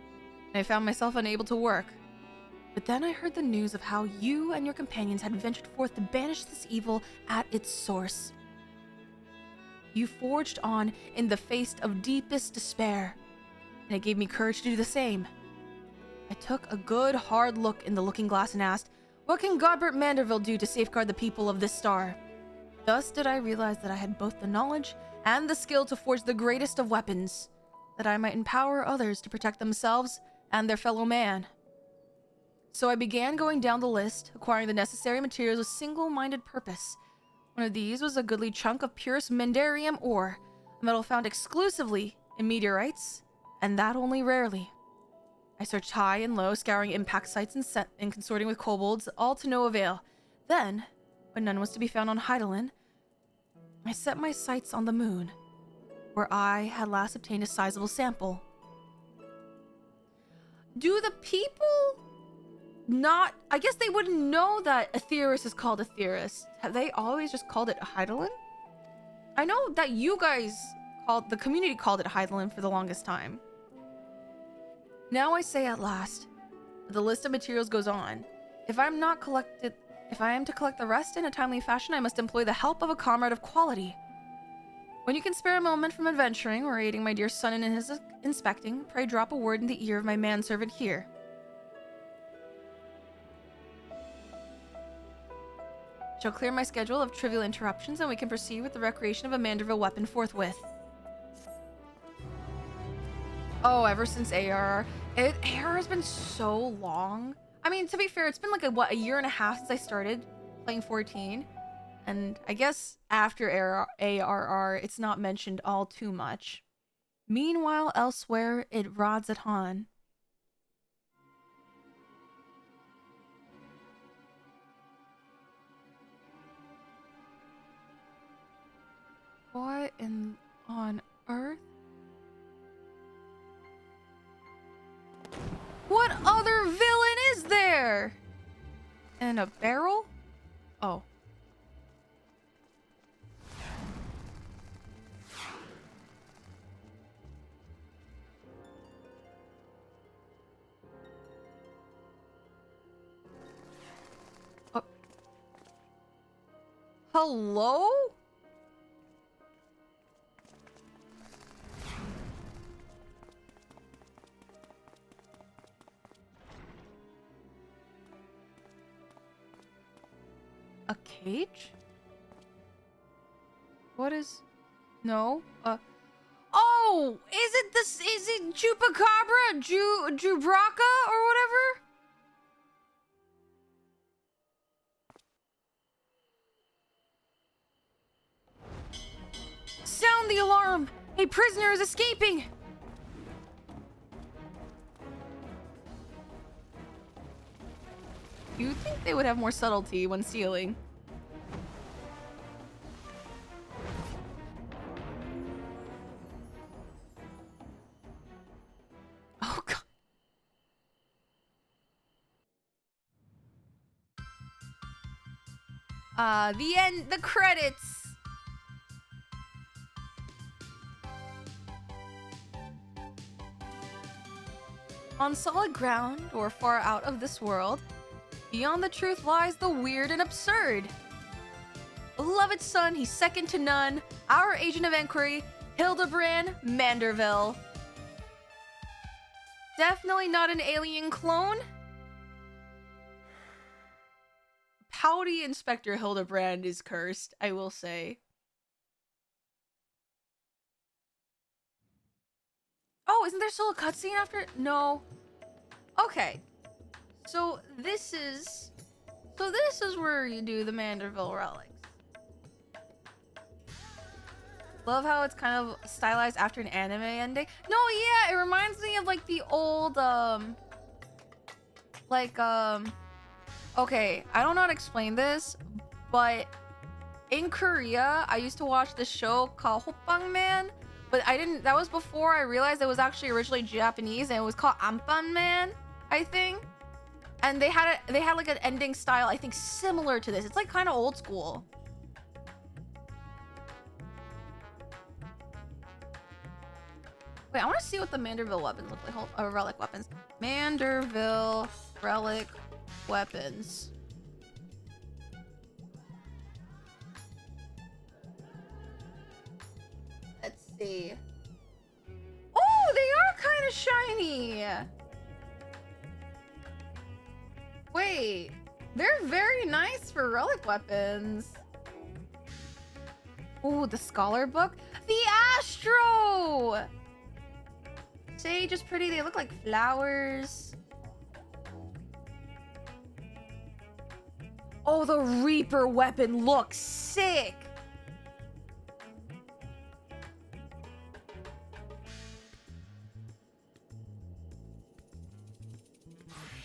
and I found myself unable to work. But then I heard the news of how you and your companions had ventured forth to banish this evil at its source. You forged on in the face of deepest despair, and it gave me courage to do the same. I took a good hard look in the looking glass and asked, what can Godbert Manderville do to safeguard the people of this star? Thus did I realize that I had both the knowledge and the skill to forge the greatest of weapons, that I might empower others to protect themselves and their fellow man. So I began going down the list, acquiring the necessary materials with single-minded purpose. One of these was a goodly chunk of purest Mandarium ore, a metal found exclusively in meteorites, and that only rarely. I searched high and low, scouring impact sites and consorting with kobolds, all to no avail. Then, when none was to be found on Heidelin, I set my sights on the moon, where I had last obtained a sizable sample. Do the people not... I guess they wouldn't know that Aetheris is called Aetheris. Have they always just called it Heidelin? I know that you guys called... the community called it Heidelin for the longest time. Now I say at last, the list of materials goes on. If I am to collect the rest in a timely fashion, I must employ the help of a comrade of quality. When you can spare a moment from adventuring or aiding my dear son in his inspecting, pray drop a word in the ear of my manservant here. Shall clear my schedule of trivial interruptions, and we can proceed with the recreation of a Manderville weapon forthwith. Oh, ever since ARR. ARR has been so long. I mean, to be fair, it's been like a year and a half since I started playing 14. And I guess after ARR, it's not mentioned all too much. Meanwhile, elsewhere, it rods at Han. What on earth? What other villain is there? And a barrel? Oh. Hello? A cage? What is... No? Oh! Is it Chupacabra? Jubraka? Or whatever? Sound the alarm! A prisoner is escaping! You'd think they would have more subtlety when stealing. Oh god. The end, the credits. On solid ground, or far out of this world, beyond the truth lies the weird and absurd. Beloved son, he's second to none. Our agent of inquiry, Hildebrand Manderville. Definitely not an alien clone. Pouty Inspector Hildebrand is cursed, I will say. Oh, isn't there still a cutscene after? No. Okay. So this is where you do the Manderville relics. Love how it's kind of stylized after an anime ending. No, yeah, it reminds me of like the old okay, I don't know how to explain this, but in Korea, I used to watch this show called Hoppang Man, but that was before I realized it was actually originally Japanese, and it was called Ampan Man, I think. And they had like an ending style, I think, similar to this. It's like kind of old school. Wait, I want to see what the Manderville weapons look like. Relic weapons. Manderville relic weapons. Let's see. Oh, they are kind of shiny. Wait, they're very nice for relic weapons. Oh, the scholar book. The Astro! Sage is pretty. They look like flowers. Oh, the Reaper weapon looks sick.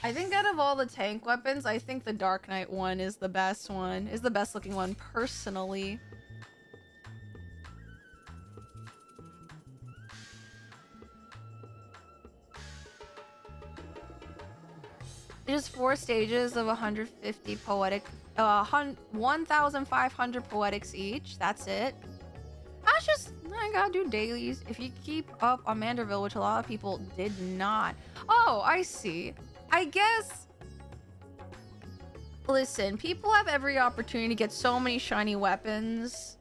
I think out of all the tank weapons, I think the Dark Knight one is the best one. Is the best looking one, personally. There's 4 stages of 150 poetic, 1,500 poetics each. That's it. That's just, I gotta do dailies. If you keep up on Manderville, which a lot of people did not. Oh, I see. I guess, listen, people have every opportunity to get so many shiny weapons.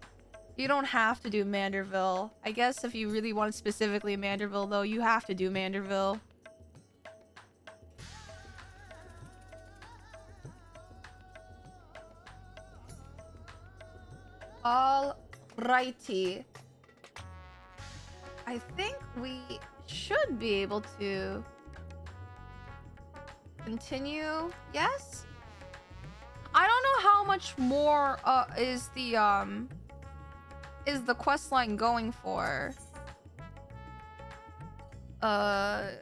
You don't have to do Manderville. I guess if you really want specifically Manderville, though, you have to do Manderville. Alrighty. I think we should be able to continue. Yes? I don't know how much more is the quest line going for. I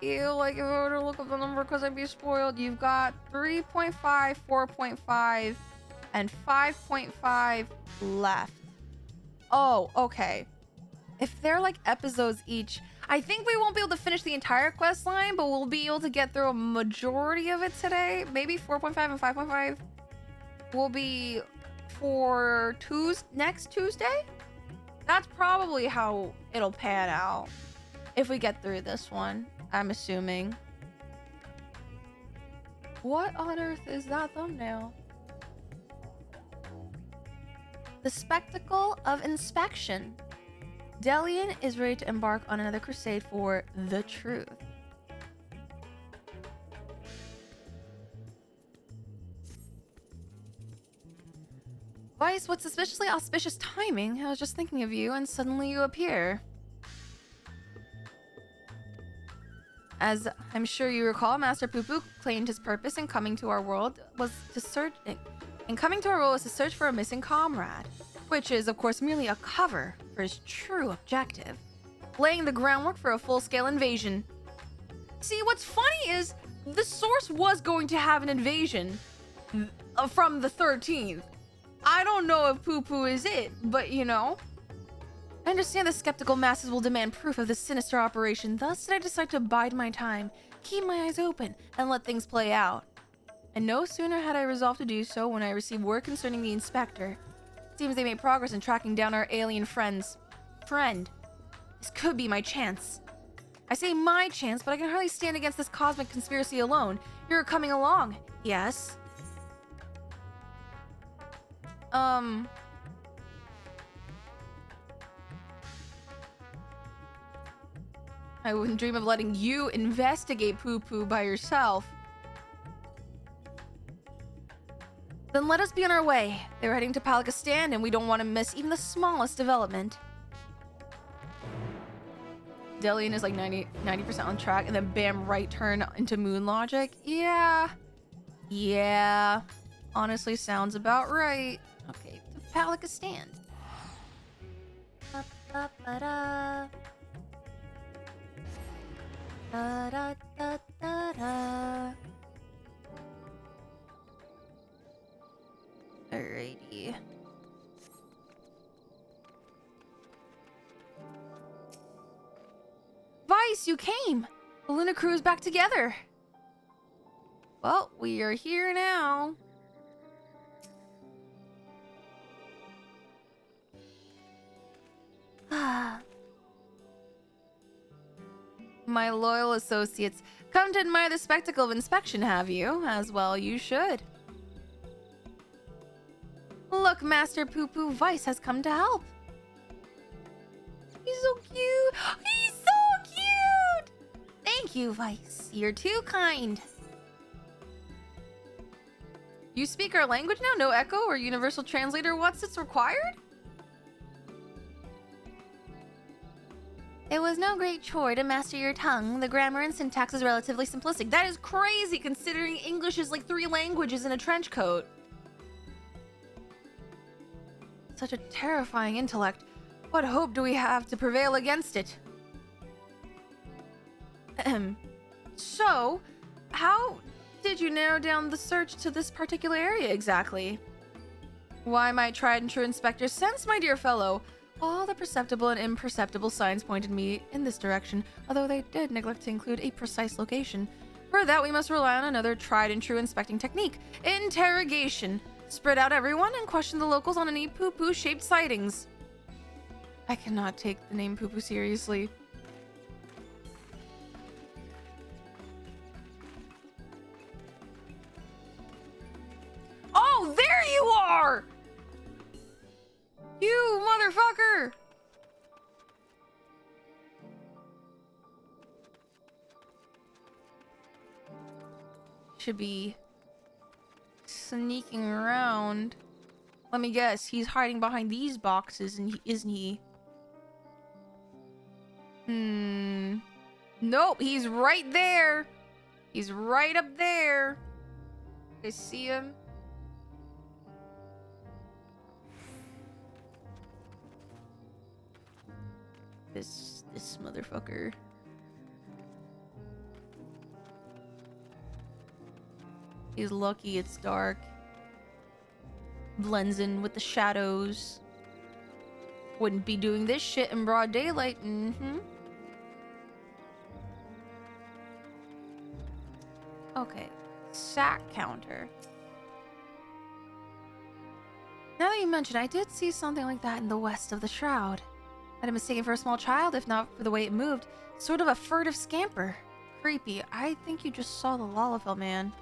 feel like if I were to look up the number because I'd be spoiled, you've got 3.5, 4.5, and 5.5 left. Oh, okay. If they're like episodes each, I think we won't be able to finish the entire quest line, but we'll be able to get through a majority of it today. Maybe 4.5 and 5.5 will be for next Tuesday? That's probably how it'll pan out if we get through this one, I'm assuming. What on earth is that thumbnail? The Spectacle of Inspection. Delian is ready to embark on another crusade for the truth. Vice, what suspiciously auspicious timing. I was just thinking of you and suddenly you appear. As I'm sure you recall, Master Poo-Poo claimed his purpose in coming to our world was to search for a missing comrade, which is of course merely a cover for his true objective, laying the groundwork for a full-scale invasion. See, what's funny is the source was going to have an invasion from the 13th. I don't know if Poo-Poo is it, but you know. I understand the skeptical masses will demand proof of this sinister operation, thus did I decide to bide my time, keep my eyes open, and let things play out. And no sooner had I resolved to do so when I received word concerning the inspector. Seems they made progress in tracking down our alien friends. Friend, this could be my chance. I say my chance, but I can hardly stand against this cosmic conspiracy alone. You're coming along, yes? I wouldn't dream of letting you investigate Poo-Poo by yourself. Then let us be on our way. They're heading to Palakistan, and we don't want to miss even the smallest development. Delian is like 90% on track, and then bam, right turn into Moon Logic. Yeah. Honestly, sounds about right. Okay, pat like a stand. Ba-ba-ba-da. Da-da-da-da-da. Alrighty. Vice, you came! The Luna crew is back together. Well, we are here now. My loyal associates, come to admire the spectacle of inspection, have you? As well you should. Look, Master Poo-Poo, Vice has come to help. He's so cute. He's so cute! Thank you, Vice. You're too kind. You speak our language now? No echo or universal translator? What's it's required? It was no great chore to master your tongue. The grammar and syntax is relatively simplistic. That is crazy, considering English is like 3 languages in a trench coat. Such a terrifying intellect. What hope do we have to prevail against it? So, how did you narrow down the search to this particular area exactly? Why, my tried and true inspector sense, my dear fellow. All the perceptible and imperceptible signs pointed me in this direction, although they did neglect to include a precise location. For that, we must rely on another tried and true inspecting technique: interrogation. Spread out everyone and question the locals on any poo-poo shaped sightings. I cannot take the name poo-poo seriously. Oh, there you are! You motherfucker! Should be sneaking around. Let me guess, he's hiding behind these boxes, isn't he? Nope, he's right there. He's right up there. I see him. This motherfucker. He's lucky it's dark. Blends in with the shadows. Wouldn't be doing this shit in broad daylight. Okay. Sack counter. Now that you mention, I did see something like that in the west of the shroud. I'd have mistaken for a small child, if not for the way it moved. Sort of a furtive scamper. Creepy. I think you just saw the Lalafell man.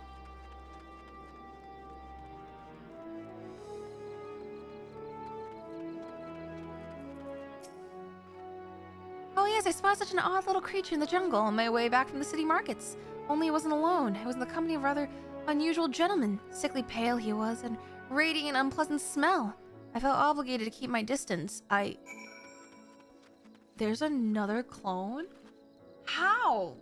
Oh yes, I spotted such an odd little creature in the jungle on my way back from the city markets. Only it wasn't alone. It was in the company of a rather unusual gentleman. Sickly pale he was, and radiating an unpleasant smell. I felt obligated to keep my distance. There's another clone? How?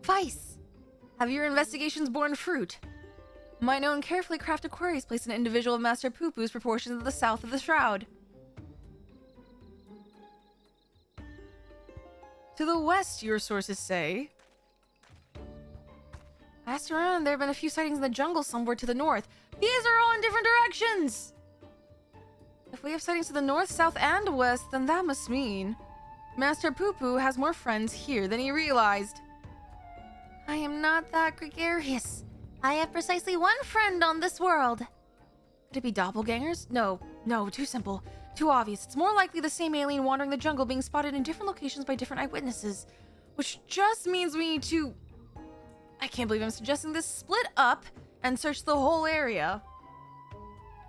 Vice! Have your investigations borne fruit? My known carefully crafted queries placed an individual of Master Poo-Poo's proportions to the south of the shroud. To the west, your sources say. I asked around, there have been a few sightings in the jungle somewhere to the north. These are all in different directions! If we have sightings to the north, south, and west, then that must mean Master Poo-Poo has more friends here than he realized. I am not that gregarious. I have precisely one friend on this world. Could it be doppelgangers? No, too simple. Too obvious. It's more likely the same alien wandering the jungle being spotted in different locations by different eyewitnesses. Which just means we need to... I can't believe I'm suggesting this. Split up and search the whole area.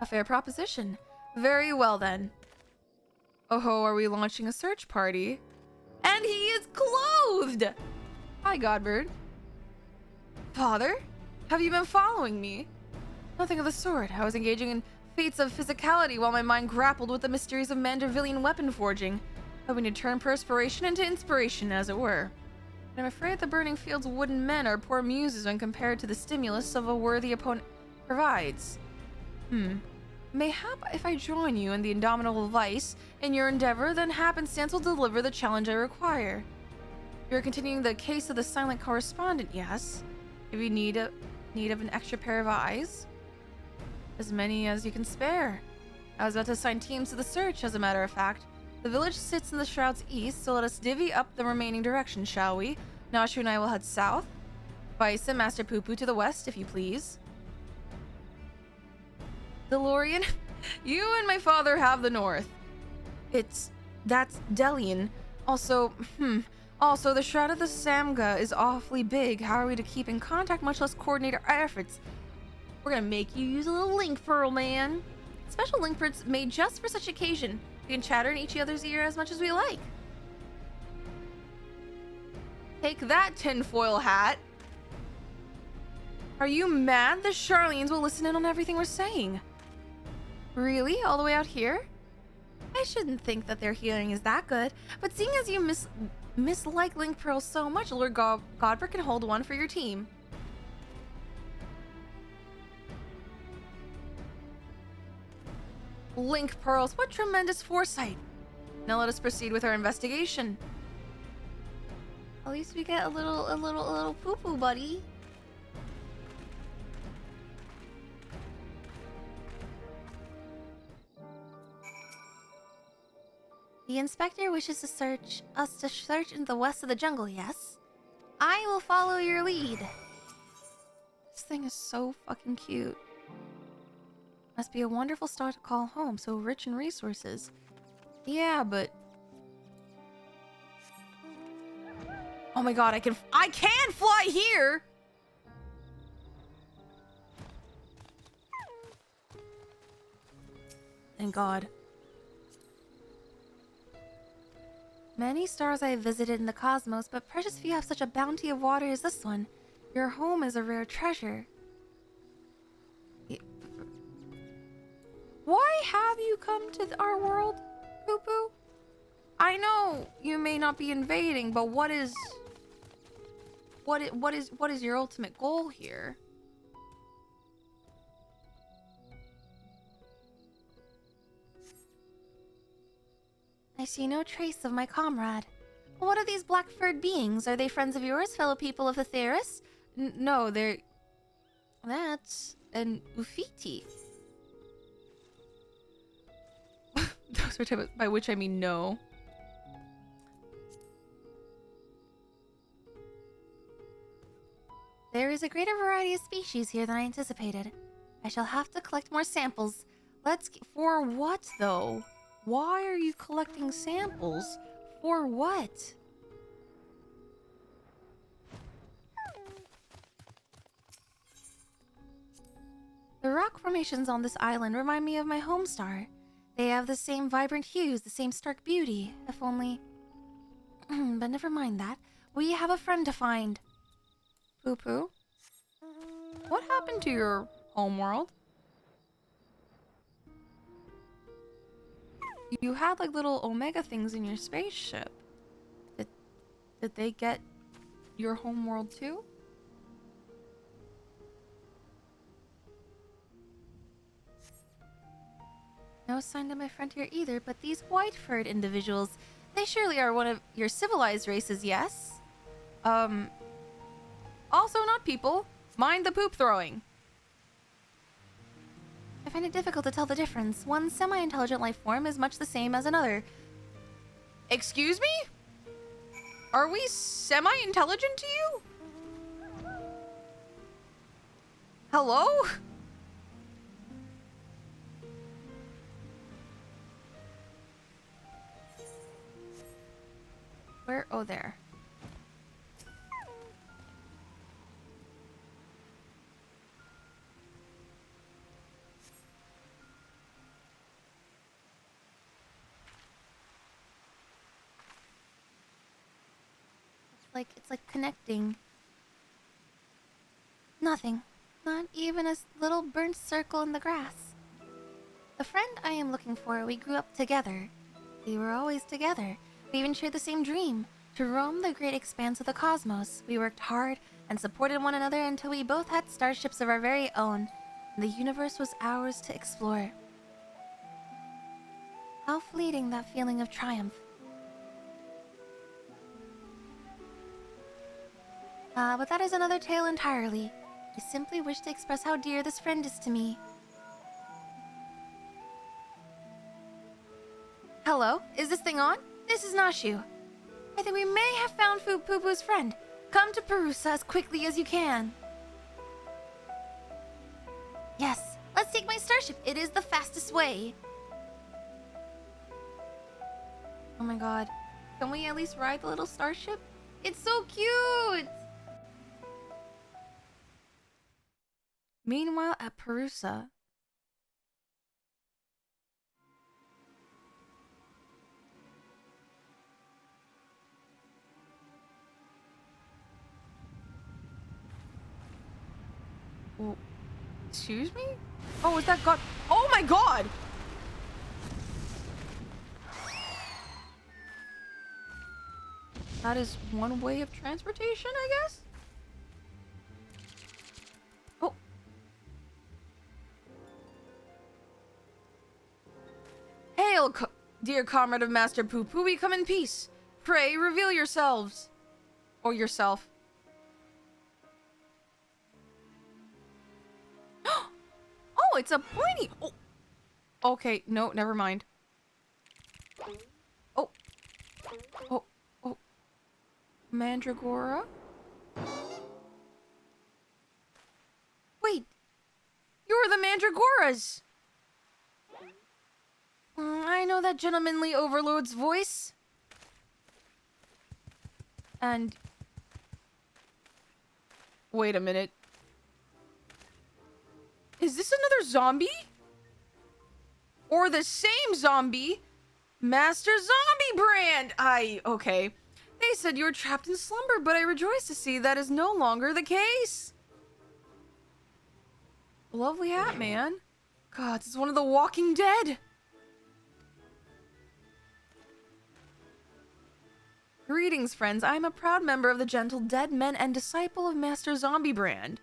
A fair proposition. Very well then. Oh ho, are we launching a search party? And he is clothed! Hi, Godbird. Father? Have you been following me? Nothing of the sort. I was engaging in feats of physicality while my mind grappled with the mysteries of Mandervillian weapon forging, hoping to turn perspiration into inspiration, as it were. But I'm afraid the burning fields of wooden men are poor muses when compared to the stimulus of a worthy opponent provides. Mayhap if I join you in the indomitable vice in your endeavor, then happenstance will deliver the challenge I require. You're continuing the case of the silent correspondent, yes? If you need of an extra pair of eyes, as many as you can spare. I was about to assign teams to the search, as a matter of fact. The village sits in the Shroud's east, so let us divvy up the remaining directions, shall we? Nashu and I will head south. Vice and Master Poo-Poo to the west, if you please. DeLorean, you and my father have the north. That's Delian. Also, the Shroud of the Samga is awfully big. How are we to keep in contact, much less coordinate our efforts? We're gonna make you use a little link pearl, man. Special link pearls made just for such occasion. We can chatter in each other's ear as much as we like. Take that, tinfoil hat. Are you mad? The Charlenes will listen in on everything we're saying. Really? All the way out here? I shouldn't think that their hearing is that good, but seeing as you mislike link pearls so much, Lord Godber can hold one for your team. Link pearls, what tremendous foresight. Now let us proceed with our investigation. At least we get a little poo-poo buddy. The inspector wishes to search in the west of the jungle, yes? I will follow your lead. This thing is so fucking cute. Must be a wonderful star to call home, so rich in resources. Yeah, but... Oh my god, I can fly here! Thank God. Many stars I have visited in the cosmos, but precious few have such a bounty of water as this one. Your home is a rare treasure. Why have you come to our world, Poo-Poo? I know you may not be invading, but what is your ultimate goal here? I see no trace of my comrade. What are these black-furred beings? Are they friends of yours, fellow people of the Theris? No, they're... That's an Ufiti. Those are type of, by which I mean no. There is a greater variety of species here than I anticipated. I shall have to collect more samples. For what, though? Why are you collecting samples? For what? The rock formations on this island remind me of my home star. They have the same vibrant hues, the same stark beauty. If only... But never mind that. We have a friend to find. Poo-Poo? What happened to your homeworld? You had like little Omega things in your spaceship. Did they get your homeworld too? No sign of my friend here either, but these white-furred individuals, they surely are one of your civilized races, yes? Also not people. Mind the poop throwing. I find it difficult to tell the difference. One semi-intelligent life form is much the same as another. Excuse me? Are we semi-intelligent to you? Hello? Where? Oh, there. It's like connecting. Nothing. Not even a little burnt circle in the grass. The friend I am looking for, we grew up together. We were always together. We even shared the same dream, to roam the great expanse of the cosmos. We worked hard and supported one another until we both had starships of our very own. And the universe was ours to explore. How fleeting that feeling of triumph. But that is another tale entirely. I simply wish to express how dear this friend is to me. Hello, is this thing on? This is Nashu. I think we may have found Poo-Poo's friend. Come to Perusa as quickly as you can. Yes, let's take my starship. It is the fastest way. Oh my god. Can we at least ride the little starship? It's so cute! Meanwhile, at Perusa. Oh, excuse me? Oh, is that God? Oh my god! That is one way of transportation, I guess? Oh. Hail, dear comrade of Master Poo-Poo, we come in peace. Pray, reveal yourselves. Or yourself. Oh, it's a pointy. Oh. Okay, no, never mind. Oh. Oh. Oh. Mandragora? Wait. You're the Mandragoras! I know that gentlemanly overlord's voice. And... Wait a minute. Is this another zombie? Or the same zombie? Master Zombie Brand! Okay. They said you were trapped in slumber, but I rejoice to see that is no longer the case. Lovely hat, man. God, this is one of the Walking Dead. Greetings, friends. I am a proud member of the Gentle Dead Men and disciple of Master Zombie Brand.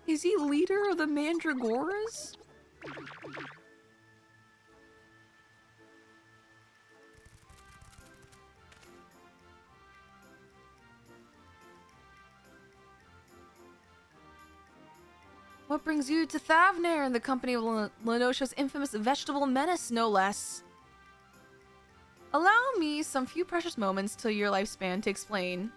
Is he leader of the Mandragoras? What brings you to Thavner in the company of Lenosha's infamous vegetable menace, no less? Allow me some few precious moments till your lifespan to explain.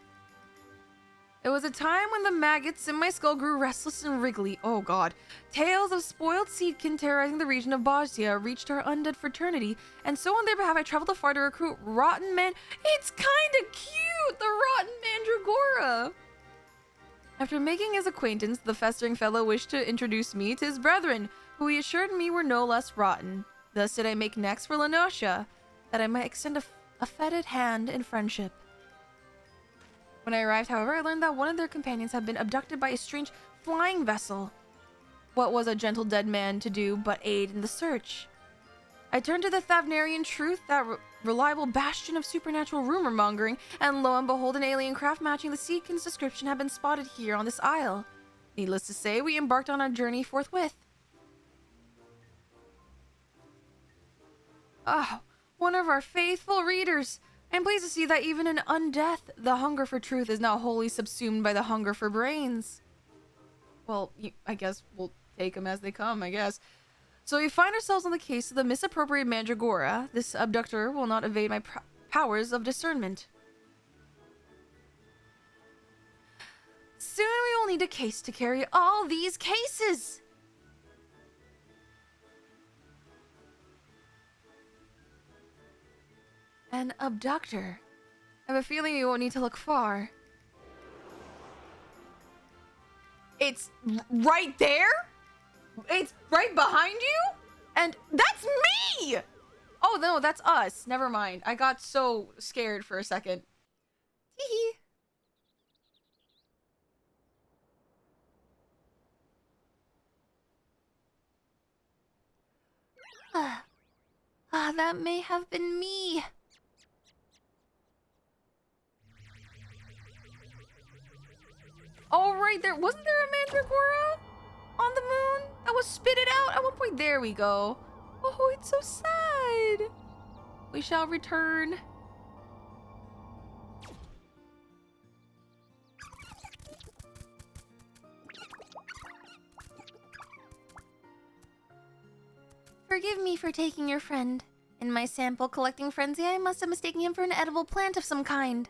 There was a time when the maggots in my skull grew restless and wriggly. Oh god. Tales of spoiled seedkin terrorizing the region of Bosnia reached our undead fraternity, and so on their behalf I traveled afar to recruit rotten man. It's kinda cute! The rotten mandragora! After making his acquaintance, the festering fellow wished to introduce me to his brethren, who he assured me were no less rotten. Thus did I make next for Lenosha, that I might extend a fetid hand in friendship. When I arrived, however, I learned that one of their companions had been abducted by a strange flying vessel. What was a gentle dead man to do but aid in the search? I turned to the Thavnarian truth, that reliable bastion of supernatural rumor-mongering, and lo and behold, an alien craft matching the Seedkin's description had been spotted here on this isle. Needless to say, we embarked on our journey forthwith. Ah, one of our faithful readers! I'm pleased to see that even in undeath, the hunger for truth is not wholly subsumed by the hunger for brains. Well, I guess we'll take them as they come, I guess. So we find ourselves on the case of the misappropriated Mandragora. This abductor will not evade my powers of discernment. Soon we will need a case to carry all these cases! An abductor. I have a feeling you won't need to look far. It's right there? It's right behind you? And that's me! Oh, no, that's us. Never mind. I got so scared for a second. Teehee. That may have been me. Oh, right there. Wasn't there a mandragora on the moon that was spitted out at one point? There we go. Oh, it's so sad. We shall return. Forgive me for taking your friend. In my sample collecting frenzy, I must have mistaken him for an edible plant of some kind.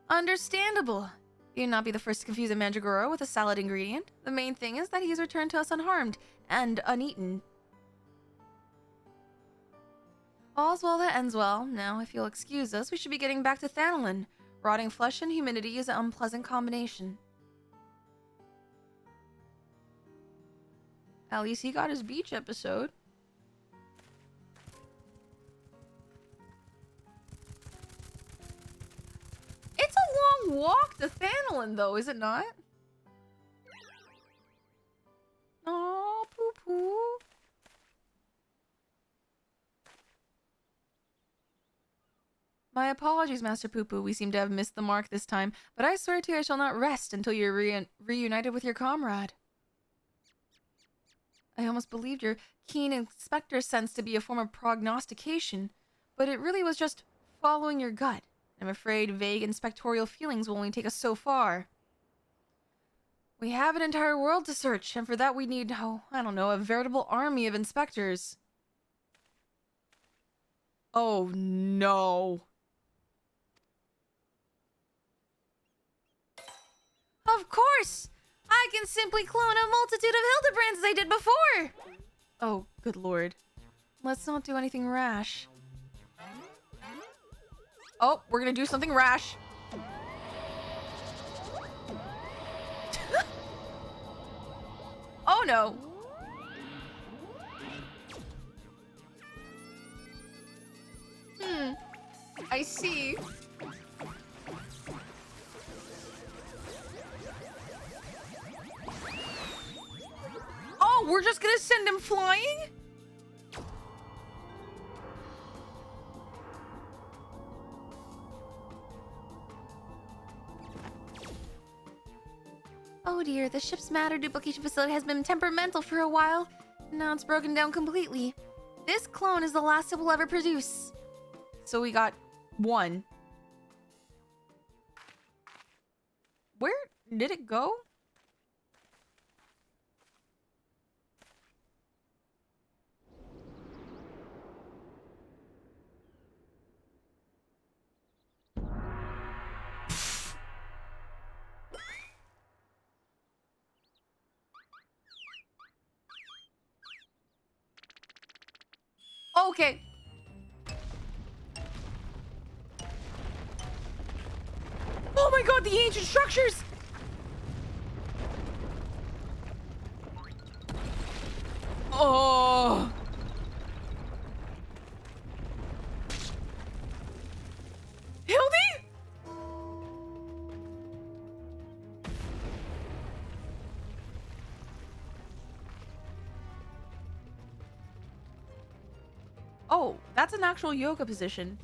Understandable. You'd not be the first to confuse a mandragora with a salad ingredient. The main thing is that he's returned to us unharmed and uneaten. All's well that ends well. Now, if you'll excuse us, we should be getting back to Thanolin. Rotting flesh and humidity is an unpleasant combination. At least he got his beach episode. It's a long walk to Thanolin, though, is it not? Oh, poo-poo. My apologies, Master Poo-poo. We seem to have missed the mark this time, but I swear to you I shall not rest until you're reunited with your comrade. I almost believed your keen inspector sense to be a form of prognostication, but it really was just following your gut. I'm afraid vague inspectorial feelings will only take us so far. We have an entire world to search, and for that we need, oh, I don't know, a veritable army of inspectors. Oh, no. Of course! I can simply clone a multitude of Hildebrands as I did before! Oh, good lord. Let's not do anything rash. Oh, we're gonna do something rash. Oh no! I see. Oh, we're just gonna send him flying? Oh dear, the ship's matter duplication facility has been temperamental for a while. Now it's broken down completely. This clone is the last it will ever produce. So we got one. Where did it go? Okay. Oh my god, the ancient structures! Oh. Hildy? Oh, that's an actual yoga position.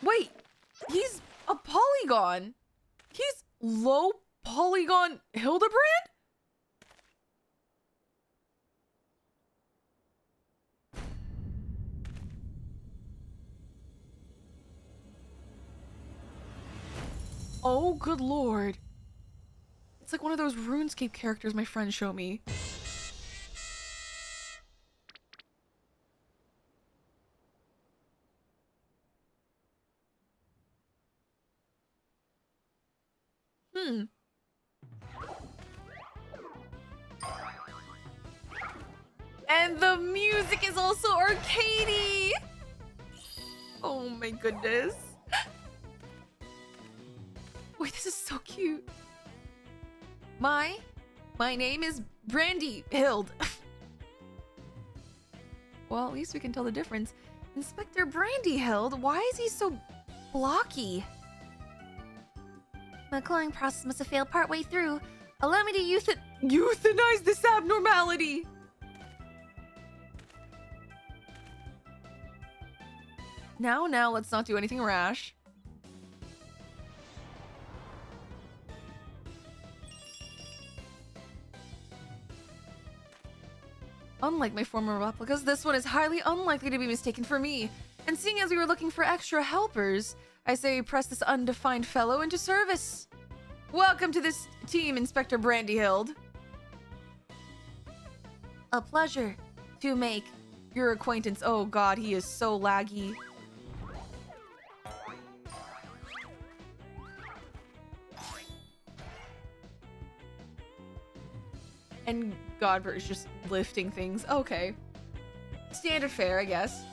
Wait, he's a polygon. He's low polygon Hildebrand? Oh, good lord. It's like one of those RuneScape characters my friends show me. And the music is also arcadey. Oh my goodness. Wait, this is so cute. My name is Brandy Hild. Well, at least we can tell the difference. Inspector Brandyhild, why is he so blocky? My cloning process must have failed partway through. Allow me to euthanize this abnormality! Now, let's not do anything rash. Unlike my former replicas, this one is highly unlikely to be mistaken for me. And seeing as we were looking for extra helpers, I say we press this undefined fellow into service. Welcome to this team, Inspector Brandyhild. A pleasure to make your acquaintance. Oh god, he is so laggy. And Godbert is just lifting things. Okay. Standard fare, I guess.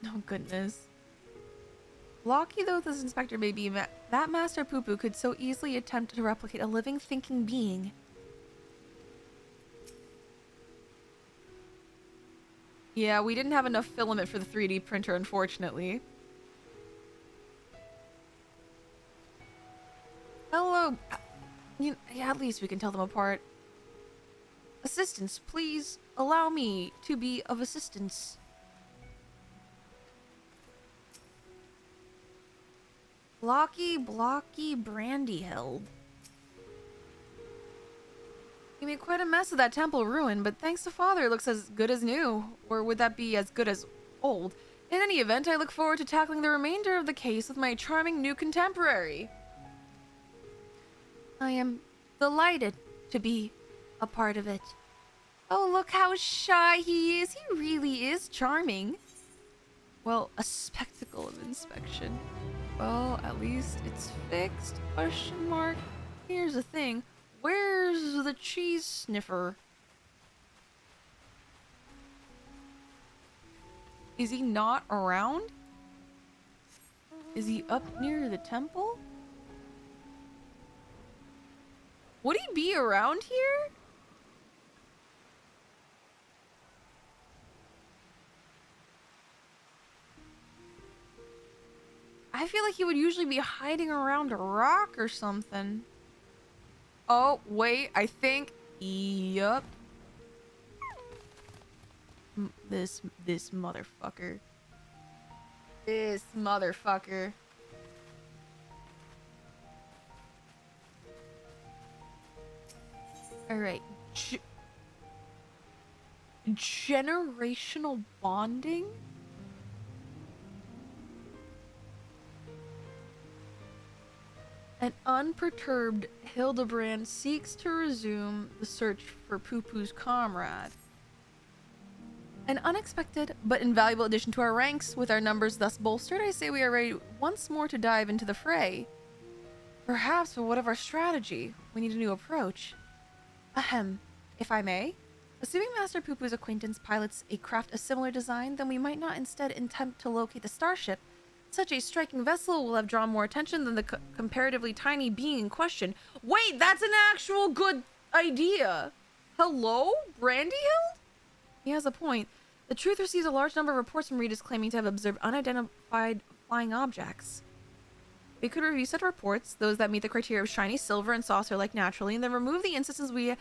Oh, goodness. Blocky though this inspector may be, that Master Poo-Poo could so easily attempt to replicate a living, thinking being. Yeah, we didn't have enough filament for the 3D printer, unfortunately. Hello. Yeah, at least we can tell them apart. Assistance, please allow me to be of assistance. Blocky Brandyhild. You made quite a mess of that temple ruin, but thanks to Father, it looks as good as new. Or would that be as good as old? In any event, I look forward to tackling the remainder of the case with my charming new contemporary. I am delighted to be a part of it. Oh, look how shy he is. He really is charming. Well, a spectacle of inspection. Well, at least it's fixed. Question mark. Here's the thing. Where's the cheese sniffer? Is he not around? Is he up near the temple? Would he be around here? I feel like he would usually be hiding around a rock or something. Oh, wait, I think... Yup. This motherfucker. This motherfucker. Alright. Generational bonding? An unperturbed Hildebrand seeks to resume the search for Poo-Poo's comrade. An unexpected but invaluable addition to our ranks. With our numbers thus bolstered, I say we are ready once more to dive into the fray. Perhaps, but what of our strategy? We need a new approach. Ahem, if I may. Assuming Master Poo-Poo's acquaintance pilots a craft of similar design, then we might not instead attempt to locate the starship. Such a striking vessel will have drawn more attention than the comparatively tiny being in question. Wait, that's an actual good idea. Hello, Brandyhild? He has a point. The Truth receives a large number of reports from readers claiming to have observed unidentified flying objects. We could review such reports, those that meet the criteria of shiny, silver, and saucer-like naturally, and then remove the instances we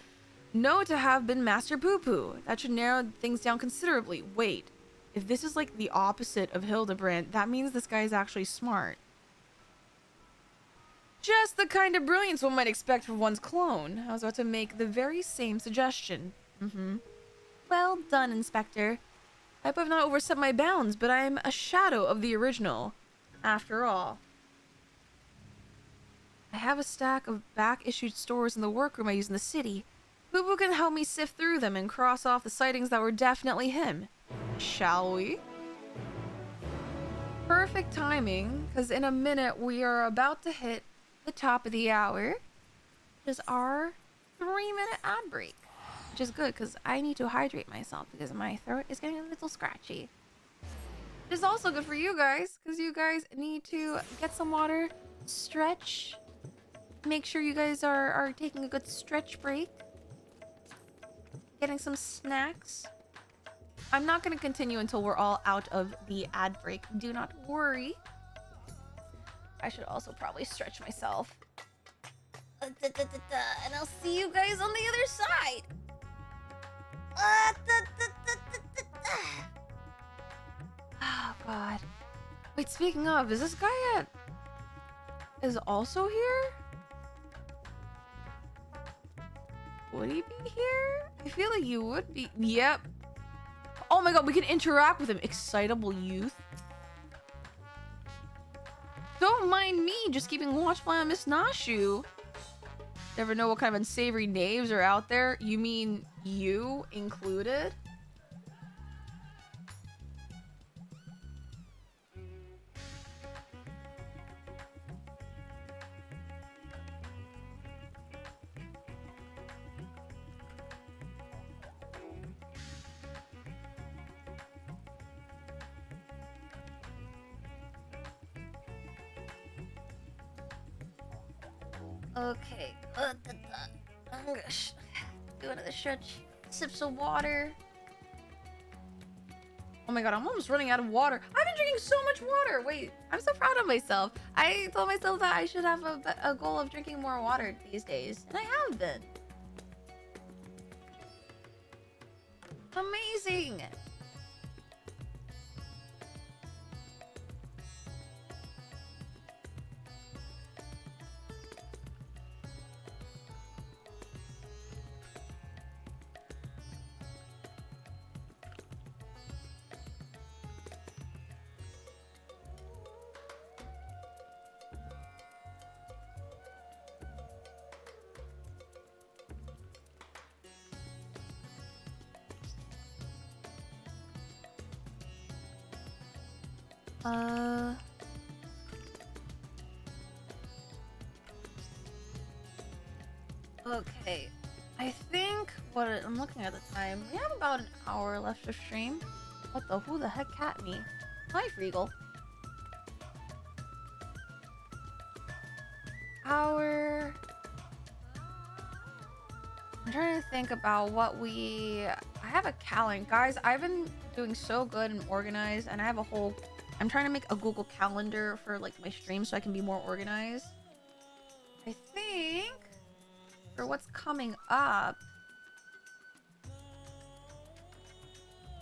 know to have been Master Poo-Poo. That should narrow things down considerably. Wait. If this is like the opposite of Hildebrand, that means this guy is actually smart. Just the kind of brilliance one might expect from one's clone. I was about to make the very same suggestion. Well done, Inspector. I hope I've not overstepped my bounds, but I am a shadow of the original. After all. I have a stack of back-issued stores in the workroom I use in the city. Poo-Poo can help me sift through them and cross off the sightings that were definitely him. Shall we? Perfect timing, because in a minute we are about to hit the top of the hour, which is our 3-minute ad break. Which is good, because I need to hydrate myself, because my throat is getting a little scratchy. It's also good for you guys, because you guys need to get some water, stretch. Make sure you guys are taking a good stretch break. Getting some snacks. I'm not going to continue until we're all out of the ad break. Do not worry. I should also probably stretch myself. And I'll see you guys on the other side. Oh, God. Wait, speaking of, is this guy is also here? Would he be here? I feel like you would be. Yep. Oh my god, we can interact with him. Excitable youth. Don't mind me just keeping watch while I miss Nashu. Never know what kind of unsavory names are out there. You mean you included? Okay. I'm gonna do another stretch. Sips of water. Oh my god, I'm almost running out of water. I've been drinking so much water. Wait, I'm so proud of myself. I told myself that I should have a goal of drinking more water these days, and I have been. Amazing. Okay. I think what I'm looking at the time. We have about an hour left of stream. Who the heck cat me? Hi, Freagle. Hour. I'm trying to think about what I have a calendar. Guys, I've been doing so good and organized, and I have a whole... I'm trying to make a Google Calendar for like my stream so I can be more organized. I think for what's coming up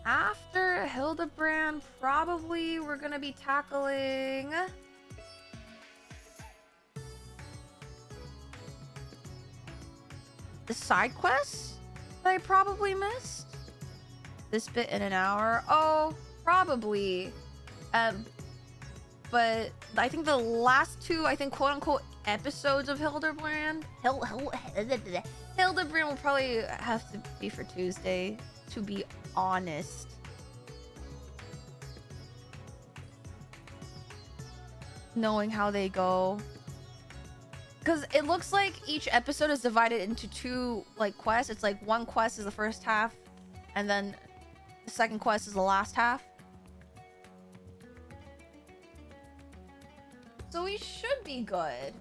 after Hildebrand, probably we're gonna be tackling the side quests that I probably missed. This bit in an hour. Oh, probably. But I think the last two, quote unquote episodes of Hildebrand, Hildebrand will probably have to be for Tuesday, to be honest. Knowing how they go. Because it looks like each episode is divided into two like quests. It's like one quest is the first half, and then the second quest is the last half. So we should be good.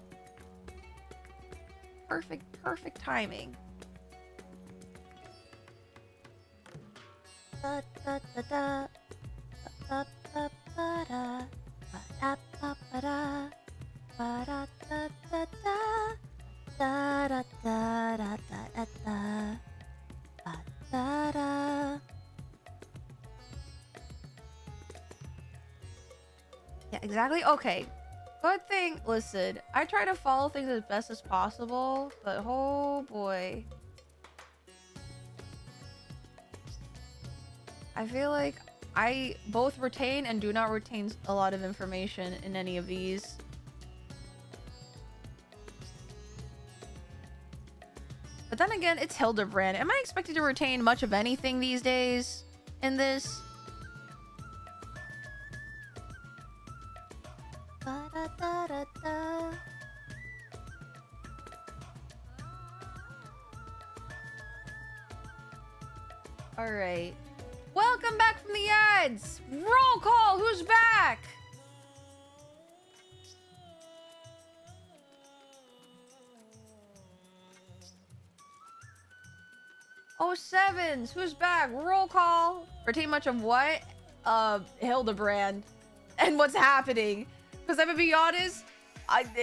Perfect timing. Yeah, exactly. Okay. Good thing, listen, I try to follow things as best as possible, but oh boy. I feel like I both retain and do not retain a lot of information in any of these. But then again, it's Hildebrand. Am I expected to retain much of anything these days in this? Alright. Well, welcome back from the ads. Roll call, who's back? Oh, Sevens, who's back? Roll call. Retain much of what? Hildebrand. And what's happening? Because I'm gonna be honest,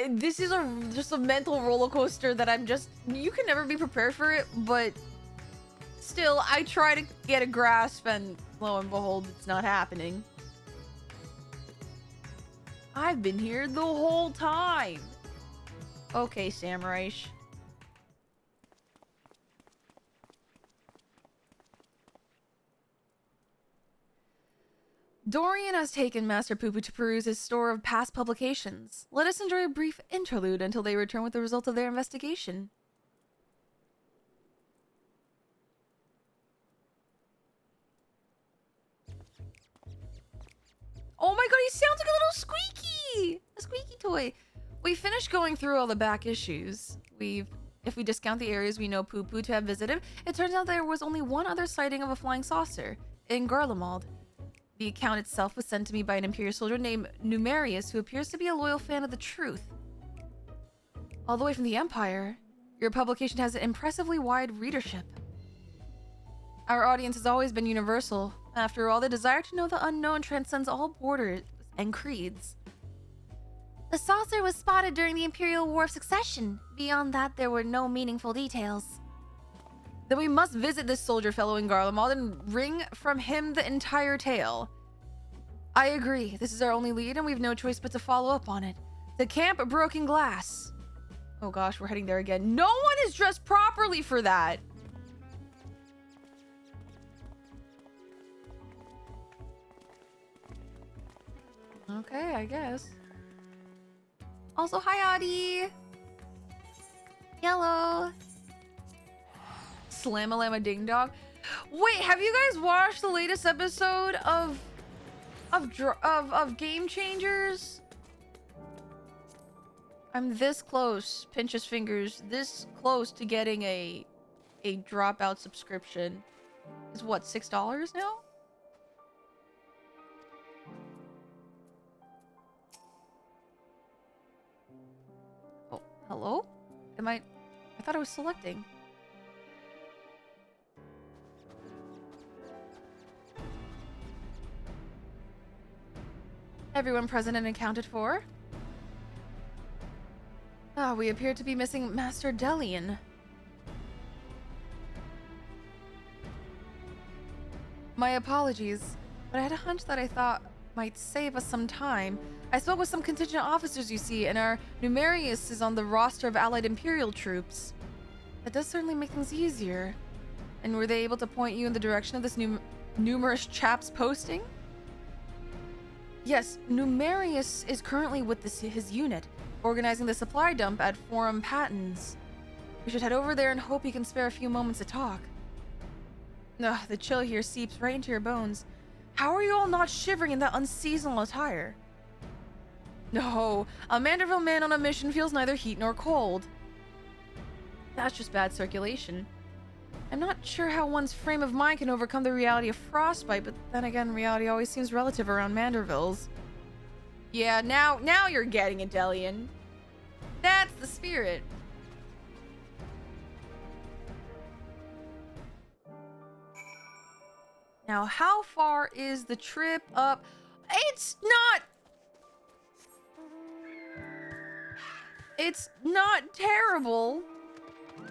this is just a mental roller coaster that you can never be prepared for it, but still, I try to get a grasp, and lo and behold, it's not happening. I've been here the whole time. Okay, Samurai. Dorian has taken Master Poo Poo to peruse his store of past publications. Let us enjoy a brief interlude until they return with the results of their investigation. Oh my god, he sounds like a little squeaky! A squeaky toy. We finished going through all the back issues. If we discount the areas we know Poo Poo to have visited, it turns out there was only one other sighting of a flying saucer, in Garlemald. The account itself was sent to me by an Imperial soldier named Numerius, who appears to be a loyal fan of the truth. All the way from the Empire, your publication has an impressively wide readership. Our audience has always been universal. After all, the desire to know the unknown transcends all borders and creeds. The saucer was spotted during the Imperial War of Succession. Beyond that, there were no meaningful details. Then we must visit this soldier fellow in Garlemald and wring from him the entire tale. I agree. This is our only lead, and we've no choice but to follow up on it. The Camp Broken Glass. Oh gosh, we're heading there again. No one is dressed properly for that. Okay, I guess. Also, hi, Adi. Yellow. Slam-a-lama ding-dong. Wait, have you guys watched the latest episode of Game Changers? I'm this close, pinch his fingers, this close to getting a dropout subscription. It's what, $6 now? Oh, hello? I thought I was selecting. Everyone present and accounted for. Ah, we appear to be missing Master Delian. My apologies, but I had a hunch that I thought might save us some time. I spoke with some contingent officers, you see, and our Numerius is on the roster of allied Imperial troops. That does certainly make things easier. And were they able to point you in the direction of this numerous chap's posting? Yes, Numerius is currently with his unit, organizing the supply dump at Forum Patents. We should head over there and hope he can spare a few moments to talk. Ugh, the chill here seeps right into your bones. How are you all not shivering in that unseasonal attire? No, a Manderville man on a mission feels neither heat nor cold. That's just bad circulation. I'm not sure how one's frame of mind can overcome the reality of frostbite, but then again, reality always seems relative around Mandervilles. Yeah, now you're getting it, Delian. That's the spirit. Now, how far is the trip up? It's not terrible.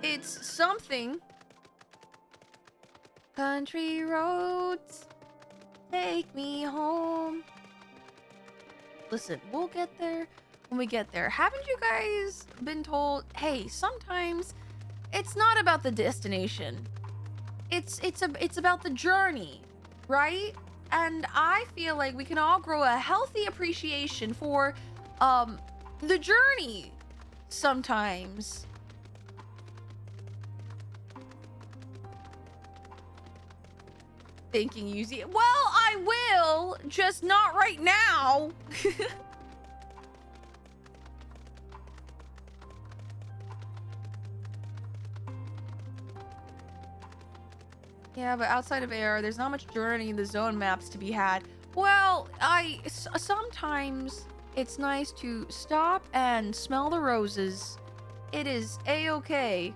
It's something. Country roads, take me home. Listen, we'll get there when we get there. Haven't you guys been told, hey, sometimes it's not about the destination. It's about the journey, right? And I feel like we can all grow a healthy appreciation for the journey sometimes. Thinking Yuzimii. Well, I will, just not right now. Yeah, but outside of air, there's not much journey in the zone maps to be had. Well, sometimes it's nice to stop and smell the roses. It is a-okay.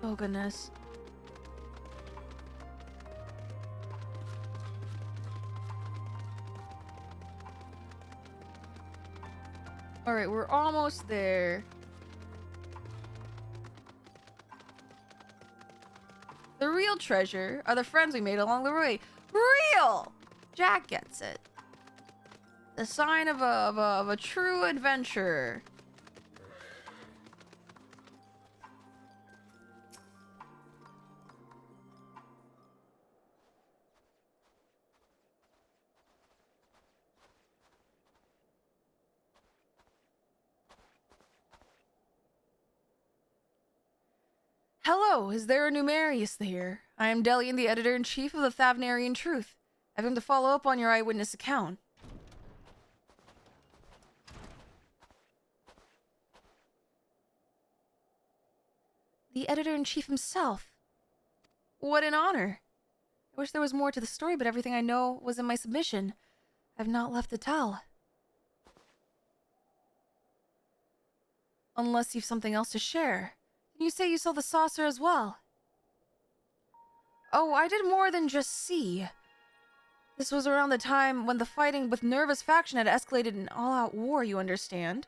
Oh, goodness. Alright, we're almost there. The real treasure are the friends we made along the way. Real! Jack gets it. The sign of a true adventurer. Hello, is there a Numerius there? I am Delian, the editor-in-chief of the Thavnarian Truth. I've come to follow up on your eyewitness account. The editor-in-chief himself. What an honor. I wish there was more to the story, but everything I know was in my submission. I've not left to tell. Unless you've something else to share. You say you saw the saucer as well. Oh, I did more than just see. This was around the time when the fighting with Nerva's faction had escalated in all-out war, you understand.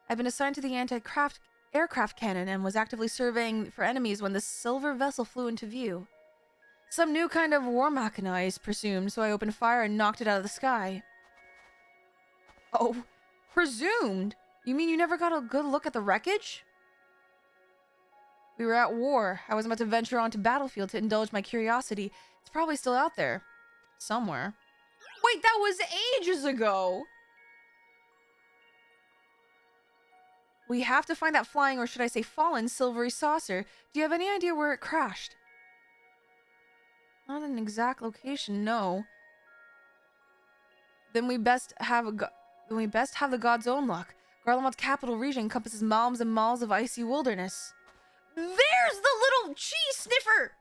I've been assigned to the anti-aircraft cannon and was actively surveying for enemies when the silver vessel flew into view. Some new kind of war machina, I presumed, so I opened fire and knocked it out of the sky. Oh, presumed? You mean you never got a good look at the wreckage? We were at war. I was about to venture onto battlefield to indulge my curiosity. It's probably still out there. Somewhere. Wait, that was ages ago! We have to find that flying, or should I say fallen, silvery saucer. Do you have any idea where it crashed? Not an exact location, no. Then we best have the god's own luck. Garlemald's capital region encompasses miles and miles of icy wilderness. There's the little cheese sniffer!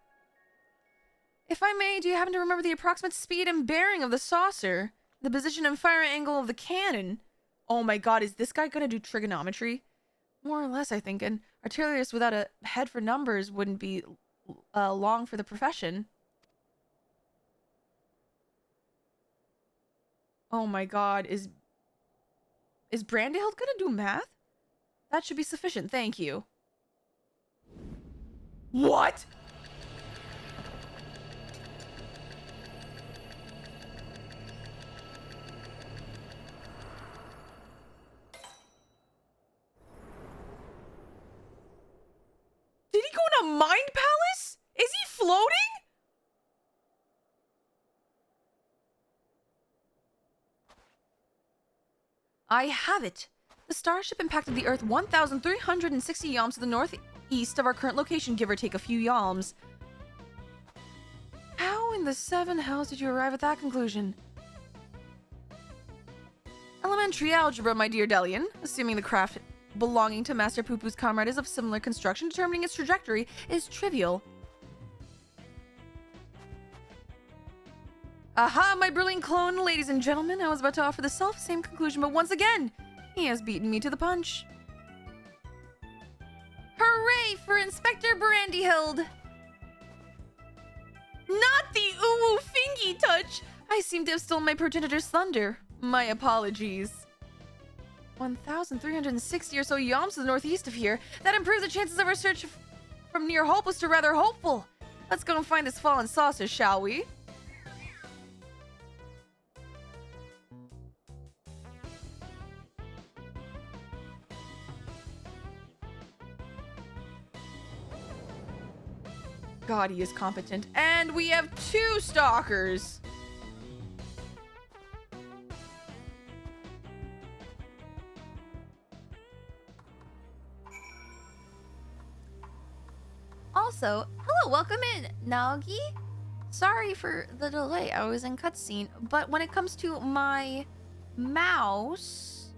If I may, do you happen to remember the approximate speed and bearing of the saucer? The position and firing angle of the cannon? Oh my god, is this guy gonna do trigonometry? More or less, I think. An artillerist without a head for numbers wouldn't be long for the profession. Oh my god, is Brandyhild gonna do math? That should be sufficient, thank you. What? Did he go in a mind palace? Is he floating? I have it. The starship impacted the Earth 1,360 yalms to the northeast of our current location, give or take a few yalms. How in the seven hells did you arrive at that conclusion? Elementary algebra, my dear Delian. Assuming the craft belonging to Master Poo-Poo's comrade is of similar construction, determining its trajectory is trivial. Aha, my brilliant clone, ladies and gentlemen. I was about to offer the self-same conclusion, but once again, he has beaten me to the punch. Hooray for Inspector Brandyhild! Not the ooh fingy touch! I seem to have stolen my progenitor's thunder. My apologies. 1,360 or so yalms to the northeast of here. That improves the chances of our search from near hopeless to rather hopeful. Let's go and find this fallen saucer, shall we? God, he is competent. And we have 2 stalkers. Also, hello, welcome in, Nagi. Sorry for the delay, I was in cutscene, but when it comes to my mouse,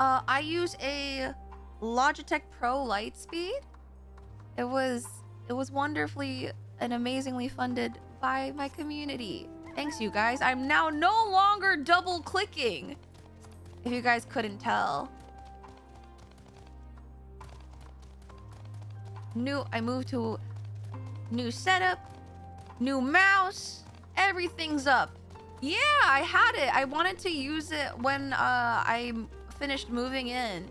I use a Logitech Pro Lightspeed. It was wonderfully and amazingly funded by my community. Thanks, you guys. I'm now no longer double clicking. If you guys couldn't tell. I moved to new setup, new mouse, everything's up. Yeah, I had it. I wanted to use it when I finished moving in.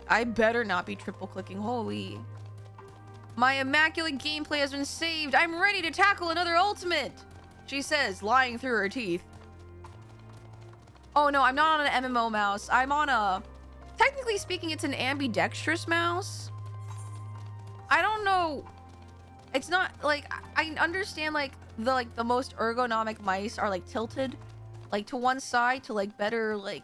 I better not be triple clicking. Holy. My immaculate gameplay has been saved. I'm ready to tackle another ultimate, she says, lying through her teeth. Oh no, I'm not on an MMO mouse. I'm on a... Technically speaking, it's an ambidextrous mouse. I don't know. It's not like... I understand like the most ergonomic mice are like tilted like to one side to like better like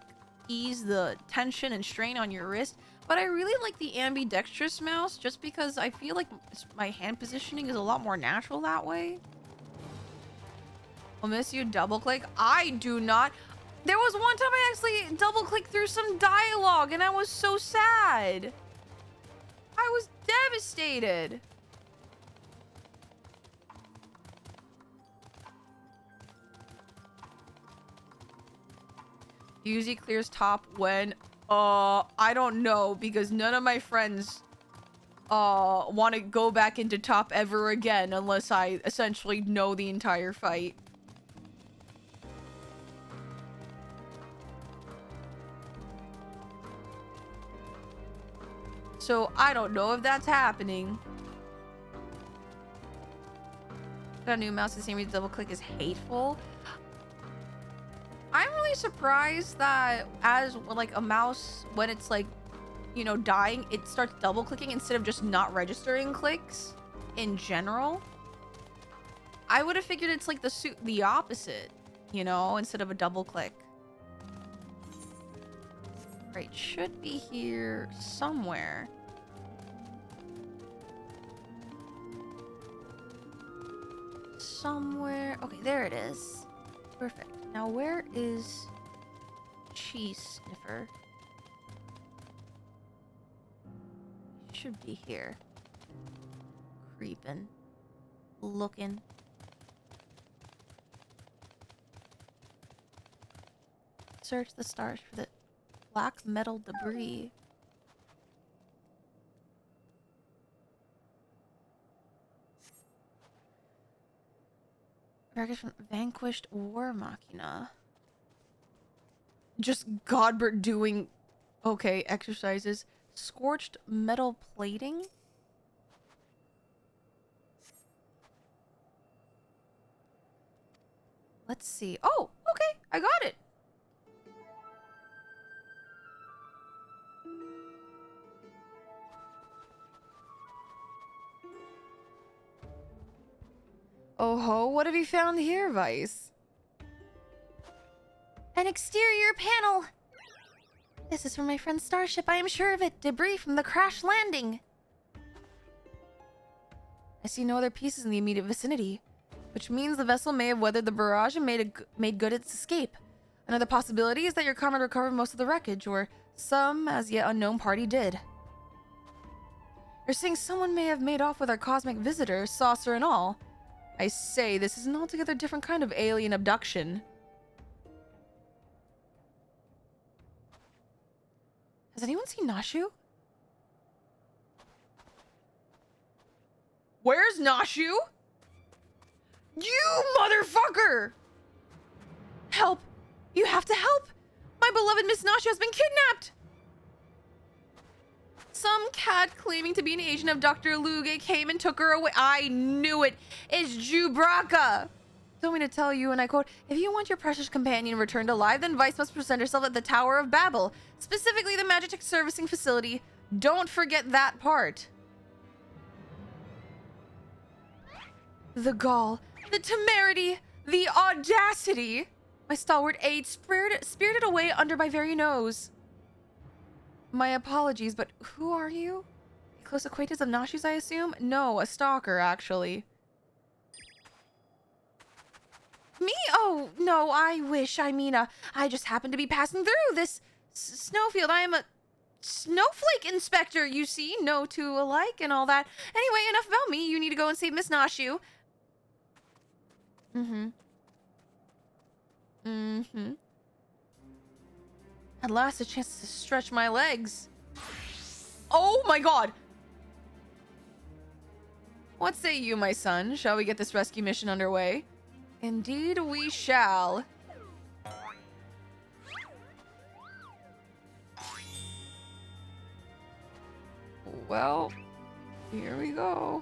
ease the tension and strain on your wrist. But I really like the ambidextrous mouse just because I feel like my hand positioning is a lot more natural that way. I'll miss you. Double click. I do not. There was one time I actually double clicked through some dialogue and I was so sad. I was devastated. Yuzi clears top when I don't know, because none of my friends want to go back into top ever again unless I essentially know the entire fight. So I don't know if that's happening. Got a new mouse, the same reason double click is hateful. I'm really surprised that as like a mouse, when it's like, you know, dying, it starts double clicking instead of just not registering clicks in general. I would have figured it's like the opposite, you know, instead of a double click. Right, should be here somewhere. Somewhere. Okay, there it is. Perfect. Now, where is Cheese Sniffer? Should be here. Creeping. Looking. Search the stars for the black metal debris. Records from Vanquished War Machina. Just Godbert doing... Okay, exercises. Scorched metal plating? Let's see. Oh, okay. I got it. Oh ho, what have you found here, Vice? An exterior panel! This is from my friend's starship, I am sure of it. Debris from the crash landing. I see no other pieces in the immediate vicinity, which means the vessel may have weathered the barrage and made good its escape. Another possibility is that your comrade recovered most of the wreckage, or some as yet unknown party did. You're saying someone may have made off with our cosmic visitor, saucer and all. I say, this is an altogether different kind of alien abduction. Has anyone seen Nashu? Where's Nashu? You motherfucker! Help! You have to help! My beloved Miss Nashu has been kidnapped! Some cat claiming to be an agent of Dr. Luge came and took her away. I knew it. It's Jubraka. Told me to tell you, and I quote, if you want your precious companion returned alive, then Vice must present herself at the Tower of Babel, specifically the Magitech Servicing Facility. Don't forget that part. The gall, the temerity, the audacity. My stalwart aide spirited away under my very nose. My apologies, but who are you? A close acquaintance of Nashu's, I assume? No, a stalker, actually. Me? Oh, no, I wish. I mean, I just happened to be passing through. This Snowfield, I am a snowflake inspector, you see. No two alike and all that. Anyway, enough about me. You need to go and save Miss Nashu. At last, a chance to stretch my legs. Oh my god! What say you, my son? Shall we get this rescue mission underway? Indeed we shall. Well, here we go.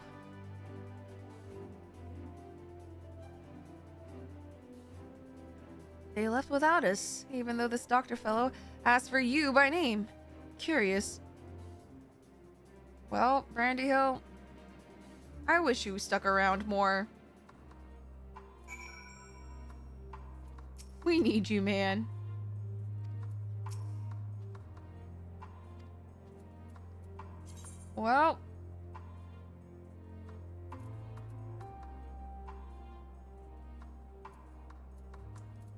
They left without us, even though this doctor fellow asked for you by name. Curious. Well, Brandy Hill, I wish you stuck around more. We need you, man. Well.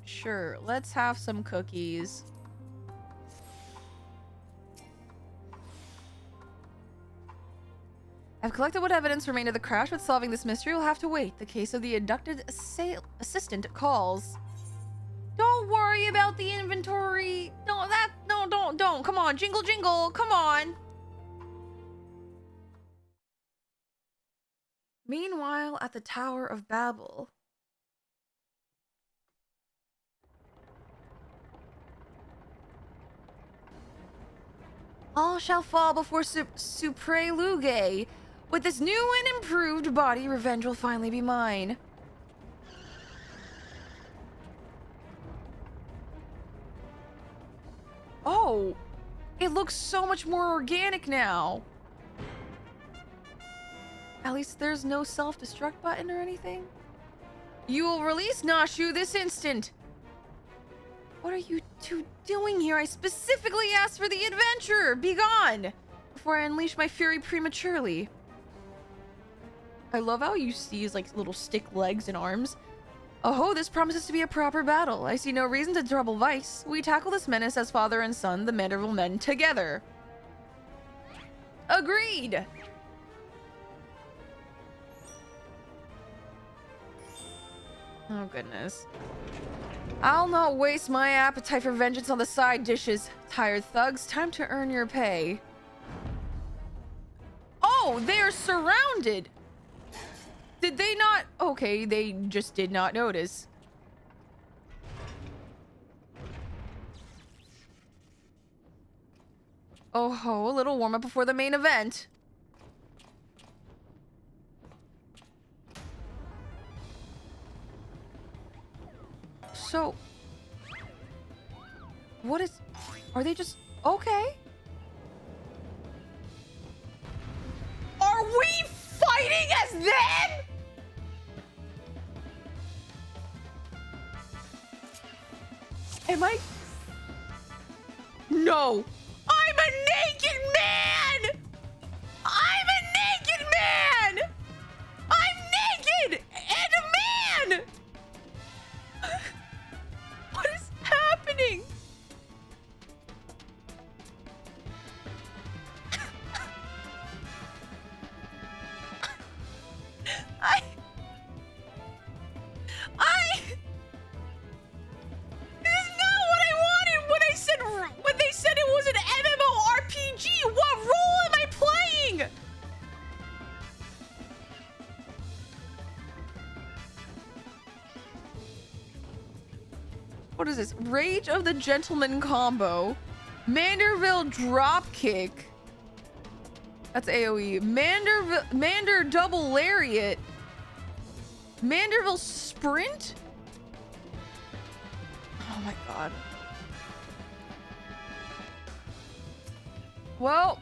Sure, let's have some cookies. I've collected what evidence remained of the crash, but solving this mystery will have to wait. The case of the abducted assistant calls. Don't worry about the inventory. Don't. Come on, jingle, jingle. Come on. Meanwhile, at the Tower of Babel. All shall fall before Supre Luge. With this new and improved body, revenge will finally be mine. Oh, it looks so much more organic now. At least there's no self-destruct button or anything. You will release Nashu this instant. What are you two doing here? I specifically asked for the adventure. Be gone before I unleash my fury prematurely. I love how you see his like little stick legs and arms. Oh, this promises to be a proper battle. I see no reason to trouble Vice. We tackle this menace as father and son, the Manderville men, together. Agreed. Oh, goodness. I'll not waste my appetite for vengeance on the side dishes. Tired thugs, time to earn your pay. Oh, they're surrounded. Did they not? Okay, they just did not notice. Oh ho, a little warm up before the main event. So, what is, are they just, okay. Are we fighting as them? Am I? No. I'm a naked man! I'm a naked man! I'm naked and a man! What is happening? This is not what I wanted when they said it was an MMORPG. What role am I playing? What is this? Rage of the Gentleman combo. Manderville dropkick. That's AoE. Mander double lariat. Manderville sprint? Oh my god. Well.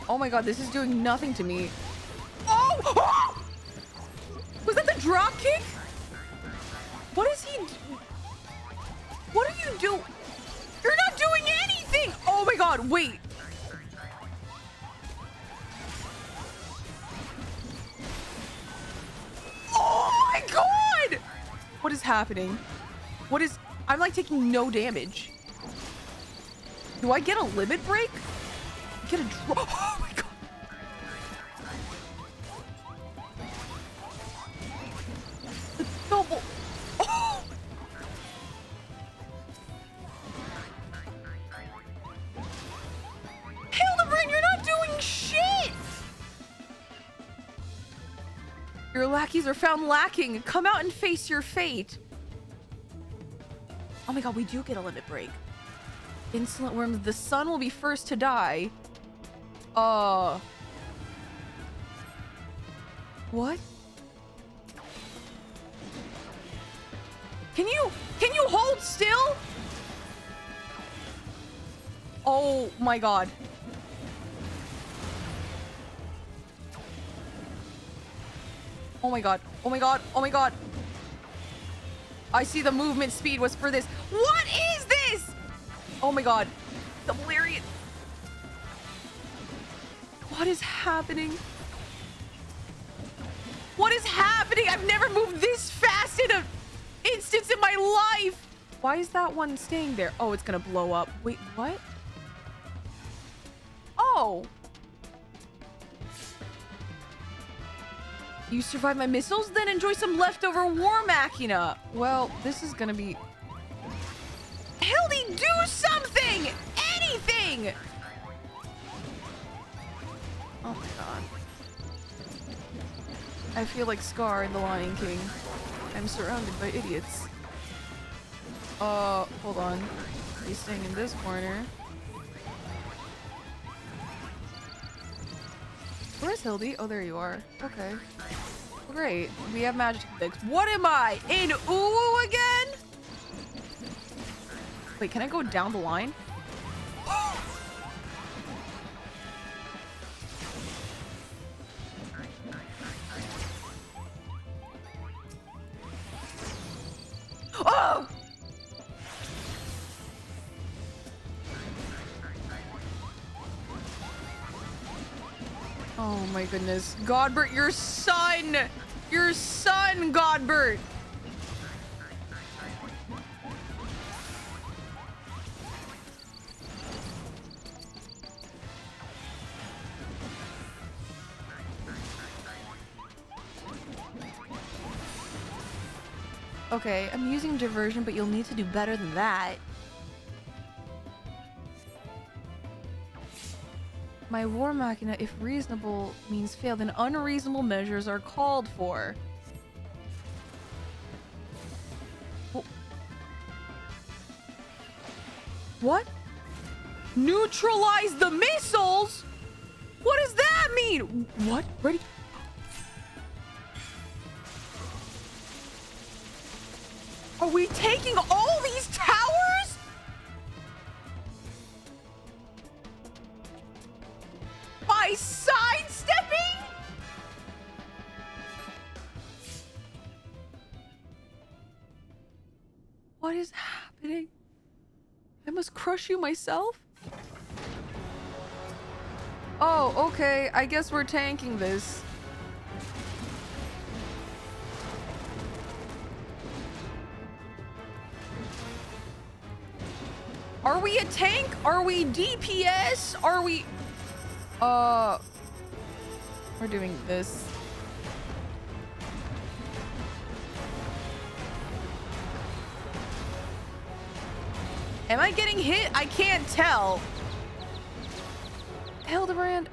Oh my god, this is doing nothing to me. Oh! Oh! Was that the drop kick? What is he? What are you doing? You're not doing anything! Oh my god, wait. Oh my god! happening? What is... I'm like taking no damage. Do I get a limit break? Get a draw. Oh my god. The double. Oh. Hildebrand, you're not doing shit. Your lackeys are found lacking. Come out and face your fate. Oh my god, we do get a limit break. Insolent worms, the sun will be first to die. What? Can you hold still? Oh my god. Oh my god. Oh my god. Oh my god. I see the movement speed was for this. What is this? Oh my god. The lariat. What is happening? What is happening? I've never moved this fast in an instance in my life. Why is that one staying there? Oh, it's gonna blow up. Wait, what? Oh. You survived my missiles? Then enjoy some leftover war machina. Well, this is gonna be... Hildy, do something! Anything! Oh my god. I feel like Scar in The Lion King. I'm surrounded by idiots. Hold on. He's staying in this corner. Where's Hildy? Oh, there you are. Okay. Great. We have magic fix. What am I? In Uwu again? Wait, can I go down the line? Oh! Oh my goodness. Godbert, your son! Your son, Godbert! Okay, I'm using diversion, but you'll need to do better than that. My war machina, if reasonable means fail, then unreasonable measures are called for. What? Neutralize the missiles? What does that mean? What? Ready? Are we taking all these towers? By sidestepping? What is happening? I must crush you myself? Oh, okay. I guess we're tanking this. Are we a tank? Are we DPS? Are we... We're doing this. Am I getting hit? I can't tell. Hildebrand.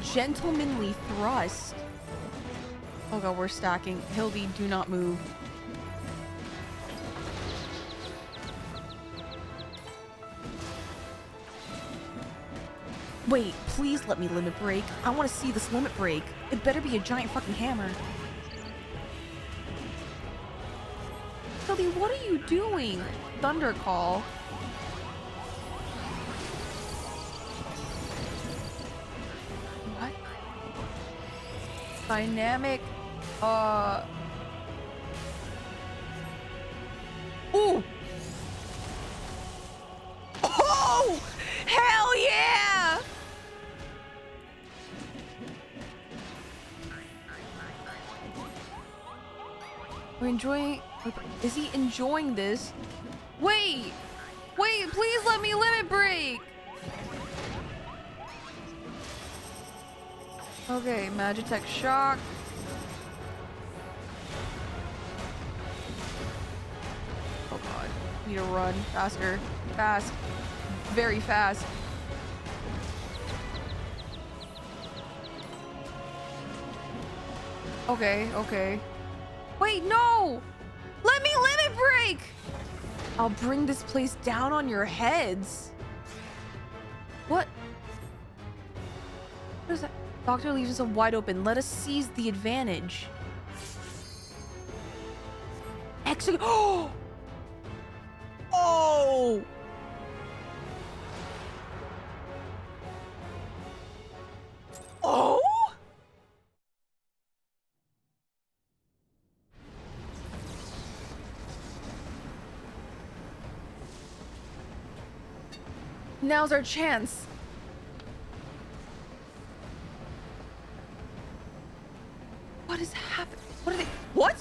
Gentlemanly thrust. Oh god, we're stacking. Hildy, do not move. Wait, please let me limit break. I want to see this limit break. It better be a giant fucking hammer. Hildy, what are you doing? Thunder call. What? Dynamic. Ooh. go! Hell yeah! We're enjoying... Is he enjoying this? Wait! Wait, please let me limit break! Okay, Magitech Shock. Oh god. Need to run faster. Fast. Very fast. Okay, okay. Wait, no! Let me limit break! I'll bring this place down on your heads. What? What is that? Doctor leaves us wide open. Let us seize the advantage. Execute. Oh! Oh! Oh! Now's our chance. What is happening? What are they? What?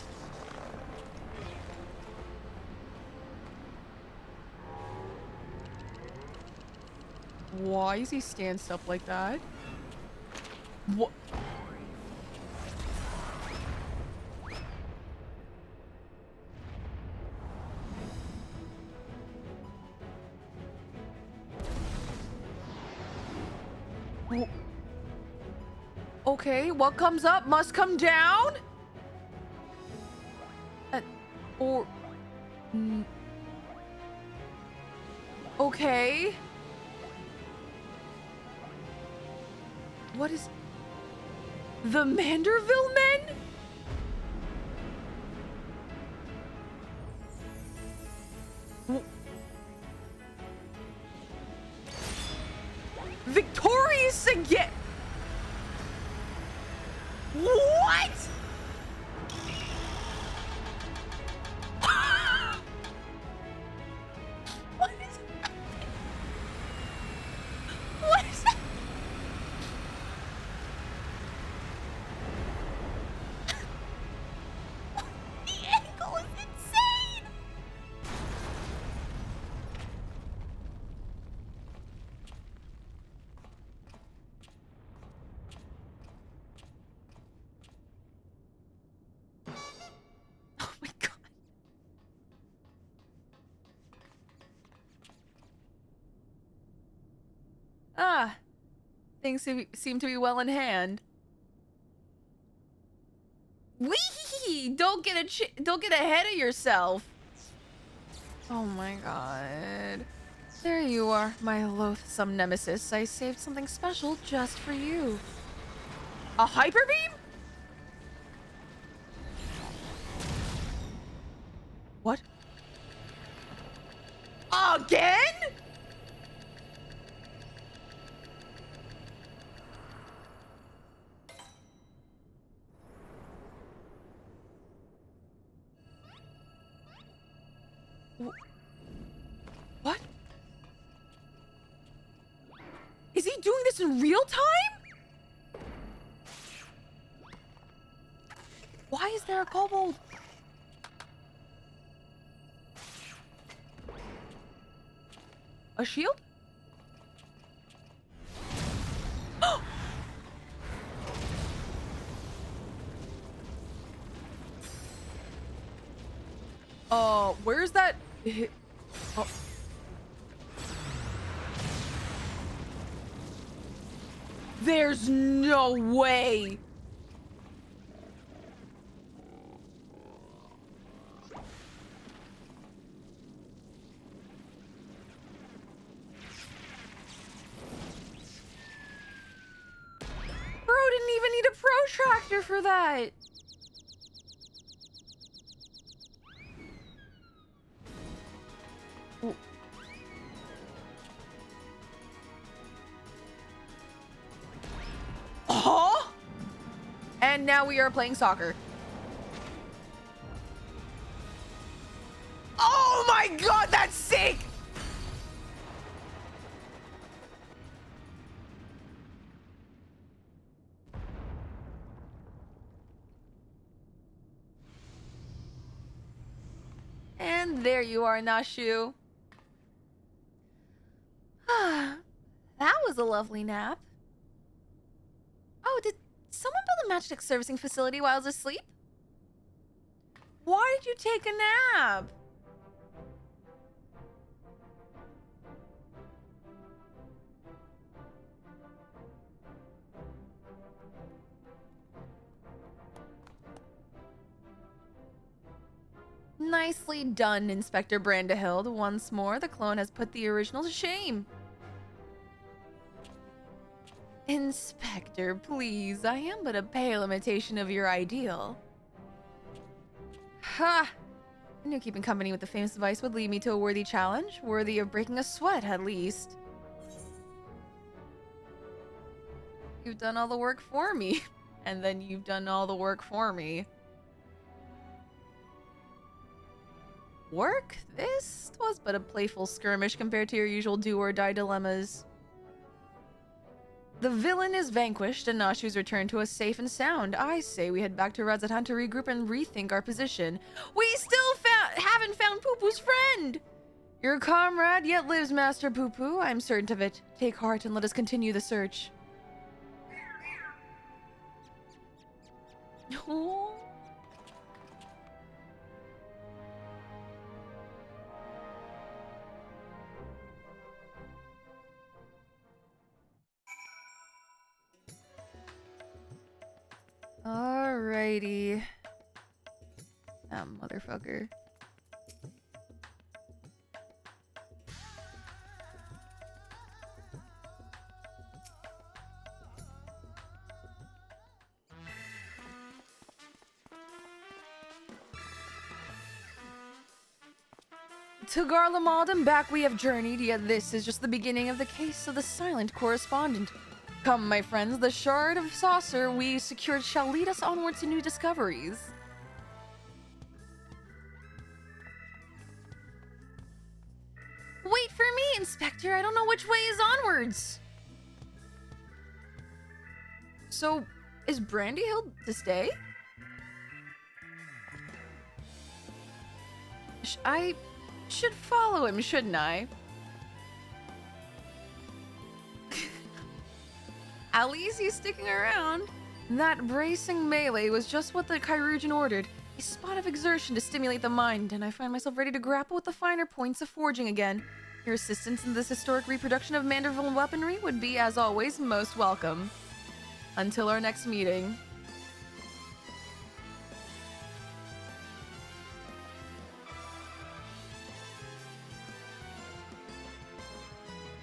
Why is he stanced up like that? What? Okay, what comes up must come down? Or... Okay. What is... The Manderville men? Victorious again! What? What is happening? What is that? The angle is insane! Oh my god. Ah, things seem to be well in hand. Wee! Don't get ahead of yourself. Oh my god. There you are, my loathsome nemesis. I saved something special just for you. A hyper beam? What? Again? What? Is he doing this in real time? Why is there a kobold? A shield? Where's that? Oh. There's no way. Bro didn't even need a protractor for that. Oh! And now we are playing soccer. Oh my god, that's sick! And there you are, Nashu. That was a lovely nap. Oh, did someone build a magic servicing facility while I was asleep? Why did you take a nap? Nicely done, Inspector Brandehild. Once more, the clone has put the original to shame. Inspector, please. I am but a pale imitation of your ideal. Ha! I knew keeping company with the famous device would lead me to a worthy challenge, worthy of breaking a sweat, at least. You've done all the work for me. And then you've done all the work for me. Work? This was but a playful skirmish compared to your usual do-or-die dilemmas. The villain is vanquished and Nashu's returned to us safe and sound. I say we head back to Razatan to regroup and rethink our position. We still haven't found Poo-Poo's friend! Your comrade yet lives, Master Poo-Poo. I'm certain of it. Take heart and let us continue the search. Oh. Alrighty. That motherfucker. To Garlemald and back we have journeyed, yet this is just the beginning of the case of the silent correspondent. Come, my friends, the shard of saucer we secured shall lead us onward to new discoveries. Wait for me, Inspector. I don't know which way is onwards. So, is Brandyhill to stay? I should follow him, shouldn't I? At least he's sticking around. That bracing melee was just what the Kyrugian ordered. A spot of exertion to stimulate the mind, and I find myself ready to grapple with the finer points of forging again. Your assistance in this historic reproduction of Manderville weaponry would be, as always, most welcome. Until our next meeting.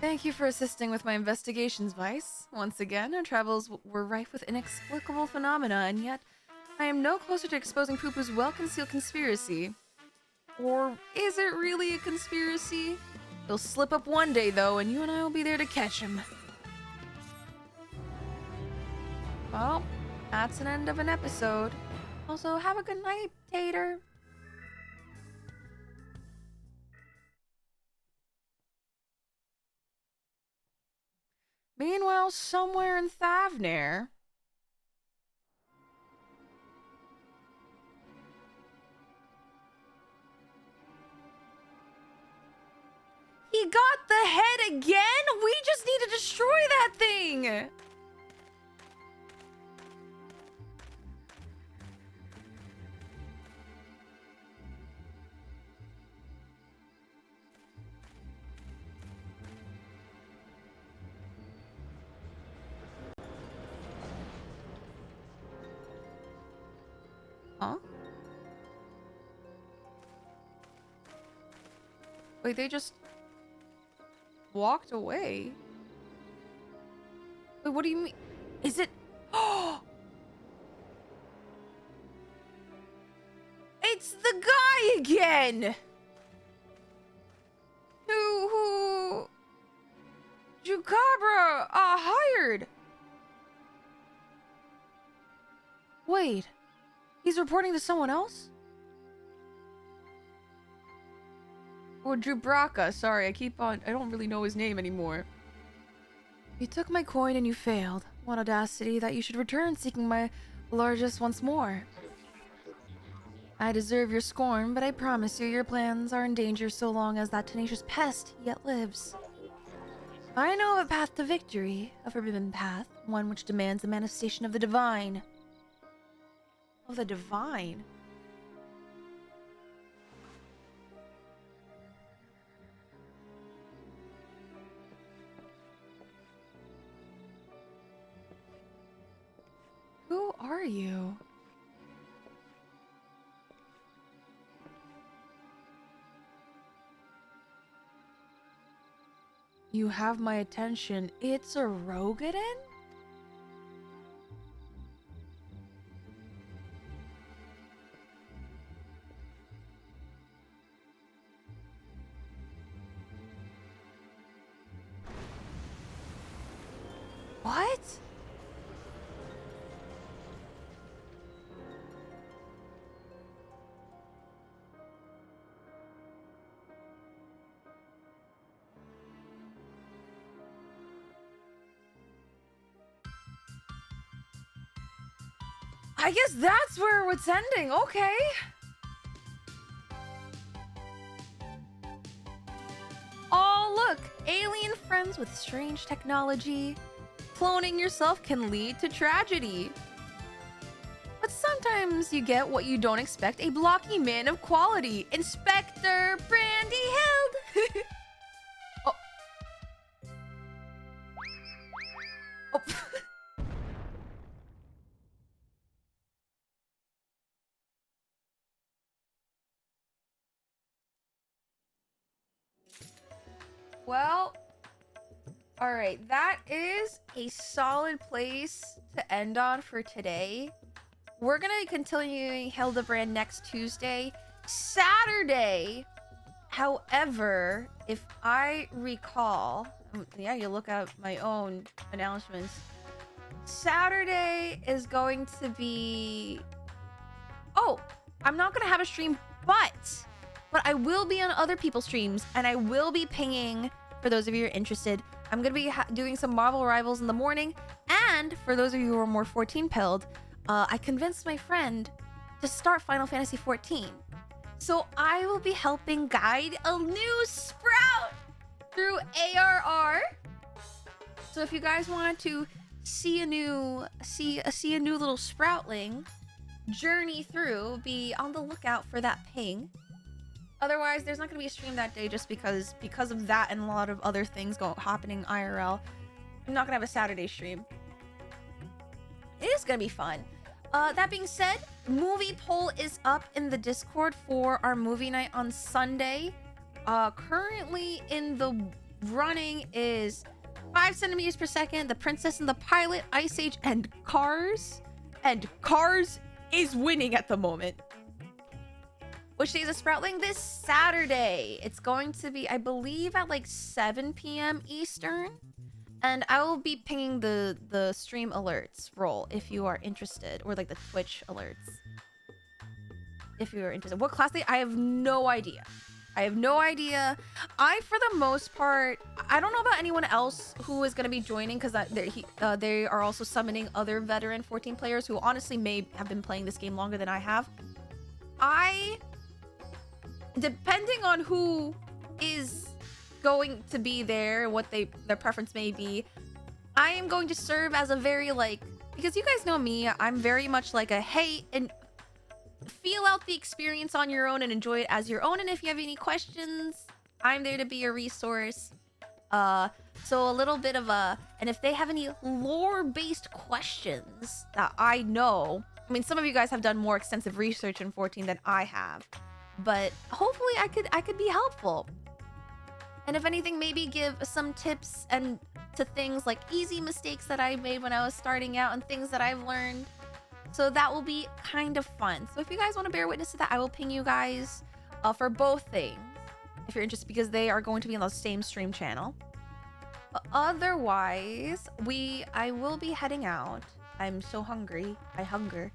Thank you for assisting with my investigations, Vice. Once again, our travels were rife with inexplicable phenomena, and yet I am no closer to exposing Poo-Poo's well-concealed conspiracy. Or is it really a conspiracy? He'll slip up one day, though, and you and I will be there to catch him. Well, that's an end of an episode. Also, have a good night, Tater. Meanwhile, somewhere in Thavnair... He got the head again? We just need to destroy that thing! Huh? Wait, they just walked away? Wait, what do you mean? Is it... Oh! It's the guy again! Who... Jukabra, hired! Wait... He's reporting to someone else? Or Drubraka, sorry, I don't really know his name anymore. You took my coin and you failed. What audacity that you should return seeking my largesse once more. I deserve your scorn, but I promise you your plans are in danger so long as that tenacious pest yet lives. I know of a path to victory, a forbidden path, one which demands the manifestation of the divine. Of the divine? Who are you? You have my attention. It's a Rogaden? What? I guess that's where it's ending. Okay. Oh, look. Alien friends with strange technology. Cloning yourself can lead to tragedy. But sometimes you get what you don't expect. A blocky man of quality. Inspector Brandy Hild. Oh. Oh. Well, all right, that is a solid place to end on for today. We're gonna be continuing Hildebrand next Tuesday. Saturday, however, if I recall, yeah, you look at my own announcements. Saturday is going to be... Oh, I'm not gonna have a stream, but I will be on other people's streams, and I will be pinging, for those of you who are interested. I'm gonna be doing some Marvel Rivals in the morning, and for those of you who are more 14-pilled, I convinced my friend to start Final Fantasy XIV. So I will be helping guide a new Sprout through ARR. So if you guys want to see a new little Sproutling journey through, be on the lookout for that ping. Otherwise, there's not going to be a stream that day just because of that and a lot of other things happening IRL. I'm not going to have a Saturday stream. It is going to be fun. That being said, movie poll is up in the Discord for our movie night on Sunday. Currently in the running is 5 centimeters per second, The Princess and the Pilot, Ice Age, and Cars. And Cars is winning at the moment. Which day is a Sproutling? This Saturday. It's going to be, I believe, at like 7 p.m. Eastern. And I will be pinging the stream alerts role if you are interested. Or like the Twitch alerts. If you are interested. What class I have no idea. I have no idea. For the most part, I don't know about anyone else who is going to be joining because they are also summoning other veteran 14 players who honestly may have been playing this game longer than I have. Depending on who is going to be there, what their preference may be, I am going to serve as a very because you guys know me, I'm very much like a hey and feel out the experience on your own and enjoy it as your own. And if you have any questions, I'm there to be a resource. So a little bit of and if they have any lore-based questions that I know, I mean, some of you guys have done more extensive research in 14 than I have, but hopefully I could be helpful. And if anything, maybe give some tips and to things like easy mistakes that I made when I was starting out and things that I've learned. So that will be kind of fun. So if you guys want to bear witness to that, I will ping you guys for both things if you're interested, because they are going to be on the same stream channel. Otherwise, I will be heading out. I'm so hungry. I hunger.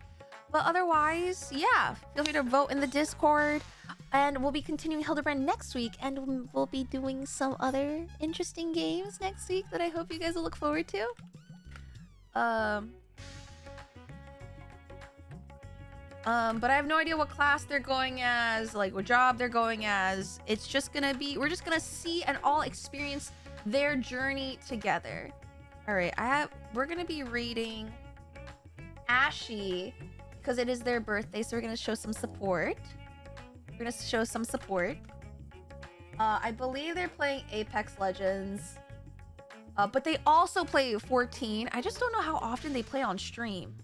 But otherwise, yeah, feel free to vote in the Discord. And we'll be continuing Hildebrand next week. And we'll be doing some other interesting games next week that I hope you guys will look forward to. But I have no idea what class they're going as, like what job they're going as. It's just gonna be, we're just gonna see and all experience their journey together. All right, we're gonna be reading Ashy because it is their birthday, so we're gonna show some support. We're gonna show some support. I believe they're playing Apex Legends, but they also play 14. I just don't know how often they play on stream.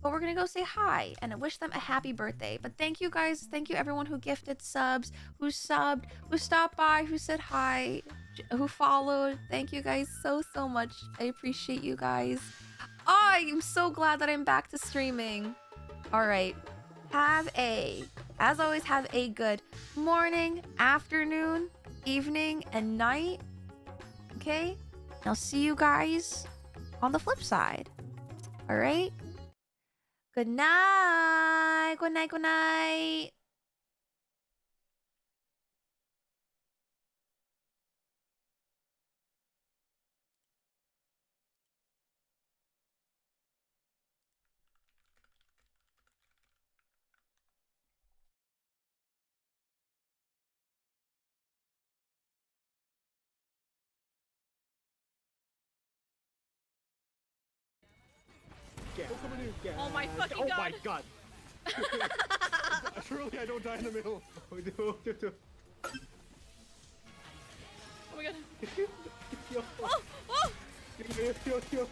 But we're gonna go say hi and wish them a happy birthday. But thank you guys, thank you everyone who gifted subs, who subbed, who stopped by, who said hi, who followed. Thank you guys so much. I appreciate you guys. Oh, I'm so glad that I'm back to streaming. All right, as always, have a good morning, afternoon, evening, and night. Okay, I'll see you guys on the flip side. All right. Good night. Good night. Good night. Oh my fucking god! Oh my god! Surely I don't die in the middle. Oh my god. Yo. Oh! Oh! Yo.